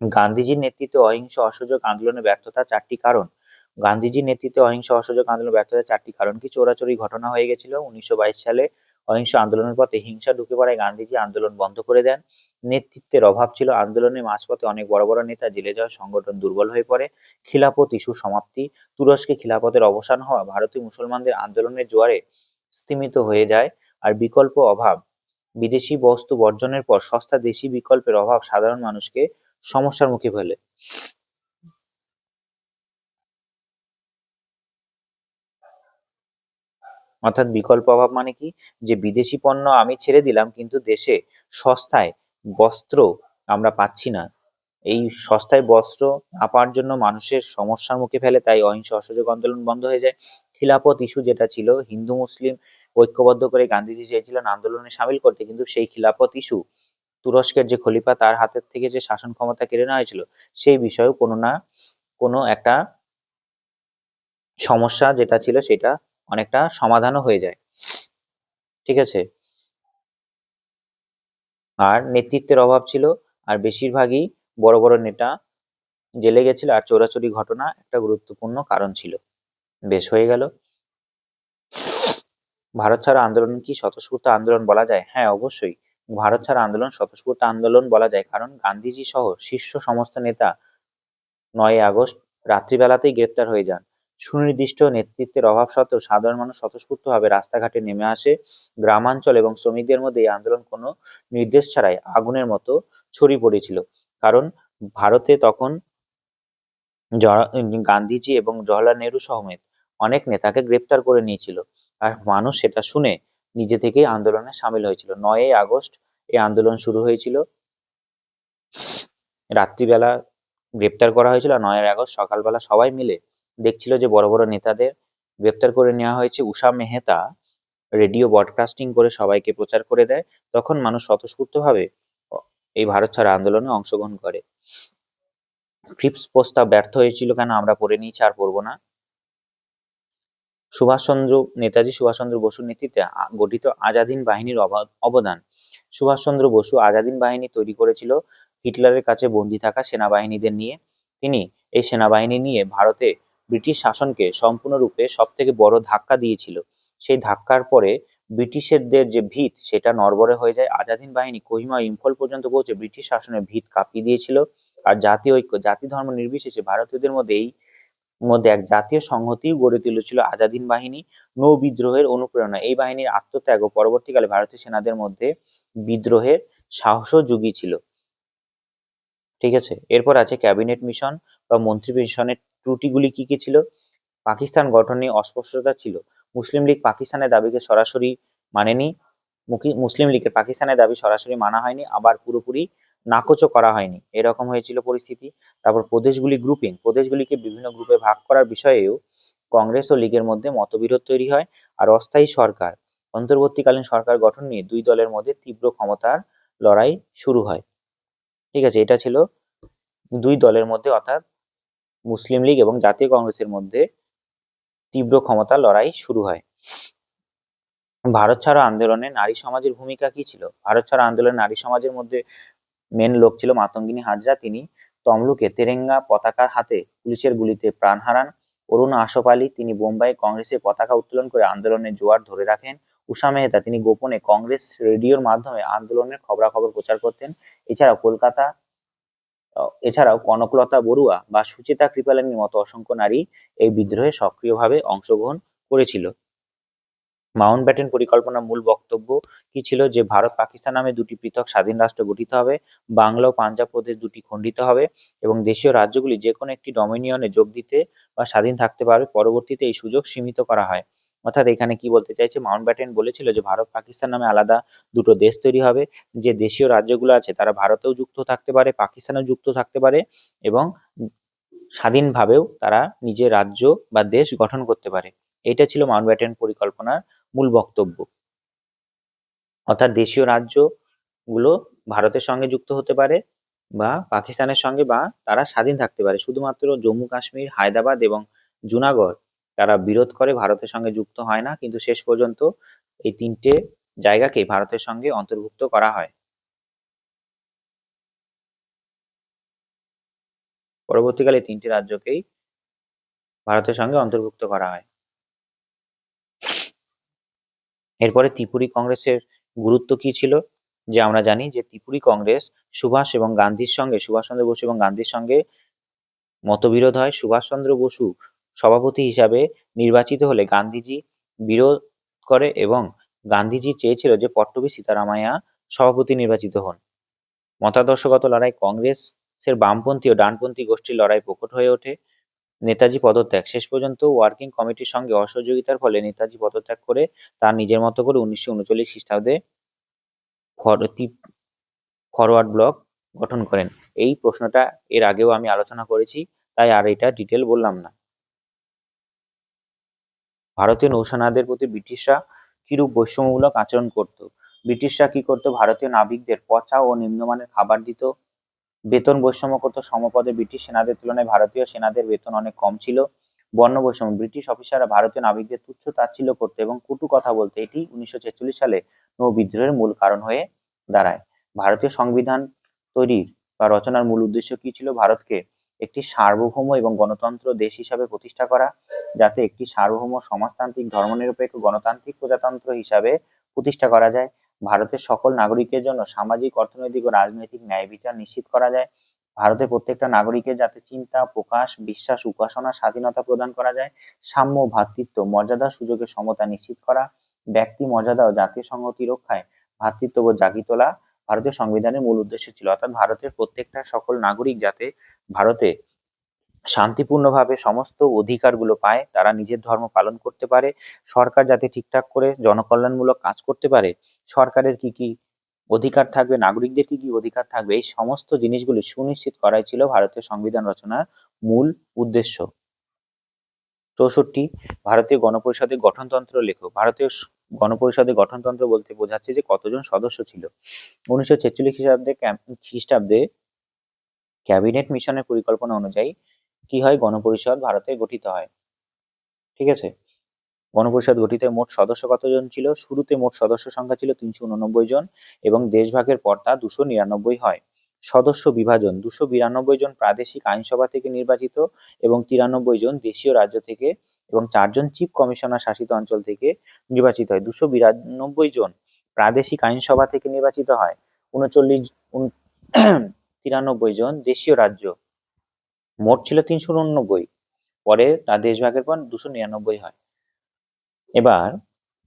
গান্ধীজির নেতৃত্বে অহিংস অসহযোগ আন্দোলনের ব্যর্থতা 4টি কারণ। গান্ধীজির নেতৃত্বে অহিংস অসহযোগ আন্দোলন ব্যর্থতার চারটি কারণ কি? চোরাচুরি ঘটনা হয়ে গেছিল 1922 সালে। অহিংস আন্দোলনের পথে হিংসা ঢুকে পড়ায় গান্ধীজি আন্দোলন বন্ধ করে দেন। নেতৃত্বের অভাব ছিল। আন্দোলনের মাঝপথে অনেক বড় বড় নেতা জেলে যাওয়ার সংগঠন দুর্বল হয়ে পড়ে। খিলাফত ইস্যুর সমাপ্তি, তুরস্কে খিলাফতের অবসান হওয়া ভারতীয় মুসলমানদের আন্দোলনের জোয়ারে স্তিমিত হয়ে যায়। আর বিকল্প অভাব, বিদেশি বস্তু বর্জনের পর সস্তা দেশি বিকল্পের অভাব সাধারণ মানুষকে সমস্যার মুখে ফেলে। অর্থাৎ বিকল্প অভাব মানে কি? যে বিদেশি পণ্য আমি ছেড়ে দিলাম কিন্তু দেশে সস্তায় বস্ত্র আমরা পাচ্ছি না। এই সস্তায় বস্ত্র না পাওয়ার জন্য মানুষের সমস্যার মুখে ফেলে, তাই অহিংস অসহযোগ আন্দোলন বন্ধ হয়ে যায়। খিলাফত ইস্যু যেটা ছিল, হিন্দু মুসলিম ঐক্যবদ্ধ করে গান্ধীজি চেয়েছিলেন আন্দোলনে সামিল করতে, কিন্তু সেই খিলাফত ইস্যু, তুরস্কের যে খলিফা তার হাতের থেকে যে শাসন ক্ষমতা কেড়ে নেওয়া হয়েছিল, সেই বিষয়েও কোনো না কোনো একটা সমস্যা যেটা ছিল সেটা অনেকটা সমাধানও হয়ে যায়। ঠিক আছে। আর নেতৃত্বের অভাব ছিল, আর বেশিরভাগই বড় বড় নেতা জেলে গেছিল, আর চোরাচুরি ঘটনা একটা গুরুত্বপূর্ণ কারণ ছিল। বেশ, হয়ে গেল। ভারত ছাড়ো আন্দোলন কি স্বতঃস্ফূর্ত আন্দোলন বলা যায়? হ্যাঁ, অবশ্যই। ভারত ছাড়ো আন্দোলন স্বতঃস্ফূর্ত আন্দোলন বলা যায়, কারণ গান্ধীজি সহ শীর্ষ সমস্ত নেতা 9 আগস্ট রাত্রিবেলাতেই গ্রেপ্তার হয়ে যান। সুনির্দিষ্ট নেতৃত্বের অভাব সত্ত্বেও সাধারণ মানুষ স্বতঃস্ফূর্তভাবে রাস্তাঘাটে নেমে আসে। গ্রামাঞ্চল এবং শ্রমিকদের মধ্যে এই আন্দোলন কোনো নির্দেশ ছাড়াই আগুনের মতো ছড়িয়ে পড়েছিল। কারণ ভারতে তখন গান্ধীজি এবং জওহরলাল নেহরু সমেত অনেক নেতাকে গ্রেপ্তার করে নিয়েছিল। আর মানুষ সেটা শুনে নিজে থেকেই আন্দোলনে সামিল হয়েছিল। 9 আগস্ট এই আন্দোলন শুরু হয়েছিল। রাত্রিবেলা গ্রেপ্তার করা হয়েছিল, আর 9 আগস্ট সকালবেলা সবাই মিলে দেখছিল যে বড় বড় নেতাদের গ্রেপ্তার করে নেওয়া হয়েছে। উষা মেহতা রেডিও ব্রডকাস্টিং করে সবাইকে প্রচার করে দেয়। তখন মানুষ স্বতঃস্ফূর্তভাবে এই ভারত ছাড়ো আন্দোলনে অংশগ্রহণ করে। ক্রিপস প্রস্তাব ব্যর্থ হয়েছিল কেন আমরা পড়ে নিয়েছি, আর পড়বো না। নেতাজি সুভাষচন্দ্র বসুর নেতৃত্বে গঠিত আজাদ হিন্দ বাহিনীর অবদান। সুভাষচন্দ্র বসু আজাদ হিন্দ বাহিনী তৈরি করেছিল হিটলারের কাছে বন্দী থাকা সেনাবাহিনীদের নিয়ে। তিনি এই সেনাবাহিনী নিয়ে ভারতে ব্রিটিশ শাসনকে সম্পূর্ণরূপে সব থেকে বড় ধাক্কা দিয়েছিল। সেই ধাক্কার পরে ব্রিটিশদের যে ভিত সেটা নড়বড়ে হয়ে যায়। আজাদ হিন্দ বাহিনী কোহিমা ইম্ফল পর্যন্ত পৌঁছে ব্রিটিশ শাসনের ভিত কাঁপিয়ে দিয়েছিল। আর জাতীয় ঐক্য, জাতি ধর্ম নির্বিশেষে ভারতীয়দের মধ্যে এক জাতীয় সংহতি গড়ে তুলেছিল আজাদ হিন্দ বাহিনী। নৌ বিদ্রোহের অনুপ্রেরণা, এই বাহিনীর আত্মত্যাগ ও পরবর্তীকালে ভারতীয় সেনাদের মধ্যে বিদ্রোহের সাহসও জুগিয়েছিল। ঠিক আছে। এরপর আছে ক্যাবিনেট মিশন বা মন্ত্রী মিশনের ত্রুটিগুলি কি কি ছিল। পাকিস্তান গঠনে অস্পষ্টতা ছিল। মুসলিম লীগ পাকিস্তানের দাবিকে সরাসরি মানেনি। মুসলিম লীগের পাকিস্তানের দাবি সরাসরি মানা হয়নি, আবার পুরোপুরি নাকচও করা হয়নি, এরকম হয়েছিল পরিস্থিতি। তারপর প্রদেশগুলিকে বিভিন্ন গ্রুপে ভাগ করার বিষয়েও কংগ্রেস ও লীগের মধ্যে মতবিরোধ তৈরি হয়। আর অস্থায়ী সরকার, অন্তর্বর্তীকালীন সরকার গঠন নিয়ে দুই দলের মধ্যে তীব্র ক্ষমতার লড়াই শুরু হয়। ঠিক আছে, এটা ছিল দুই দলের মধ্যে, অর্থাৎ মুসলিম লীগ এবং জাতীয় কংগ্রেসের মধ্যে তীব্র ক্ষমতার লড়াই শুরু হয়। ভারত ছাড়ো আন্দোলনে নারী সমাজের ভূমিকা কি ছিল? ভারত ছাড়ো আন্দোলনে নারী সমাজের মধ্যে মেন লোক ছিল মাতঙ্গিনী হাজরা। তিনি তমলুকে তেরেঙ্গা পতাকা হাতে পুলিশের গুলিতে প্রাণ হারান। অরুণা আশফ আলী, তিনি বোম্বাই কংগ্রেসের পতাকা উত্তোলন করে আন্দোলনের জোয়ার ধরে রাখেন। উষা মেহতা, তিনি গোপনে কংগ্রেস রেডিওর মাধ্যমে আন্দোলনের খবরাখবর প্রচার করতেন। এছাড়াও কনকলতা বড়ুয়া বা সুচেতা কৃপালিনীর মতো অসংখ্য নারী এই বিদ্রোহে সক্রিয়ভাবে অংশগ্রহণ করেছিল। মাউন্টব্যাটেন পরিকল্পনার মূল বক্তব্য কি ছিল? যে ভারত পাকিস্তান নামে দুটি পৃথক স্বাধীন রাষ্ট্র গঠিত হবে, বাংলা ও পাঞ্জাব প্রদেশ দুটি খণ্ডিত হবে এবং দেশীয় রাজ্যগুলি যে কোনো একটি ডমিনিয়নে যোগ দিতে বা স্বাধীন থাকতে পারবে। পরবর্তীতে এই সুযোগ সীমিত করা হয়। অর্থাৎ এখানে কি বলতে চাইছে, মাউন্টব্যাটেন বলেছিল যে ভারত পাকিস্তান নামে আলাদা দুটো দেশ তৈরি হবে, যে দেশীয় রাজ্যগুলো আছে তারা ভারতেও যুক্ত থাকতে পারে, পাকিস্তানেও যুক্ত থাকতে পারে এবং স্বাধীনভাবেও তারা নিজের রাজ্য বা দেশ গঠন করতে পারে। এটা ছিল মাউন্টব্যাটেন পরিকল্পনার মূল বক্তব্য। অর্থাৎ দেশীয় রাজ্যগুলো ভারতের সঙ্গে যুক্ত হতে পারে বা পাকিস্তানের সঙ্গে, বা তারা স্বাধীন থাকতে পারে। শুধুমাত্র জম্মু কাশ্মীর, হায়দ্রাবাদ এবং জুনাগড় তারা বিরোধ করে, ভারতের সঙ্গে যুক্ত হয় না, কিন্তু শেষ পর্যন্ত এই তিনটে জায়গাকে ভারতের সঙ্গে অন্তর্ভুক্ত করা হয়। পরবর্তীকালে তিনটি রাজ্যকেই ভারতের সঙ্গে অন্তর্ভুক্ত করা হয়। এরপরে ত্রিপুরী কংগ্রেসের গুরুত্ব কি ছিল, যে আমরা জানি যে ত্রিপুরী কংগ্রেস সুভাষচন্দ্র বসু এবং গান্ধীর সঙ্গে মতবিরোধ হয়। সুভাষচন্দ্র বসু সভাপতি হিসাবে নির্বাচিত হলে গান্ধীজি বিরোধ করে এবং গান্ধীজি চেয়েছিল যে পট্টবী সীতারামাইয়া সভাপতি নির্বাচিত হন। মতাদর্শগত লড়াই, কংগ্রেসের বামপন্থী ও ডানপন্থী গোষ্ঠীর লড়াই প্রকট হয়ে ওঠে। নেতাজি পদত্যাগ, শেষ পর্যন্ত ওয়ার্কিং কমিটির সঙ্গে অসহযোগিতার ফলে নেতাজি পদত্যাগ করে তার নিজের মতো করে 1939 খ্রিস্টাব্দে ফরওয়ার্ড ব্লক গঠন করেন। এই প্রশ্নটা এর আগেও আমি আলোচনা করেছি, তাই আর এটা ডিটেল বললাম না। ভারতীয় নৌসেনাদের প্রতি ব্রিটিশরা কিরূপ বৈষম্যমূলক আচরণ করত? ব্রিটিশরা কি করতো, ভারতীয় নাবিকদের পচা ও নিম্নমানের খাবার দিত, বেতন বৈষম্য করতো, সমপদে ব্রিটিশ সেনাদের তুলনায় ভারতীয় সেনাদের বেতন অনেক কম ছিল, বর্ণ বৈষম্য, ব্রিটিশ অফিসাররা ভারতীয় নাবিকদের তুচ্ছ তাচ্ছিল্য করতো এবং কটু কথা বলতো। এটি 1946 সালে নৌ বিদ্রোহের মূল কারণ হয়ে দাঁড়ায়। ভারতীয় সংবিধান তৈরির বা রচনার মূল উদ্দেশ্য কি ছিল? ভারতকে একটি সার্বভৌম এবং গণতন্ত্র দেশ হিসাবে প্রতিষ্ঠা করা, যাতে একটি সার্বভৌম সমাজতান্ত্রিক ধর্মনিরপেক্ষ গণতান্ত্রিক প্রজাতন্ত্র হিসাবে প্রতিষ্ঠা করা যায়। ভারতের সকল নাগরিকের জন্য সামাজিক, অর্থনৈতিক ও রাজনৈতিক ন্যায় বিচার নিশ্চিত করা যায়। ভারতের প্রত্যেকটা নাগরিকের যাতে চিন্তা প্রকাশ, বিশ্বাস, উপাসনার স্বাধীনতা প্রদান করা যায়। সাম্য, ভ্রাতৃত্ব, মর্যাদা, সুযোগের সমতা নিশ্চিত করা। ব্যক্তি মর্যাদা ও জাতীয় সংহতি রক্ষায় ভ্রাতৃত্ববোধ জাগিয়ে তোলা ভারতীয় সংবিধানের মূল উদ্দেশ্য ছিল। অর্থাৎ ভারতের প্রত্যেকটা সকল নাগরিক যাতে ভারতে শান্তিপূর্ণভাবে সমস্ত অধিকারগুলো পায়, তারা নিজের ধর্ম পালন করতে পারে, সরকার যাতে ঠিকঠাক করে জনকল্যাণমূলক কাজ করতে পারে, সরকারের কি কি অধিকার থাকবে, নাগরিকদের কি কি অধিকার থাকবে, এই সমস্ত জিনিসগুলি সুনিশ্চিত করাই ছিল ভারতীয় সংবিধান রচনার মূল উদ্দেশ্য। 64, ভারতীয় গণপরিষদের গঠনতন্ত্র লেখো। ভারতীয় গণপরিষদের গঠনতন্ত্র বলতে বোঝাচ্ছে যে কতজন সদস্য ছিল। 1946 খ্রিস্টাব্দে ক্যাবিনেট মিশনের পরিকল্পনা অনুযায়ী কি হয়, গণপরিষদ ভারতে গঠিত হয়। ঠিক আছে, গণপরিষদ গঠিত মোট সদস্য কতজন ছিল? শুরুতে মোট সদস্য সংখ্যা ছিল 389 জন এবং দেশভাগের পর তা 299 হয়। সদস্য বিভাজন, 292 জন প্রাদেশিক আইনসভা থেকে নির্বাচিত এবং 93 জন দেশীয় রাজ্য থেকে এবং 4 জন চিফ কমিশনার শাসিত অঞ্চল থেকে নির্বাচিত হয়। 292 জন প্রাদেশিক আইনসভা থেকে নির্বাচিত হয়, 93 জন দেশীয় রাজ্য, মোট ছিল 389, পরে তা দেশভাগের পর 299 হয়। এবার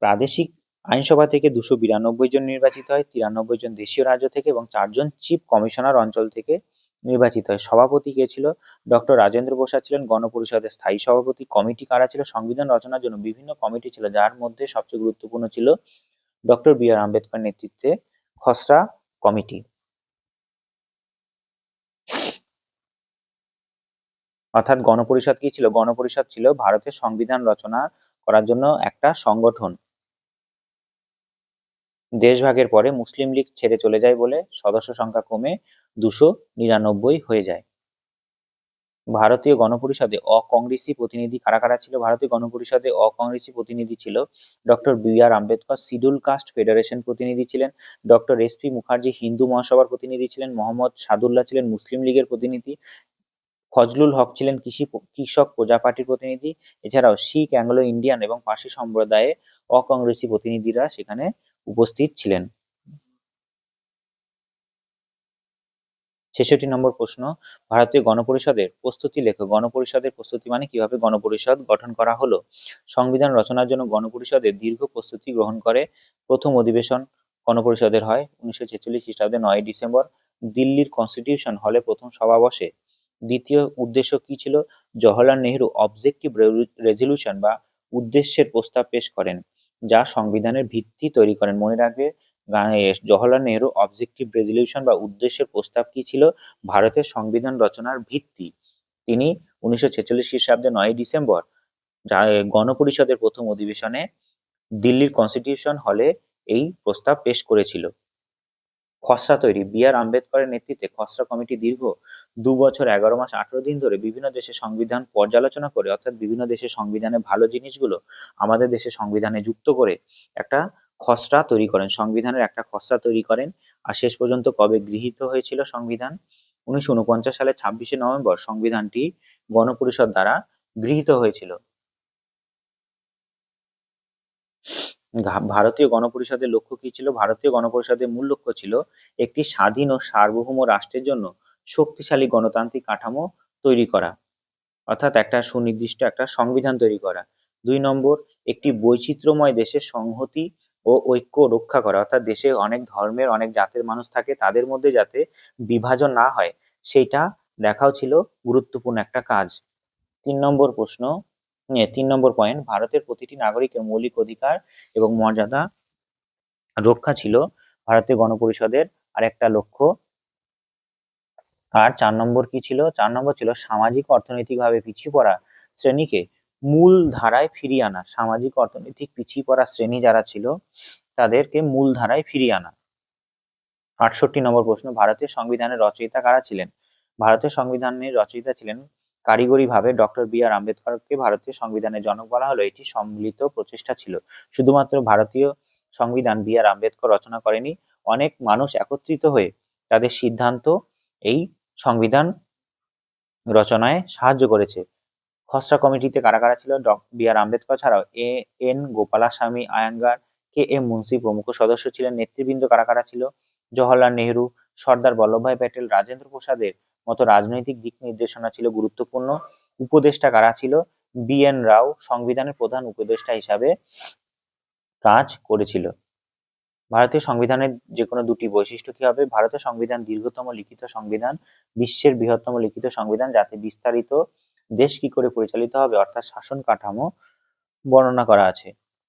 প্রাদেশিক আইনসভা থেকে 292 জন নির্বাচিত হয়, 93 জন দেশীয় রাজ্য থেকে এবং 4 জন চিফ কমিশনার অঞ্চল থেকে নির্বাচিত হয়। সভাপতি কে ছিল? ডক্টর রাজেন্দ্র প্রসাদ ছিলেন গণপরিষদের স্থায়ী সভাপতি। কমিটি কারা ছিল? সংবিধান রচনার জন্য বিভিন্ন কমিটি ছিল, যার মধ্যে সবচেয়ে গুরুত্বপূর্ণ ছিল ডক্টর বি আর আম্বেদকর নেতৃত্বে খসড়া কমিটি। অর্থাৎ গণপরিষদ কি ছিল? গণপরিষদ ছিল ভারতের সংবিধান রচনা করার জন্য একটা সংগঠন। দেশভাগের পরে মুসলিম লীগ ছেড়ে চলে যায় বলে সদস্য সংখ্যা কমে 299 হয়ে যায়। ভারতীয় গণপরিষদে অকংগ্রেসি প্রতিনিধি কারা কারা ছিল? ভারতীয় গণপরিষদে অকংগ্রেসি প্রতিনিধি ছিল doctor B R Ambedkar schedule caste federation প্রতিনিধি ছিলেন, doctor S P Mukherjee Hindu মহাসভার প্রতিনিধি ছিলেন, মোহাম্মদ সাদুল্লাহ ছিলেন মুসলিম লীগের প্রতিনিধি, ফজলুল হক ছিলেন কৃষক প্রজা পার্টির প্রতিনিধি। এছাড়াও শিখ, অ্যাংলো ইন্ডিয়ান এবং পার্সি সম্প্রদায়ে অকংগ্রেসি প্রতিনিধিরা সেখানে উপস্থিত ছিলেন। 66 নম্বর প্রশ্ন, ভারতীয় গণপরিষদের প্রস্তুতি লেখো। গণপরিষদের প্রস্তুতি মানে কিভাবে গণপরিষদ গঠন করা হলো? সংবিধান রচনার জন্য গণপরিষদের দীর্ঘ প্রস্তুতি গ্রহণ করে। প্রথম অধিবেশন গণপরিষদের হয় 1946 খ্রিস্টাব্দে 9 ডিসেম্বর। দিল্লির কনস্টিটিউশন হলে প্রথম সভা বসে। দ্বিতীয় উদ্দেশ্য কি ছিল? জওহরলাল নেহরু অবজেক্টিভ রেজলিউশন বা উদ্দেশ্যের প্রস্তাব পেশ করেন, যা সংবিধানের ভিত্তি তৈরি করেন। মনে রাখবে, জওহরলাল নেহরু অবজেক্টিভ রেজলিউশন বা উদ্দেশ্যের প্রস্তাব কি ছিল? ভারতের সংবিধান রচনার ভিত্তি। তিনি 1946 খ্রিস্টাব্দে 9 ডিসেম্বর গণপরিষদের প্রথম অধিবেশনে দিল্লির কনস্টিটিউশন হলে এই প্রস্তাব পেশ করেছিল। খসড়া তৈরি, বি আর আম্বেদকরের নেতৃত্বে খসড়া কমিটি দীর্ঘ 2 বছর 11 মাস 18 দিন ধরে বিভিন্ন দেশের সংবিধান পর্যালোচনা করে, অর্থাৎ বিভিন্ন দেশের সংবিধানের ভালো জিনিসগুলো আমাদের দেশের সংবিধানে যুক্ত করে একটা খসড়া তৈরি করেন, সংবিধানের একটা খসড়া তৈরি করেন। আর শেষ পর্যন্ত কবে গৃহীত হয়েছিল সংবিধান? 1949 সালের 26শে নভেম্বর সংবিধানটি গণপরিষদ দ্বারা গৃহীত হয়েছিল। ভারতীয় গণপরিষদের লক্ষ্য কি ছিল? ভারতীয় গণপরিষদের মূল লক্ষ্য ছিল একটি স্বাধীন ও সার্বভৌম রাষ্ট্রের জন্য শক্তিশালী গণতান্ত্রিক কাঠামো তৈরি করা, অর্থাৎ একটা সুনির্দিষ্ট একটা সংবিধান তৈরি করা। 2 নম্বর, একটি বৈচিত্র্যময় দেশের সংহতি ও ঐক্য রক্ষা করা, অর্থাৎ দেশে অনেক ধর্মের অনেক জাতের মানুষ থাকে, তাদের মধ্যে যাতে বিভাজন না হয় সেইটা দেখাও ছিল গুরুত্বপূর্ণ একটা কাজ। 3 নম্বর প্রশ্ন, 3 নম্বর পয়েন্ট, ভারতের প্রতিটি নাগরিকের মৌলিক অধিকার এবং মর্যাদা রক্ষা ছিল ভারতীয় গণপরিষদের আর একটা লক্ষ্য। আর 4 নম্বর কি ছিল? 4 নম্বর ছিল সামাজিক অর্থনৈতিকভাবে পিছিয়ে পড়া শ্রেণীকে মূল ধারায় ফিরিয়ে আনা। সামাজিক অর্থনৈতিক পিছিয়ে পড়া শ্রেণী যারা ছিল তাদেরকে মূল ধারায় ফিরিয়ে আনা। 68 নম্বর প্রশ্ন, ভারতীয় সংবিধানের রচয়িতা কারা ছিলেন? ভারতীয় সংবিধানের রচয়িতা ছিলেন কারিগরিভাবে ডক্টর বি.আর. আম্বেদকরকে ভারতীয় সংবিধানের জনক বলা হলো। এটি সম্মিলিত প্রচেষ্টা ছিল। শুধুমাত্র ভারতীয় সংবিধান বি.আর. আম্বেদকর রচনা করেনি, অনেক মানুষ একত্রিত হয়ে তাদের সিদ্ধান্ত এই সংবিধান রচনায় সাহায্য করেছে। খসড়া কমিটিতে কারা কারা ছিল? বি.আর. আম্বেদকর ছাড়াও এন গোপালাস্বামী আয়াঙ্গার, কে.এম. মুন্সি প্রমুখ সদস্য ছিলেন। নেতৃবৃন্দ কারা কারা ছিল? জওহরলাল নেহরু, সর্দার বল্লভভাই প্যাটেল, রাজেন্দ্র প্রসাদের মতো রাজনৈতিক দিক নির্দেশনা ছিল গুরুত্বপূর্ণ। উপদেষ্টা কারা ছিল? বি.এন. রাও সংবিধানের প্রধান উপদেষ্টা হিসাবে কাজ করেছিল। ভারতীয় সংবিধানের যে কোনো দুটি বৈশিষ্ট্য কি হবে? ভারতের সংবিধান দীর্ঘতম লিখিত সংবিধান, বিশ্বের বৃহত্তম লিখিত সংবিধান, যাতে বিস্তারিত দেশ কি করে পরিচালিত হবে অর্থাৎ শাসন কাঠামো বর্ণনা করা আছে।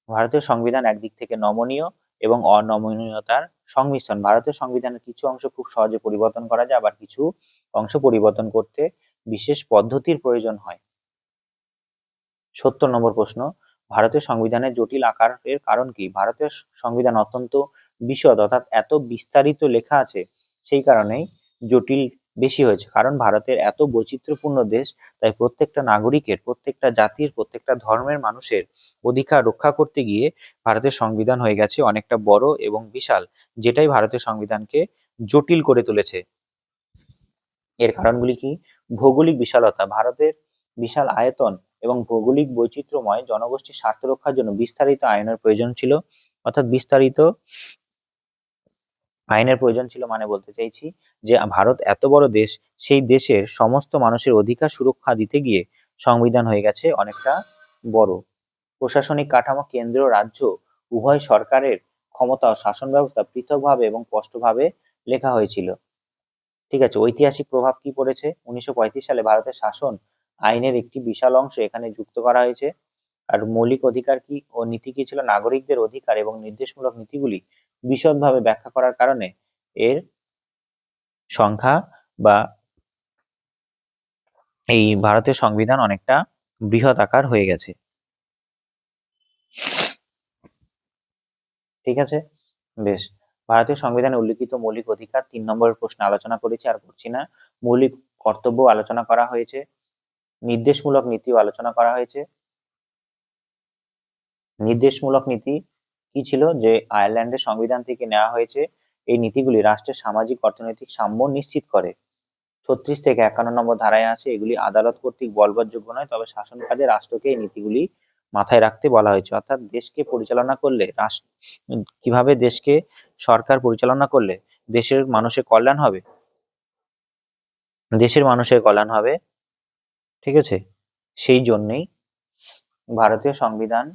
ভারতীয় সংবিধান একদিক থেকে নমনীয় এবং অনমনীয়তার সংমিশ্রণ। ভারতীয় সংবিধানের কিছু অংশ খুব সহজে পরিবর্তন করা যায়, আবার কিছু অংশ পরিবর্তন করতে বিশেষ পদ্ধতির প্রয়োজন হয়। 70 নম্বর প্রশ্ন, ভারতীয় সংবিধানের জটিল আকারের কারণ কি? ভারতীয় সংবিধান অত্যন্ত বিশদ, অর্থাৎ এত বিস্তারিত লেখা আছে, সেই কারণেই জটিল বেশি হয়েছে। কারণ ভারতের এত বৈচিত্র্যপূর্ণ দেশ, তাই প্রত্যেকটা নাগরিকের, প্রত্যেকটা জাতির, প্রত্যেকটা ধর্মের মানুষের অধিকার রক্ষা করতে গিয়ে ভারতের সংবিধান হয়ে গেছে অনেকটা বড় এবং বিশাল, যেটাই ভারতের সংবিধানকে জটিল করে তুলেছে। এর কারণগুলি কি? ভৌগোলিক বিশালতা, ভারতের বিশাল আয়তন এবং ভৌগোলিক বৈচিত্র্যময় জনগোষ্ঠীর স্বার্থ রক্ষার জন্য বিস্তারিত আইনের প্রয়োজন ছিল। অর্থাৎ বিস্তারিত আইনের প্রয়োজন ছিল মানে বলতে চাইছি যে ভারত এত বড় দেশ, সেই দেশের সমস্ত মানুষের অধিকার সুরক্ষা দিতে গিয়ে সংবিধান হয়ে গেছে অনেকটা বড়। প্রশাসনিক কাঠামো, কেন্দ্র রাজ্য উভয় সরকারের ক্ষমতা ও শাসন ব্যবস্থা পৃথকভাবে এবং স্পষ্টভাবে লেখা হয়েছিল। ঠিক আছে, ঐতিহাসিক প্রভাব কি পড়েছে? 1935 সালে ভারতের শাসন আইনের একটি বিশাল অংশ এখানে যুক্ত করা হয়েছে। আর মৌলিক অধিকার কি ও নীতি কি ছিল? নাগরিকদের অধিকার এবং নির্দেশমূলক নীতিগুলি বিশদভাবে ব্যাখ্যা করার কারণে এর সংখ্যা বা এই ভারতের সংবিধান অনেকটা বৃহৎ আকার হয়ে গেছে। ঠিক আছে, বেশ। ভারতীয় সংবিধানে উল্লিখিত মৌলিক অধিকার 3 নম্বরের প্রশ্নে আলোচনা করেছি, আর করছি না। মৌলিক কর্তব্য আলোচনা করা হয়েছে, নির্দেশমূলক নীতিও আলোচনা করা হয়েছে। নির্দেশমূলক নীতি কি ছিল? যে আয়ারল্যান্ডের সংবিধান থেকে নেওয়া হয়েছে। এই নীতিগুলি রাষ্ট্রের সামাজিক অর্থনৈতিক সাম্য নিশ্চিত করে। 36 থেকে 51 নম্বর ধারায় আছে, এগুলি আদালত কর্তৃক বলবৎযোগ্য নয়, তবে শাসন কাজে রাষ্ট্রকে এই নীতিগুলি মাথায় রাখতে বলা হয়েছে। অর্থাৎ দেশকে পরিচালনা করলে কিভাবে দেশকে সরকার পরিচালনা করলে দেশের মানুষের কল্যাণ হবে, দেশের মানুষের কল্যাণ হবে। ঠিক আছে, সেই জন্যই ভারতীয় সংবিধানে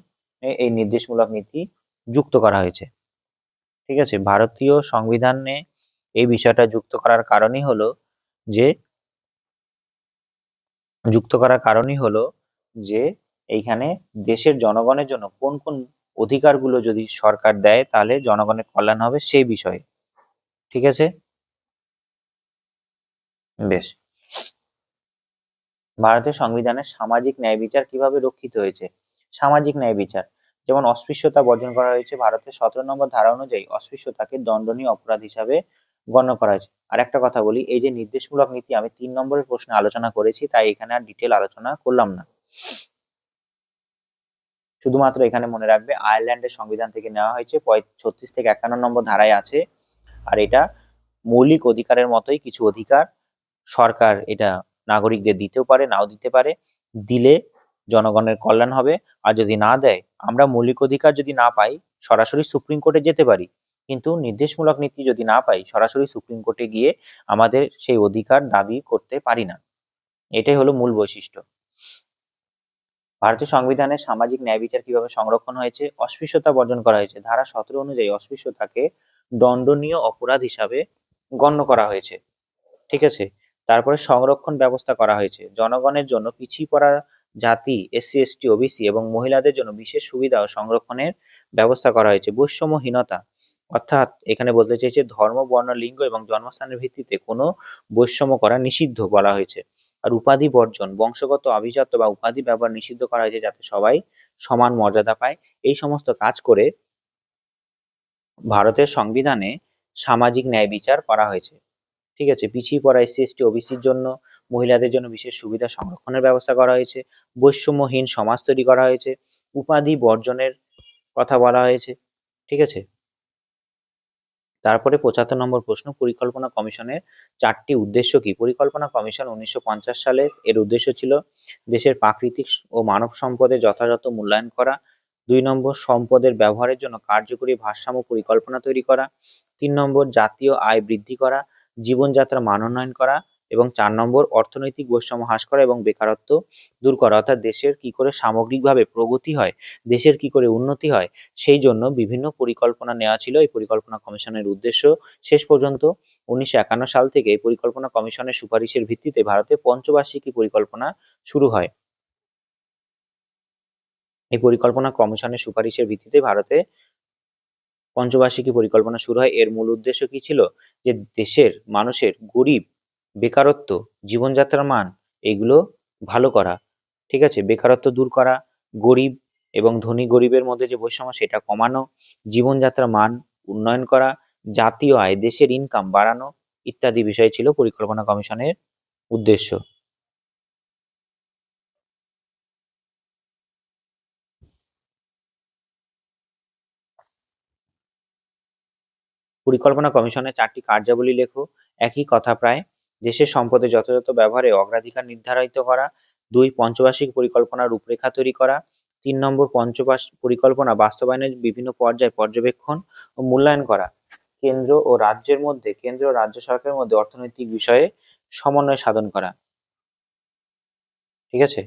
এই নির্দেশমূলক নীতি যুক্ত করা হয়েছে। ঠিক আছে, ভারতীয় সংবিধানে এই বিষয়টা যুক্ত করার কারণই হলো যে এইখানে দেশের জনগণের জন্য কোন কোন অধিকারগুলো যদি সরকার দেয় তাহলে জনগণের কল্যাণ হবে সেই বিষয়ে। ঠিক আছে, বেশ। ভারতের সংবিধানে সামাজিক ন্যায় বিচার কিভাবে রক্ষিত হয়েছে? সামাজিক ন্যায় বিচার যেমন অস্পৃশ্যতা বর্জন করা হয়েছে। ভারতের 17 নম্বর ধারা অনুযায়ী অস্পৃশ্যতাকে দণ্ডনীয় অপরাধ হিসাবে গণ্য করা হয়েছে। আর একটা কথা বলি, এই যে নির্দেশমূলক নীতি আমি 3 নম্বরের প্রশ্নে আলোচনা করেছি, তাই এখানে আর ডিটেল আলোচনা করলাম না। শুধুমাত্র এখানে মনে রাখবে আয়ারল্যান্ডের সংবিধান থেকে নেওয়া হয়েছে, 36 থেকে 51 নম্বর ধারায় আছে। আর এটা মৌলিক অধিকারের মতোই কিছু অধিকার সরকার এটা নাগরিকদের দিতেও পারে, নাও দিতে পারে। দিলে জনগণের কল্যাণ হবে। আর যদি না দেয়, আমরা মৌলিক অধিকার যদি না পাই, সরাসরি সুপ্রিম কোর্টে যেতে পারি, কিন্তু নির্দেশমূলক নীতি যদি না পাই, সরাসরি সুপ্রিম কোর্টে গিয়ে আমাদের সেই অধিকার দাবি করতে পারি না। এটাই হলো মূল বৈশিষ্ট্য। ভারতীয় সংবিধানে সামাজিক ন্যায় বিচার কিভাবে সংরক্ষণ হয়েছে? অস্পৃশ্যতা বর্জন করা হয়েছে। ধারা 17 অনুযায়ী অস্পৃশ্যতাকে দণ্ডনীয় অপরাধ হিসাবে গণ্য করা হয়েছে। ঠিক আছে। তারপরে সংরক্ষণ ব্যবস্থা করা হয়েছে। জনগণের জন্য পিছিয়ে পড়া জাতি, এসসি, এসটি, ওবিসি এবং মহিলাদের জন্য বিশেষ সুবিধা ও সংরক্ষণের ব্যবস্থা করা হয়েছে। বৈষম্যহীনতা, অর্থাৎ এখানে বলতে চেয়েছে ধর্ম, বর্ণ, লিঙ্গ এবং জন্মস্থানের ভিত্তিতে কোনো বৈষম্য করা নিষিদ্ধ বলা হয়েছে। আর উপাধি বর্জন, বংশগত আভিজাত্য বা উপাধি ব্যবহার নিষিদ্ধ করা হয়েছে, যাতে সবাই সমান মর্যাদা পায়। এই সমস্ত কাজ করে ভারতের সংবিধানে সামাজিক ন্যায় বিচার করা হয়েছে। ঠিক আছে। পিছিয়ে পড়া এসসি, এসটি, ওবিসির জন্য, মহিলাদের জন্য বিশেষ সুবিধা সংরক্ষণের ব্যবস্থা করা হয়েছে। বৈষম্যহীন সমাজ তৈরি করা হয়েছে। উপাধি বর্জনের কথা বলা হয়েছে। ঠিক আছে। তারপরে 75 নম্বর প্রশ্ন, পরিকল্পনা কমিশনের 4টি উদ্দেশ্য কি? পরিকল্পনা কমিশন 1950 সালে এর উদ্দেশ্য ছিল দেশের প্রাকৃতিক ও মানব সম্পদের যথাযথ মূল্যায়ন করা। 2 নম্বর, সম্পদের ব্যবহারের জন্য কার্যকরী ভারসাম্য পরিকল্পনা তৈরি করা। 3 নম্বর, জাতীয় আয় বৃদ্ধি করা, জীবনযাত্রার মান উন্নয়ন করা। এবং 4 নম্বর, অর্থনৈতিক বৈষম্য হ্রাস করা এবং বেকারত্ব দূর করা। অর্থাৎ দেশের কি করে সামগ্রিকভাবে প্রগতি হয়, দেশের কি করে উন্নতি হয়, সেই জন্য বিভিন্ন পরিকল্পনা নেওয়া ছিল এই পরিকল্পনা কমিশনের উদ্দেশ্য। শেষ পর্যন্ত 1951 সাল থেকে এই পরিকল্পনা কমিশনের সুপারিশের ভিত্তিতে ভারতে পঞ্চবার্ষিকী পরিকল্পনা শুরু হয়। এই পরিকল্পনা কমিশনের সুপারিশের ভিত্তিতে ভারতে পঞ্চবার্ষিকী পরিকল্পনা শুরু হয়। এর মূল উদ্দেশ্য কি ছিল? যে দেশের মানুষের গরিব, বেকারত্ব, জীবনযাত্রার মান এগুলো ভালো করা। ঠিক আছে। বেকারত্ব দূর করা, গরিব এবং ধনী গরিবের মধ্যে যে বৈষম্য সেটা কমানো, জীবনযাত্রার মান উন্নয়ন করা, জাতীয় আয়, দেশের ইনকাম বাড়ানো ইত্যাদি বিষয় ছিল পরিকল্পনা কমিশনের উদ্দেশ্য। পরিকল্পনা কমিশনের 4টি কার্যাবলী লেখো। একই কথা প্রায়। দেশের সম্পদের যথাযথ ব্যবহারে অগ্রাধিকার নির্ধারিত করা। 2, পঞ্চবার্ষিক পরিকল্পনার রূপরেখা তৈরি করা। 3 নম্বর, পরিকল্পনা বাস্তবায়নের বিভিন্ন পর্যায়ে পর্যবেক্ষণ ও মূল্যায়ন করা। কেন্দ্র ও রাজ্যের মধ্যে, কেন্দ্র ও রাজ্য সরকারের মধ্যে অর্থনৈতিক বিষয়ে সমন্বয় সাধন করা। ঠিক আছে।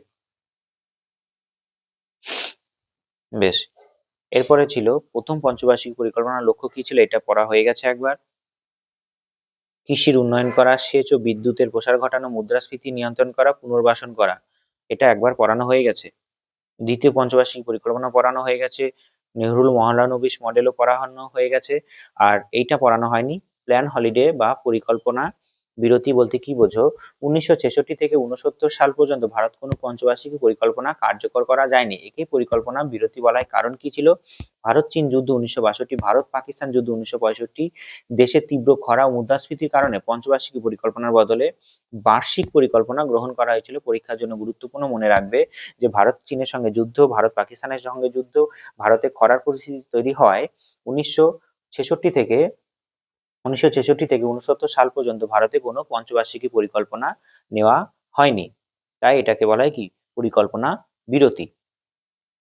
বেশ। এরপরে ছিল প্রথম পঞ্চবার্ষিক পরিকল্পনার লক্ষ্য কি ছিল? এটা পড়া হয়ে গেছে একবার। কৃষির উন্নয়ন করা, সেচ ও বিদ্যুতের প্রসার ঘটানো, মুদ্রাস্ফীতি নিয়ন্ত্রণ করা, পুনর্বাসন করা। এটা একবার পড়ানো হয়ে গেছে। দ্বিতীয় পঞ্চবার্ষিক পরিকল্পনা পড়ানো হয়ে গেছে। নেহরুল মহলানবিশ মডেলও পড়ানো হয়ে গেছে। আর এইটা পড়ানো হয়নি, প্ল্যান হলিডে বা পরিকল্পনা বিরতি বলতে কি বোঝো? 1966 থেকে 69 সাল পর্যন্ত ভারত কোনো পঞ্চবার্ষিকী পরিকল্পনা কার্যকর করা যায়নি। একেই পরিকল্পনা বিরতি বলার কারণ কি ছিল? ভারত চীন যুদ্ধ 1962, ভারত পাকিস্তান যুদ্ধ 1965, দেশের তীব্র খরা ও মুদ্রাস্ফীতির কারণে পঞ্চবার্ষিকী পরিকল্পনার বদলে বার্ষিক পরিকল্পনা গ্রহণ করা হয়েছিল। পরীক্ষার জন্য গুরুত্বপূর্ণ, মনে রাখবে যে ভারত চীনের সঙ্গে যুদ্ধ, ভারত পাকিস্তানের সঙ্গে যুদ্ধ, ভারতে খরার পরিস্থিতি তৈরি হয় 1966 থেকে 69 সাল পর্যন্ত ভারতে কোনো পঞ্চবার্ষিকী পরিকল্পনা নেওয়া হয়নি। তাই এটাকে বলা হয় কি? পরিকল্পনা বিরতি।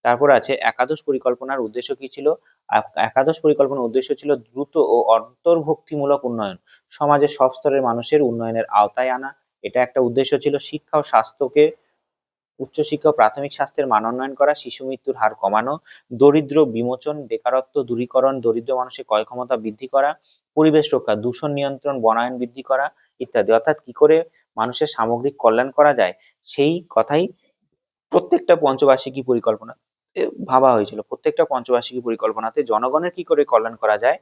তারপর আছে একাদশ পরিকল্পনার উদ্দেশ্য কি ছিল? একাদশ পরিকল্পনার উদ্দেশ্য ছিল দ্রুত ও অন্তর্ভুক্তিমূলক উন্নয়ন, সমাজের সব স্তরের মানুষের উন্নয়নের আওতায় আনা। এটা একটা উদ্দেশ্য ছিল। শিক্ষা ও স্বাস্থ্যকে, উচ্চশিক্ষা ও প্রাথমিক স্বাস্থ্যের মান উন্নয়ন করা, শিশু মৃত্যুর হার কমানো, দরিদ্র বিমোচন, বেকারত্ব দূরীকরণ, দরিদ্র মানুষের ক্রয় ক্ষমতা বৃদ্ধি করা, পরিবেশ রক্ষা, দূষণ নিয়ন্ত্রণ, বনায়ন বৃদ্ধি করা ইত্যাদি। অর্থাৎ কি করে মানুষের সামগ্রিক কল্যাণ করা যায় সেই কথাই প্রত্যেকটা পঞ্চবার্ষিকী পরিকল্পনা ভাবা হয়েছিল। প্রত্যেকটা পঞ্চবার্ষিকী পরিকল্পনাতে জনগণের কি করে কল্যাণ করা যায়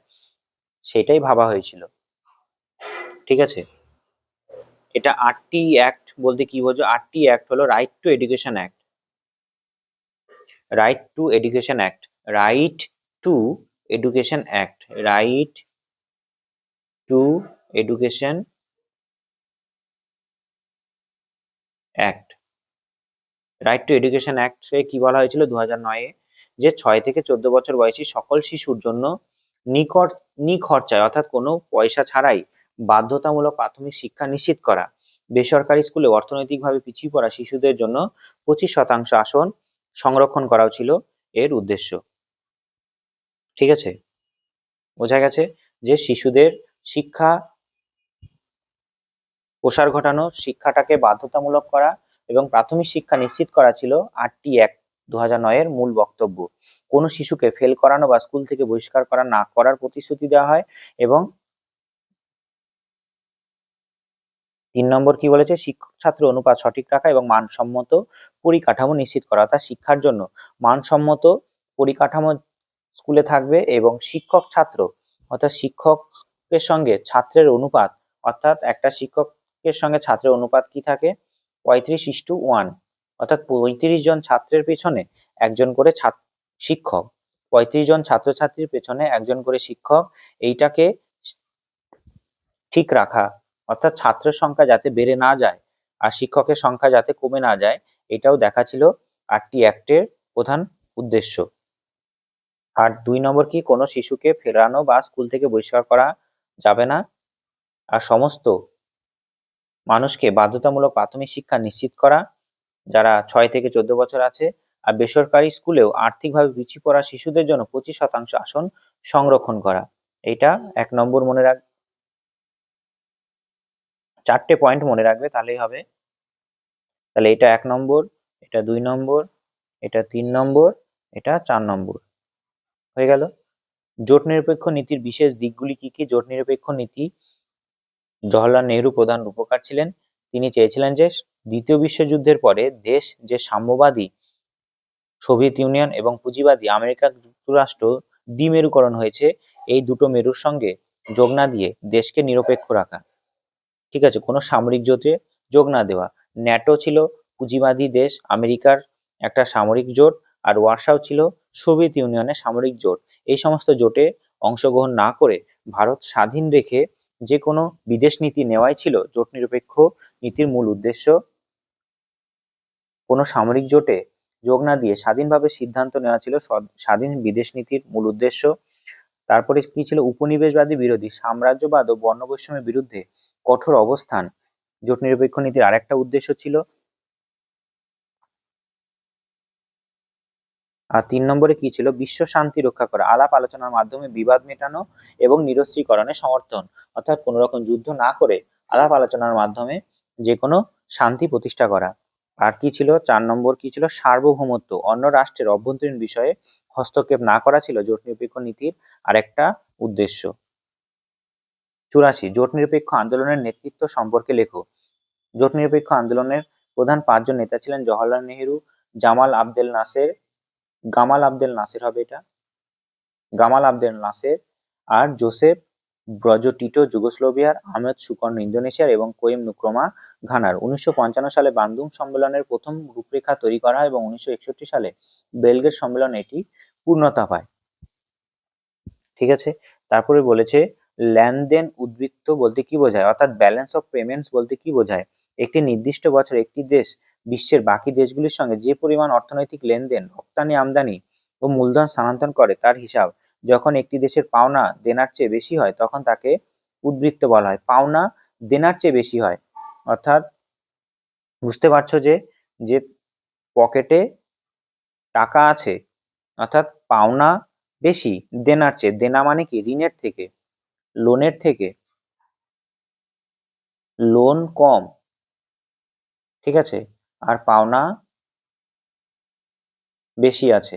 সেটাই ভাবা হয়েছিল। ঠিক আছে। এটা 8টি অ্যাক্ট বলতে কি বোঝো? 8টি অ্যাক্ট হলো right to education act, right to education act, right to education act, right to education act. Right to education অ্যাক্টে কি বলা হয়েছিল 2009-এ? যে 6 থেকে 14 বছর বয়সী সকল শিশুর জন্য নিখরচায়, অর্থাৎ কোনো পয়সা ছাড়াই বাধ্যতামূলক প্রাথমিক শিক্ষা নিশ্চিত করা। বেসরকারি স্কুলে অর্থনৈতিকভাবে পিছিয়ে পড়া শিশুদের জন্য 25% আসন সংরক্ষণ করাও ছিল এর উদ্দেশ্য। ঠিক আছে, বোঝা গেছে যে শিশুদের শিক্ষা প্রসার ঘটানো, শিক্ষাটাকে বাধ্যতামূলক করা এবং প্রাথমিক শিক্ষা নিশ্চিত করা ছিল 8টি অ্যাক্ট 2009 এর মূল বক্তব্য। কোনো শিশুকে ফেল করানো বা স্কুল থেকে বহিষ্কার করা না করার প্রতিশ্রুতি দেওয়া হয়। এবং 3 নম্বর কি বলেছে, শিক্ষক ছাত্র অনুপাত সঠিক রাখা এবং মানসম্মত পরিকাঠামো নিশ্চিত করা। অর্থাৎ শিক্ষার জন্য মানসম্মত পরিকাঠামো স্কুলে থাকবে এবং শিক্ষক ছাত্র অর্থাৎ শিক্ষকের সঙ্গে ছাত্রের অনুপাত, অর্থাৎ একটা শিক্ষকের সঙ্গে ছাত্রের অনুপাত কি থাকে, 35:1, অর্থাৎ 35 জন ছাত্রের পেছনে একজন করে শিক্ষক, 35 জন ছাত্রছাত্রীর পেছনে একজন করে শিক্ষক, এইটাকে ঠিক রাখা, অর্থাৎ ছাত্রের সংখ্যা যাতে বেড়ে না যায় আর শিক্ষকের সংখ্যা যাতে কমে না যায়, এটাও দেখা ছিল 8টি অ্যাক্টের প্রধান উদ্দেশ্য। আর 2 নম্বর কি, কোনো শিশুকে ফেরানো বা স্কুল থেকে বহিষ্কার করা যাবে না। আর সমস্ত মানুষকে বাধ্যতামূলক প্রাথমিক শিক্ষা নিশ্চিত করা যারা 6 থেকে 14 বছর আছে। আর বেসরকারি স্কুলেও আর্থিকভাবে পিছিয়ে পড়া শিশুদের জন্য 25% আসন সংরক্ষণ করা। এটা 1 নম্বর মনে রাখ, 4টে পয়েন্ট মনে রাখবে তাহলেই হবে। তাহলে এটা 1 নম্বর, এটা 2 নম্বর, এটা 3 নম্বর, এটা 4 নম্বর হয়ে গেল। জোট নিরপেক্ষ নীতির বিশেষ দিকগুলি কি কি? জোট নিরপেক্ষ নীতি জওহরলাল নেহরু প্রধান রূপকার ছিলেন। তিনি চেয়েছিলেন যে দ্বিতীয় বিশ্বযুদ্ধের পরে দেশ যে সাম্যবাদী সোভিয়েত ইউনিয়ন এবং পুঁজিবাদী আমেরিকা যুক্তরাষ্ট্র দ্বিমেরুকরণ হয়েছে, এই দুটো মেরুর সঙ্গে যোগ না দিয়ে দেশকে নিরপেক্ষ রাখা। ঠিক আছে, কোনো সামরিক জোটে যোগ না দেওয়া। ন্যাটো ছিল পুঁজিবাদী দেশ আমেরিকার একটা সামরিক জোট, আর ওয়ারসাও ছিল সোভিয়েত ইউনিয়নের সামরিক জোট। এই সমস্ত জোটে অংশগ্রহণ না করে ভারত স্বাধীন রেখে যে কোনো বিদেশ নীতি নেওয়াই ছিল জোট নিরপেক্ষ নীতির মূল উদ্দেশ্য। কোনো সামরিক জোটে যোগ না দিয়ে স্বাধীনভাবে সিদ্ধান্ত নেওয়া ছিল স্বাধীন বিদেশ নীতির মূল উদ্দেশ্য। তারপরে কি ছিল, উপনিবেশবাদী বিরোধী সাম্রাজ্যবাদ ও বর্ণবৈষম্যের বিরুদ্ধে কঠোর অবস্থান জোট নিরপেক্ষ নীতির আরেকটা উদ্দেশ্য ছিল। আর 3 নম্বরে কি ছিল, বিশ্ব শান্তি রক্ষা করা, আলাপ আলোচনার মাধ্যমে বিবাদ মেটানো এবং নিরস্ত্রীকরণের সমর্থন। অর্থাৎ কোনো রকম যুদ্ধ না করে আলাপ আলোচনার মাধ্যমে যে কোনো শান্তি প্রতিষ্ঠা করা। আর কি ছিল, 4 নম্বর কি ছিল, সার্বভৌমত্ব, অন্য রাষ্ট্রের অভ্যন্তরীণ বিষয়ে হস্তক্ষেপ না করা ছিল জোট নিরপেক্ষ নীতির আরেকটা উদ্দেশ্য। 84, জোট নিরপেক্ষ আন্দোলনের নেতৃত্ব সম্পর্কে লেখো। জোট নিরপেক্ষ আন্দোলনের প্রধান 5 জন নেতা ছিলেন Jawaharlal Nehru, Jamal Abdel Nasser, Gamal Abdel Nasser হবে এটা, গামাল আবদেল নাসের, আর জোসেফ ব্রজ টিটো যুগোস্লোভিয়ার, আহমেদ সুকর্ণ ইন্দোনেশিয়ার এবং কোয়েম নুক্রমা ঘানার। 1955 সালে বান্দুং সম্মেলনের প্রথম রূপরেখা তৈরি করা হয় এবং 1961 সালে বেলগ্রেড সম্মেলনে এটি পূর্ণতা পায়। ঠিক আছে, তারপরে বলেছে লেনদেন উদ্বৃত্ত বলতে কি বোঝায়, অর্থাৎ ব্যালেন্স অফ পেমেন্টস বলতে কি বোঝায়। একটি নির্দিষ্ট বছরে একটি দেশ বিশ্বের বাকি দেশগুলির সঙ্গে যে পরিমাণ অর্থনৈতিক লেনদেন, রপ্তানি আমদানি ও মূলধন স্থানান্তর করে তার হিসাব। যখন একটি দেশের পাওনা দেনার চেয়ে বেশি হয় তখন তাকে উদ্বৃত্ত বলা হয়। পাওনা দেনার চেয়ে বেশি হয়, অর্থাৎ বুঝতে পারছো যে যে পকেটে টাকা আছে, অর্থাৎ পাওনা বেশি দেনার চেয়ে, দেনা মানে কি, ঋণের থেকে, লোনের থেকে, লোন কম, ঠিক আছে, আর পাওনা বেশি আছে,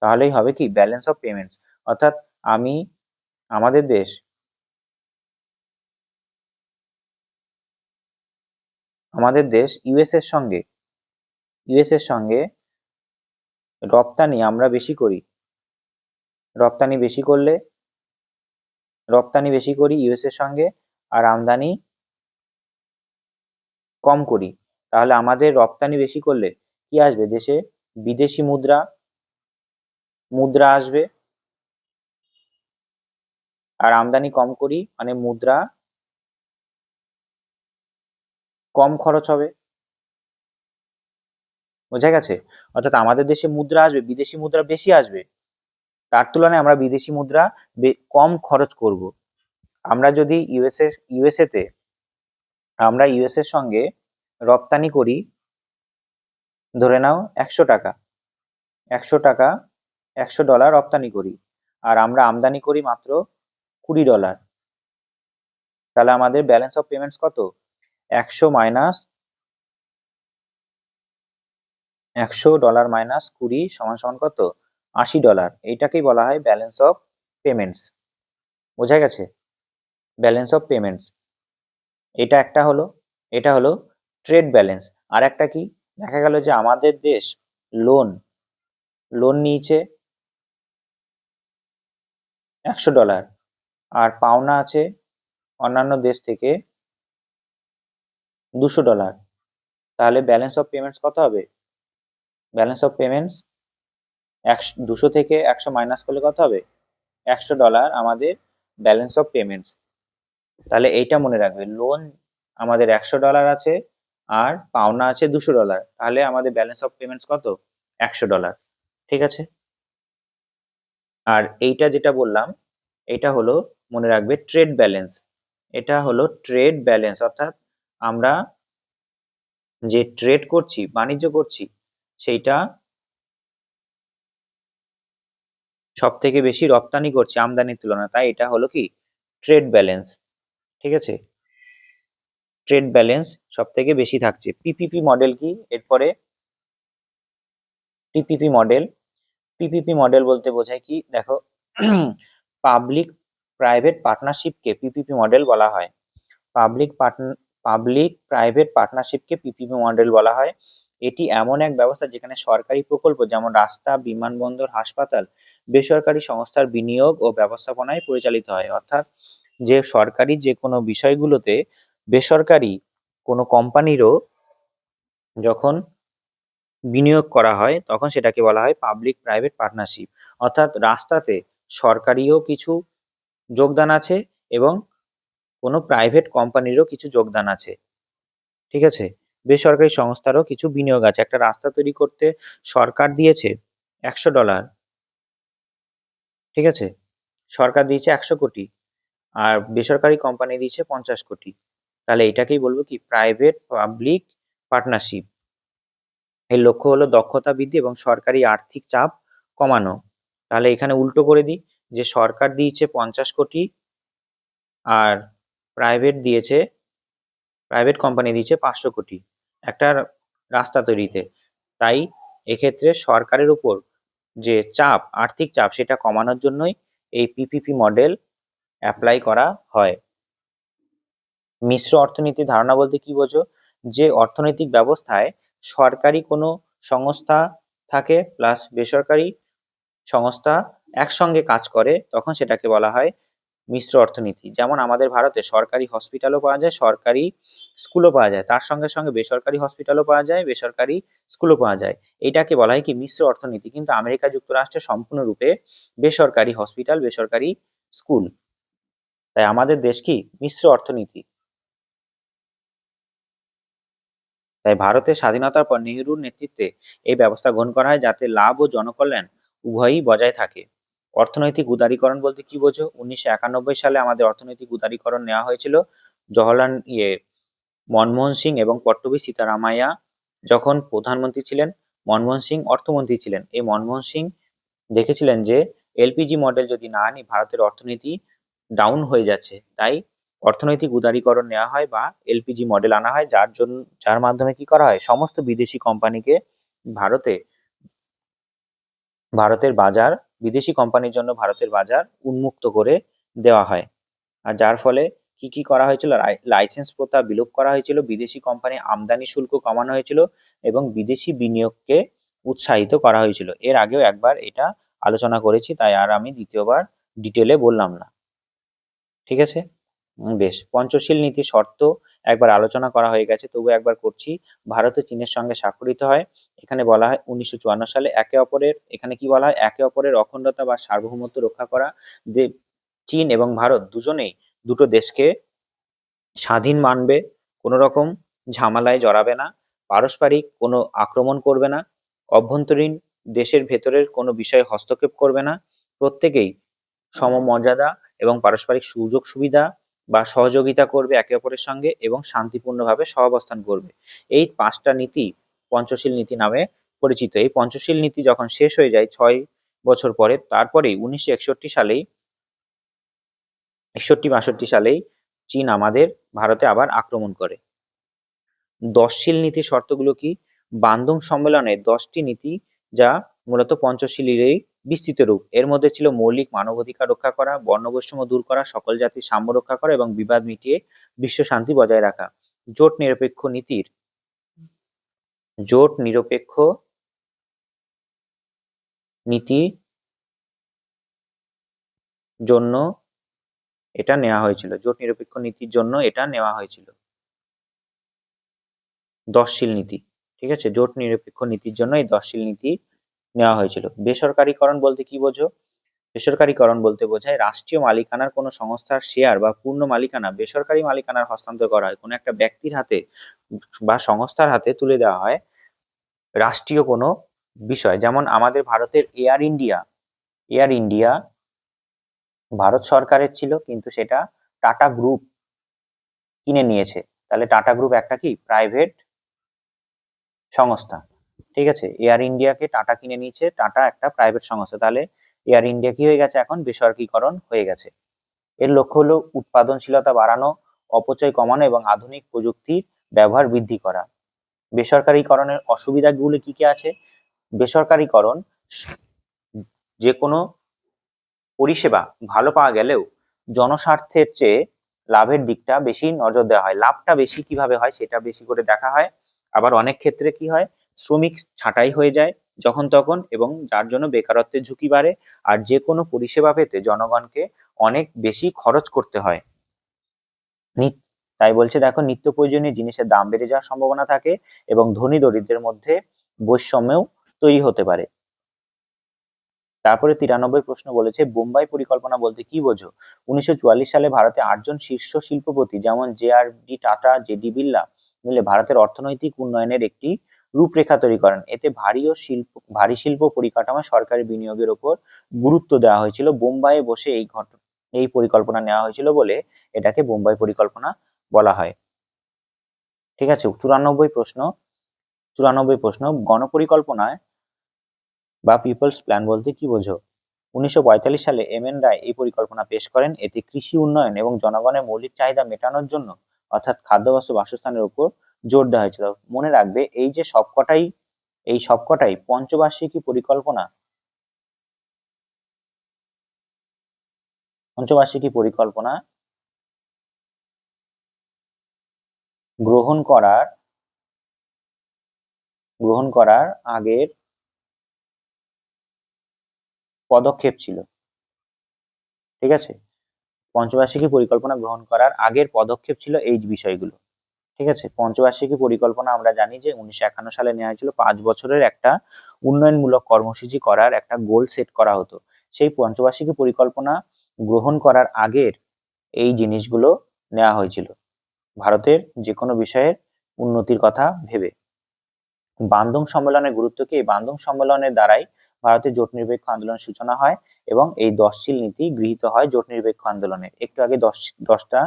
তাহলেই হবে কি ব্যালেন্স অফ পেমেন্টস। অর্থাৎ আমি আমাদের দেশ ইউএস এর সঙ্গে রপ্তানি আমরা বেশি করি, রপ্তানি বেশি করলে রপ্তানি বেশি করি ইউএস এর সঙ্গে, আর আমদানি কম করি, তাহলে আমাদের রপ্তানি বেশি করলে কি আসবে দেশে, বিদেশি মুদ্রা মুদ্রা আসবে, আর আমদানি কম করি মানে মুদ্রা কম খরচ হবে। বোঝা গেছে, অর্থাৎ আমাদের দেশে মুদ্রা আসবে, বিদেশি মুদ্রা বেশি আসবে, তার তুলনায় আমরা বিদেশি মুদ্রা কম খরচ করব। আমরা যদি ইউএসএ তে আমরা ইউএস এর সঙ্গে রপ্তানি করি ধরে নাও 100 টাকা, 100 টাকা, $100 রপ্তানি করি, আর আমরা আমদানি করি মাত্র $20। তাহলে আমাদের ব্যালেন্স অফ পেমেন্টস কত? 100 মাইনাস $100 মাইনাস 20 সমান সমান কত? $80। এইটাকেই বলা হয় ব্যালেন্স অফ পেমেন্টস। বোঝা গেছে? ব্যালেন্স অফ পেমেন্টস এটা একটা হলো, এটা হলো ট্রেড ব্যালেন্স। আর একটা কি, দেখা গেল যে আমাদের দেশ লোন লোন নিয়েছে $100, আর পাওনা আছে অন্যান্য দেশ থেকে $200। তাহলে ব্যালেন্স অফ পেমেন্টস কত হবে? ব্যালেন্স অফ পেমেন্টস 200 থেকে 100 মাইনাস করলে কত হবে? $100 আমাদের ব্যালেন্স অফ পেমেন্টস। তাহলে এইটা মনে রাখবে, লোন আমাদের $100 আছে আর পাওনা আছে $200, তাহলে আমাদের ব্যালেন্স অফ পেমেন্টস কত? $100। ঠিক আছে? আর এইটা যেটা বললাম এটা হলো, মনে রাখবে, ট্রেড ব্যালেন্স। এটা হলো ট্রেড ব্যালেন্স, অর্থাৎ আমরা যে ট্রেড করছি, বাণিজ্য করছি, সেইটা সব থেকে বেশি রপ্তানি করছি আমদানির তুলনায়, তাই এটা হলো কি ট্রেড ব্যালেন্স। ঠিক আছে? ট্রেড ব্যালেন্স সব থেকে বেশি থাকছে। পিপিপি মডেল কি? এরপরে পিপিপি মডেল, পিপিপি মডেল বলতে বোঝায় কি দেখো, পাবলিক প্রাইভেট পার্টনারশিপকে পিপিপি মডেল বলা হয়। পাবলিক প্রাইভেট পার্টনারশিপকে পিপিপি মডেল বলা হয়। এটি এমন এক ব্যবস্থা যেখানে সরকারি প্রকল্প যেমন রাস্তা, বিমানবন্দর, হাসপাতাল বেসরকারি সংস্থার বিনিয়োগ ও ব্যবস্থাপনায় পরিচালিত হয়। অর্থাৎ যে সরকারি যে কোনো বিষয়গুলোতে বেসরকারি কোনো কোম্পানিরও যখন বিনিয়োগ করা হয় তখন সেটাকে বলা হয় পাবলিক প্রাইভেট পার্টনারশিপ। অর্থাৎ রাস্তাতে সরকারিও কিছু যোগদান আছে এবং কোনো প্রাইভেট কোম্পানিরও কিছু যোগদান আছে। ঠিক আছে? বেসরকারি সংস্থারও কিছু বিনিয়োগ আছে। একটা রাস্তা তৈরি করতে সরকার দিয়েছে $100, ঠিক আছে? সরকার দিয়েছে 100 কোটি, আর বেসরকারি কোম্পানি দিয়েছে 50 কোটি। তাহলে এটাকেই বলবো কি প্রাইভেট পাবলিক পার্টনারশিপ। এর লক্ষ্য হলো দক্ষতা বৃদ্ধি এবং সরকারি আর্থিক চাপ কমানো। তাহলে এখানে উল্টো করে দিই, যে সরকার দিয়েছে 50 কোটি আর প্রাইভেট কোম্পানি দিয়েছে 500 কোটি একটা রাস্তা তৈরিতে। তাই এক্ষেত্রে সরকারের উপর যে চাপ, আর্থিক চাপ, সেটা কমানোর জন্যই এই পিপিপি মডেল অ্যাপ্লাই করা হয়। মিশ্র অর্থনীতির ধারণা বলতে কি বোঝো? যে অর্থনৈতিক ব্যবস্থায় সরকারি কোনো সংস্থা থাকে প্লাস বেসরকারি সংস্থা একসঙ্গে কাজ করে, তখন সেটাকে বলা হয় মিশ্র অর্থনীতি। যেমন আমাদের ভারতে সরকারি হসপিটালও পাওয়া যায়, সরকারি স্কুলও পাওয়া যায়, তার সঙ্গে সঙ্গে বেসরকারি হসপিটালও পাওয়া যায়, বেসরকারি স্কুলও পাওয়া যায়। এইটাকে বলা হয় কি মিশ্র অর্থনীতি। কিন্তু আমেরিকা যুক্তরাষ্ট্রে সম্পূর্ণরূপে বেসরকারি হসপিটাল, বেসরকারি স্কুল। তাই আমাদের দেশ কি মিশ্র অর্থনীতি। তাই ভারতের স্বাধীনতার পর নেহরুর নেতৃত্বে এই ব্যবস্থা গ্রহণ করা হয় যাতে লাভ ও জনকল্যাণ উভয়ই বজায় থাকে। অর্থনৈতিক উদারীকরণ বলতে কি বোঝো? 1991 সালে আমাদের অর্থনৈতিক উদারীকরণ নেওয়া হয়েছিল। জওহরলাল মনমোহন সিং এবং পট্টবী সীতারামাইয়া যখন প্রধানমন্ত্রী ছিলেন, মনমোহন সিং অর্থমন্ত্রী ছিলেন। এই মনমোহন সিং দেখেছিলেন যে এলপিজি মডেল যদি না আনি ভারতের অর্থনীতি ডাউন হয়ে যাচ্ছে, তাই অর্থনৈতিক উদারীকরণ নেওয়া হয় বা এলপিজি মডেল আনা হয়, যার মাধ্যমে কি করা হয়, সমস্ত বিদেশি কোম্পানিকে ভারতে ভারতের বাজার, বিদেশি কোম্পানির জন্য ভারতের বাজার উন্মুক্ত করে দেওয়া হয়। আর যার ফলে কি কি করা হয়েছিল, লাইসেন্স প্রথা বিলোপ করা হয়েছিল, বিদেশি কোম্পানি আমদানি শুল্ক কমানো হয়েছিল এবং বিদেশি বিনিয়োগকে উৎসাহিত করা হয়েছিল। এর আগেও একবার এটা আলোচনা করেছি, তাই আর আমি দ্বিতীয়বার ডিটেলে বললাম না। ঠিক আছে? বেশ, পঞ্চশীল নীতি শর্ত একবার আলোচনা করা হয়ে গেছে, তবু একবার করছি। ভারত ও চীনের সঙ্গে স্বাক্ষরিত হয়। এখানে বলা হয় 1954 সালে। এখানে কি বলা হয়, একে অপরের অখণ্ডতা বা সার্বভৌমত্ব রক্ষা করা। যে চীন এবং ভারত দুজনেই দুটো দেশকে স্বাধীন মানবে, কোনো রকম ঝামেলায় জড়াবে না, পারস্পরিক কোনো আক্রমণ করবে না, অভ্যন্তরীণ দেশের ভেতরের কোনো বিষয়ে হস্তক্ষেপ করবে না, প্রত্যেকেই সমমর্যাদা এবং পারস্পরিক সুযোগ সুবিধা বা সহযোগিতা করবে একে অপরের সঙ্গে এবং শান্তিপূর্ণভাবে সহাবস্থান করবে। এই 5টা নীতি পঞ্চশীল নীতি নামে পরিচিত। এই পঞ্চশীল নীতি যখন শেষ হয়ে যায় 6 বছর পরে, তারপরেই 1961 সালেই 61-62 সালেই চীন আমাদের ভারতে আবার আক্রমণ করে। 10শীল নীতির শর্তগুলো কি? বান্দুং সম্মেলনে 10টি নীতি, যা মূলত পঞ্চশীলেরই বিস্তৃত রূপ। এর মধ্যে ছিল মৌলিক মানবাধিকার রক্ষা করা, বর্ণবৈষম্য দূর করা, সকল জাতির সাম্য রক্ষা করা এবং বিবাদ মিটিয়ে বিশ্ব শান্তি বজায় রাখা। জোট নিরপেক্ষ নীতির জোট নিরপেক্ষ নীতি জন্য এটা নেওয়া হয়েছিল। জোট নিরপেক্ষ নীতির জন্য এটা নেওয়া হয়েছিল 10শীল নীতি। ঠিক আছে, জোট নিরপেক্ষ নীতির জন্য এই 10শীল নীতি নেওয়া হয়েছিল। বেসরকারীকরণ বলতে কি বোঝো? বেসরকারীকরণ বলতে বোঝায় রাষ্ট্রীয় মালিকানার কোনো সংস্থার শেয়ার বা পূর্ণ মালিকানা বেসরকারি মালিকানার হস্তান্তর করা হয়। কোনো একটা ব্যক্তির হাতে বা সংস্থার হাতে তুলে দেওয়া হয় রাষ্ট্রীয় কোনো বিষয়। যেমন আমাদের ভারতের air India, air India Bharat সরকারের ছিল, কিন্তু সেটা টাটা গ্রুপ কিনে নিয়েছে। তাহলে টাটা গ্রুপ একটা কি প্রাইভেট সংস্থা। ঠিক আছে, এয়ার ইন্ডিয়াকে টাটা কিনে নিয়েছে, টাটা একটা প্রাইভেট সংস্থা। তাহলে এয়ার ইন্ডিয়া কি হয়ে গেছে? এখন বেসরকারীকরণ হয়ে গেছে। এর লক্ষ্য হলো উৎপাদনশীলতা বাড়ানো, অপচয় কমানো এবং আধুনিক প্রযুক্তির ব্যবহার বৃদ্ধি করা। বেসরকারীকরণের অসুবিধাগুলো কি কি আছে? বেসরকারীকরণ যে কোনো পরিষেবা ভালো পাওয়া গেলেও জনস্বার্থের চেয়ে লাভের দিকটা বেশি নজর দেওয়া হয়। লাভটা বেশি কিভাবে হয় সেটা বেশি করে দেখা হয়। আবার অনেক ক্ষেত্রে কি হয়, শ্রমিক ছাঁটাই হয়ে যায় যখন তখন, এবং যার জন্য বেকারত্বের ঝুঁকি বাড়ে। আর যে কোনো পরিষেবা পেতে জনগণকে অনেক বেশি খরচ করতে হয়। তাই বলছে দেখো, নিত্য প্রয়োজনীয় জিনিসের দাম বেড়ে যাওয়ার সম্ভাবনা থাকে এবং ধনী দরিদ্রের মধ্যে বৈষম্যও তৈরি হতে পারে। তারপরে 93 প্রশ্ন বলেছে, বোম্বাই পরিকল্পনা বলতে কি বোঝো? 1944 সালে ভারতে 8জন শীর্ষ শিল্পপতি যেমন JR-D টাটা, JD বিড়লা মিলে ভারতের অর্থনৈতিক উন্নয়নের একটি রূপরেখা তৈরি করেন। এতে ভারী শিল্প পরিকাঠামো সরকারি বিনিয়োগের উপর গুরুত্ব দেওয়া হয়েছিল। বোম্বাইয়ে বসে এই পরিকল্পনা নেওয়া হয়েছিল বলে এটাকে বোম্বাই পরিকল্পনা বলা হয়। ঠিক আছে, 94 প্রশ্ন গণপরিকল্পনায় বা পিপলস প্ল্যান বলতে কি বোঝো? 1945 সালে MN রায় এই পরিকল্পনা পেশ করেন। এতে কৃষি উন্নয়ন এবং জনগণের মৌলিক চাহিদা মেটানোর জন্য অর্থাৎ খাদ্য, বস্ত্র, বাসস্থানের উপর জোর দেওয়া হয়েছিল। মনে রাখবে এই সবকটাই পঞ্চবার্ষিকী পরিকল্পনা গ্রহণ করার আগের পদক্ষেপ ছিল। ঠিক আছে, পঞ্চবার্ষিকী পরিকল্পনা গ্রহণ করার আগের পদক্ষেপ ছিল এই বিষয়গুলো। ঠিক আছে, পঞ্চবার্ষিকী পরিকল্পনা আমরা জানি যে 1951 সালে নেওয়া হয়েছিল। 5 বছরের একটা উন্নয়নমূলক কর্মসূচি করার একটা গোল সেট করা হতো। সেই পঞ্চবার্ষিকী পরিকল্পনা গ্রহণ করার আগের এই জিনিসগুলো নেওয়া হয়েছিল ভারতের যে কোনো বিষয়ের উন্নতির কথা ভেবে। বান্দং সম্মেলনের গুরুত্ব কি? এই বান্দং সম্মেলনের দ্বারাই ভারতের জোট নিরপেক্ষ আন্দোলনের সূচনা হয় এবং এই 10শীল নীতি গৃহীত হয় জোট নিরপেক্ষ আন্দোলনে। একটু আগে 10টা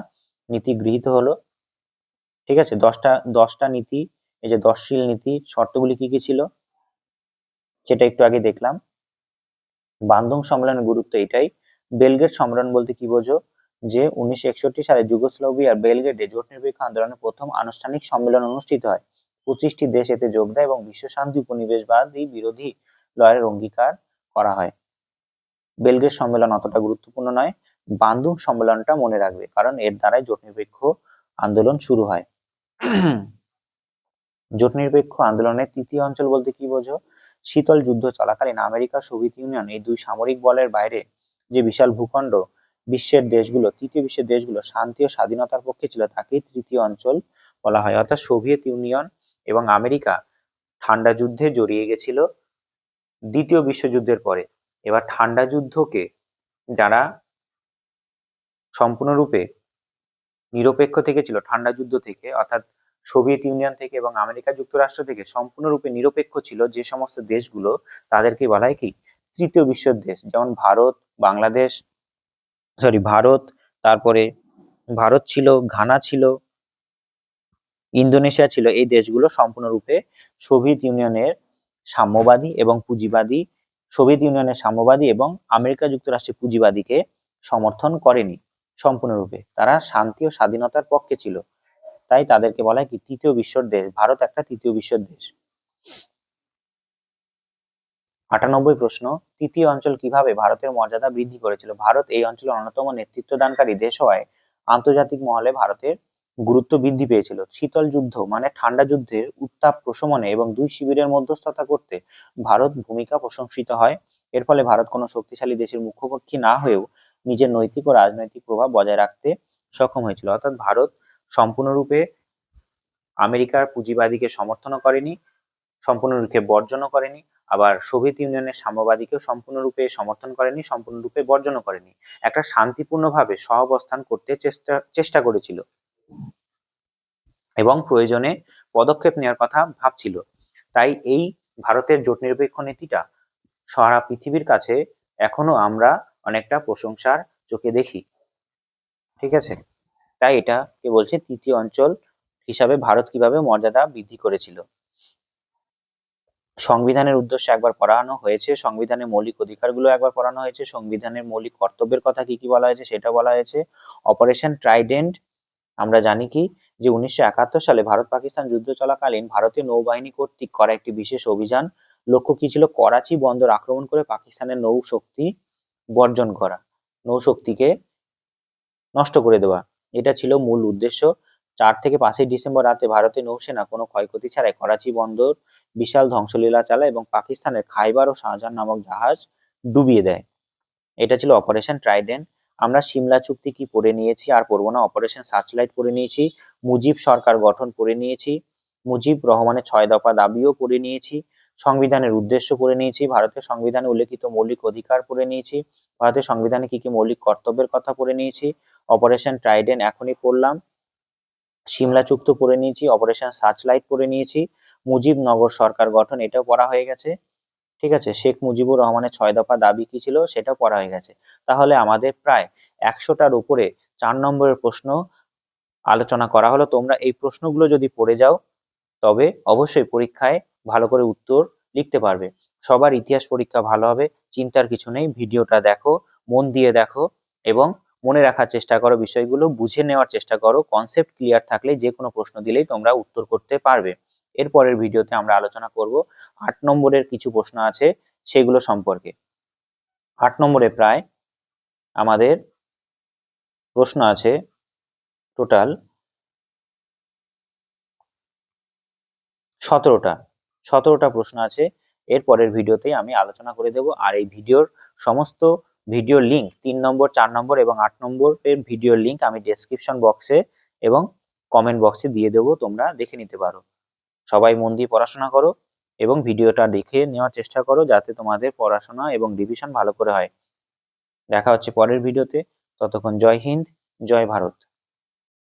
নীতি গৃহীত হলো। ঠিক আছে, 10টা নীতি, এই যে 10শীল নীতি শর্তগুলি কি কি ছিল সেটা একটু আগে দেখলাম। বান্দং সম্মেলনের গুরুত্ব এটাই। বেলগ্রেড সম্মেলন বলতে কি বোঝো? যে 1961 সালে যুগোস্লাভিয়ার বেলগ্রেডে জোট নিরপেক্ষ আন্দোলনের প্রথম আনুষ্ঠানিক সম্মেলন অনুষ্ঠিত হয়। 25টি দেশ এতে যোগ দেয় এবং বিশ্ব শান্তি উপনিবেশবাদী বিরোধী লড়াইয়ের অঙ্গীকার করা হয়। বেলগ্রেড সম্মেলন অতটা গুরুত্বপূর্ণ নয়, বান্দুং সম্মেলনটা মনে রাখবে, কারণ এর দ্বারাই জোট নিরপেক্ষ আন্দোলন শুরু হয়। জোট নিরপেক্ষ আন্দোলনের তৃতীয় অঞ্চল বলতে কি বোঝো? শীতল যুদ্ধ চলাকালীন আমেরিকা, সোভিয়েত ইউনিয়ন এই দুই সামরিক বলের বাইরে যে বিশাল ভূখণ্ড তৃতীয় বিশ্বের দেশগুলো শান্তি ও স্বাধীনতার পক্ষে ছিল তাকেই তৃতীয় অঞ্চল বলা হয়। অর্থাৎ সোভিয়েত ইউনিয়ন এবং আমেরিকা ঠান্ডা যুদ্ধে জড়িয়ে গেছিল দ্বিতীয় বিশ্বযুদ্ধের পরে। এবার ঠান্ডা যুদ্ধকে যারা সম্পূর্ণরূপে নিরপেক্ষ থেকেছিল ঠান্ডা যুদ্ধ থেকে, অর্থাৎ সোভিয়েত ইউনিয়ন থেকে এবং আমেরিকা যুক্তরাষ্ট্র থেকে সম্পূর্ণরূপে নিরপেক্ষ ছিল যে সমস্ত দেশগুলো, তাদেরকে বলা হয় কি তৃতীয় বিশ্বের দেশ। যেমন ভারত, তারপরে ভারত ছিল, ঘানা ছিল, ইন্দোনেশিয়া ছিল, এই দেশগুলো সম্পূর্ণরূপে সোভিয়েত ইউনিয়নের সাম্যবাদী এবং পুঁজিবাদী সোভিয়েত ইউনিয়নের সাম্যবাদী এবং আমেরিকা যুক্তরাষ্ট্রের পুঁজিবাদীকে সমর্থন করেনি সম্পূর্ণরূপে। তারা শান্তি ও স্বাধীনতার পক্ষে ছিল, তাই তাদেরকে বলা হয় কি তৃতীয় বিশ্বর দেশ। ভারত একটা তৃতীয় বিশ্বর দেশ। ৯৮ প্রশ্ন, তৃতীয় অঞ্চল কিভাবে ভারতের মর্যাদা বৃদ্ধি করেছিল? ভারত এই অঞ্চলের অন্যতম নেতৃত্বদানকারী দেশ হওয়ায় আন্তর্জাতিক মহলে ভারতের গুরুত্ব বৃদ্ধি পেয়েছিল। শীতল যুদ্ধ মানে ঠান্ডা যুদ্ধের উত্তাপ প্রশমনে এবং দুই শিবিরের মধ্যস্থতা করতে ভারত ভূমিকা প্রশংসিত হয়। এর ফলে ভারত কোনো শক্তিশালী দেশের মুখ্যপক্ষী না হয়েও নিজের নৈতিক ও রাজনৈতিক প্রভাব বজায় রাখতে সক্ষম হয়েছিল। অর্থাৎ ভারত সম্পূর্ণরূপে আমেরিকার পুঁজিবাদীকে সমর্থনও করেনি, সম্পূর্ণরূপে বর্জনও করেনি, আবার সোভিয়েত ইউনিয়নের সাম্যবাদীকেও সম্পূর্ণরূপে সমর্থন করেনি, সম্পূর্ণরূপে বর্জনও করেনি। একটা শান্তিপূর্ণভাবে সহাবস্থান করতে চেষ্টা করেছিল এবং প্রয়োজনে পদক্ষেপ নেওয়ার কথা ভাবছিল। তাই এই ভারতের জোট নিরপেক্ষ নীতিটা সারা পৃথিবীর কাছে এখনো আমরা অনেকটা প্রশংসার চোখে দেখি। ঠিক আছে, তাই এটাকে বলছে তৃতীয় অঞ্চল হিসাবে ভারত কিভাবে মর্যাদা বৃদ্ধি করেছিল। সংবিধানের উদ্দেশ্য একবার পড়ানো হয়েছে, সংবিধানের মৌলিক অধিকারগুলো একবার পড়ানো হয়েছে, সংবিধানের মৌলিক কর্তব্যের কথা কি কি বলা হয়েছে সেটা বলা হয়েছে। অপারেশন ট্রাইডেন্ট আমরা জানি কি যে 1971 সালে ভারত পাকিস্তান যুদ্ধ চলাকালীন ভারতীয় নৌবাহিনী কর্তৃক করা একটি বিশেষ অভিযান। লক্ষ্য কি ছিল? করাচি বন্দর আক্রমণ করে পাকিস্তানের নৌশক্তি বর্জন করা, নৌশক্তিকে নষ্ট করে দেওয়া, এটা ছিল মূল উদ্দেশ্য। 4 থেকে 5 ডিসেম্বর রাতে ভারতের নৌসেনা কোনো ক্ষয়ক্ষতি ছাড়াই করাচি বন্দর বিশাল ধ্বংসলীলা চালায় এবং পাকিস্তানের খাইবার ও শাহজাহান নামক জাহাজ ডুবিয়ে দেয়। এটা ছিল অপারেশন ট্রাইডেন্ট। আমরা সিমলা চুক্তি কি পড়ে নিয়েছি, আর পড়বো না। অপারেশন সার্চলাইট পড়ে নিয়েছি, মুজিব সরকার গঠন পড়ে নিয়েছি, মুজিব রহমানের 6 দফা দাবিও পড়ে নিয়েছি, সংবিধানের উদ্দেশ্য পড়ে নিয়েছি, ভারতের সংবিধানে উল্লেখিত মৌলিক অধিকার পড়ে নিয়েছি, ভারতের সংবিধানে কি কি মৌলিক কর্তব্যের কথা পড়ে নিয়েছি, অপারেশন ট্রাইডেন্ট এখনই পড়লাম, সিমলা চুক্তি পড়ে নিয়েছি, অপারেশন সার্চলাইট পড়ে নিয়েছি, মুজিবনগর সরকার গঠন এটাও পড়া হয়ে গেছে। ঠিক আছে, শেখ মুজিবুর রহমানের 6 দফা দাবি কি ছিল সেটা পড়া হয়ে গেছে। তাহলে আমাদের প্রায় 100টার উপরে 4 নম্বরের প্রশ্ন আলোচনা করা হলো। তোমরা এই প্রশ্নগুলো যদি পড়ে যাও তবে অবশ্যই পরীক্ষায় ভালো করে উত্তর লিখতে পারবে। সবার ইতিহাস পরীক্ষা ভালো হবে, চিন্তার কিছু নেই। ভিডিওটা দেখো, মন দিয়ে দেখো এবং মনে রাখার চেষ্টা করো, বিষয়গুলো বুঝে নেওয়ার চেষ্টা করো। কনসেপ্ট ক্লিয়ার থাকলে যে কোনো প্রশ্ন দিলেই তোমরা উত্তর করতে পারবে। এরপরের ভিডিওতে আমরা আলোচনা করব 8 নম্বরের কিছু প্রশ্ন আছে সেগুলো সম্পর্কে। 8 নম্বরে প্রায় আমাদের প্রশ্ন আছে টোটাল 17টা প্রশ্ন আছে। এর পরের ভিডিওতেই আমি আলোচনা করে দেব। আর এই ভিডিওর সমস্ত ভিডিওর লিংক 3 নম্বর, 4 নম্বর এবং 8 নম্বরের ভিডিওর লিংক আমি ডেসক্রিপশন বক্সে এবং কমেন্ট বক্সে দিয়ে দেবো, তোমরা দেখে নিতে পারো। সবাই মন দিয়ে পড়াশোনা করো এবং ভিডিওটা দেখে নেওয়ার চেষ্টা করো যাতে তোমাদের পড়াশোনা এবং রিভিশন ভালো করে হয়। দেখা হচ্ছে পরের ভিডিওতে। ততক্ষণ জয় হিন্দ, জয় ভারত।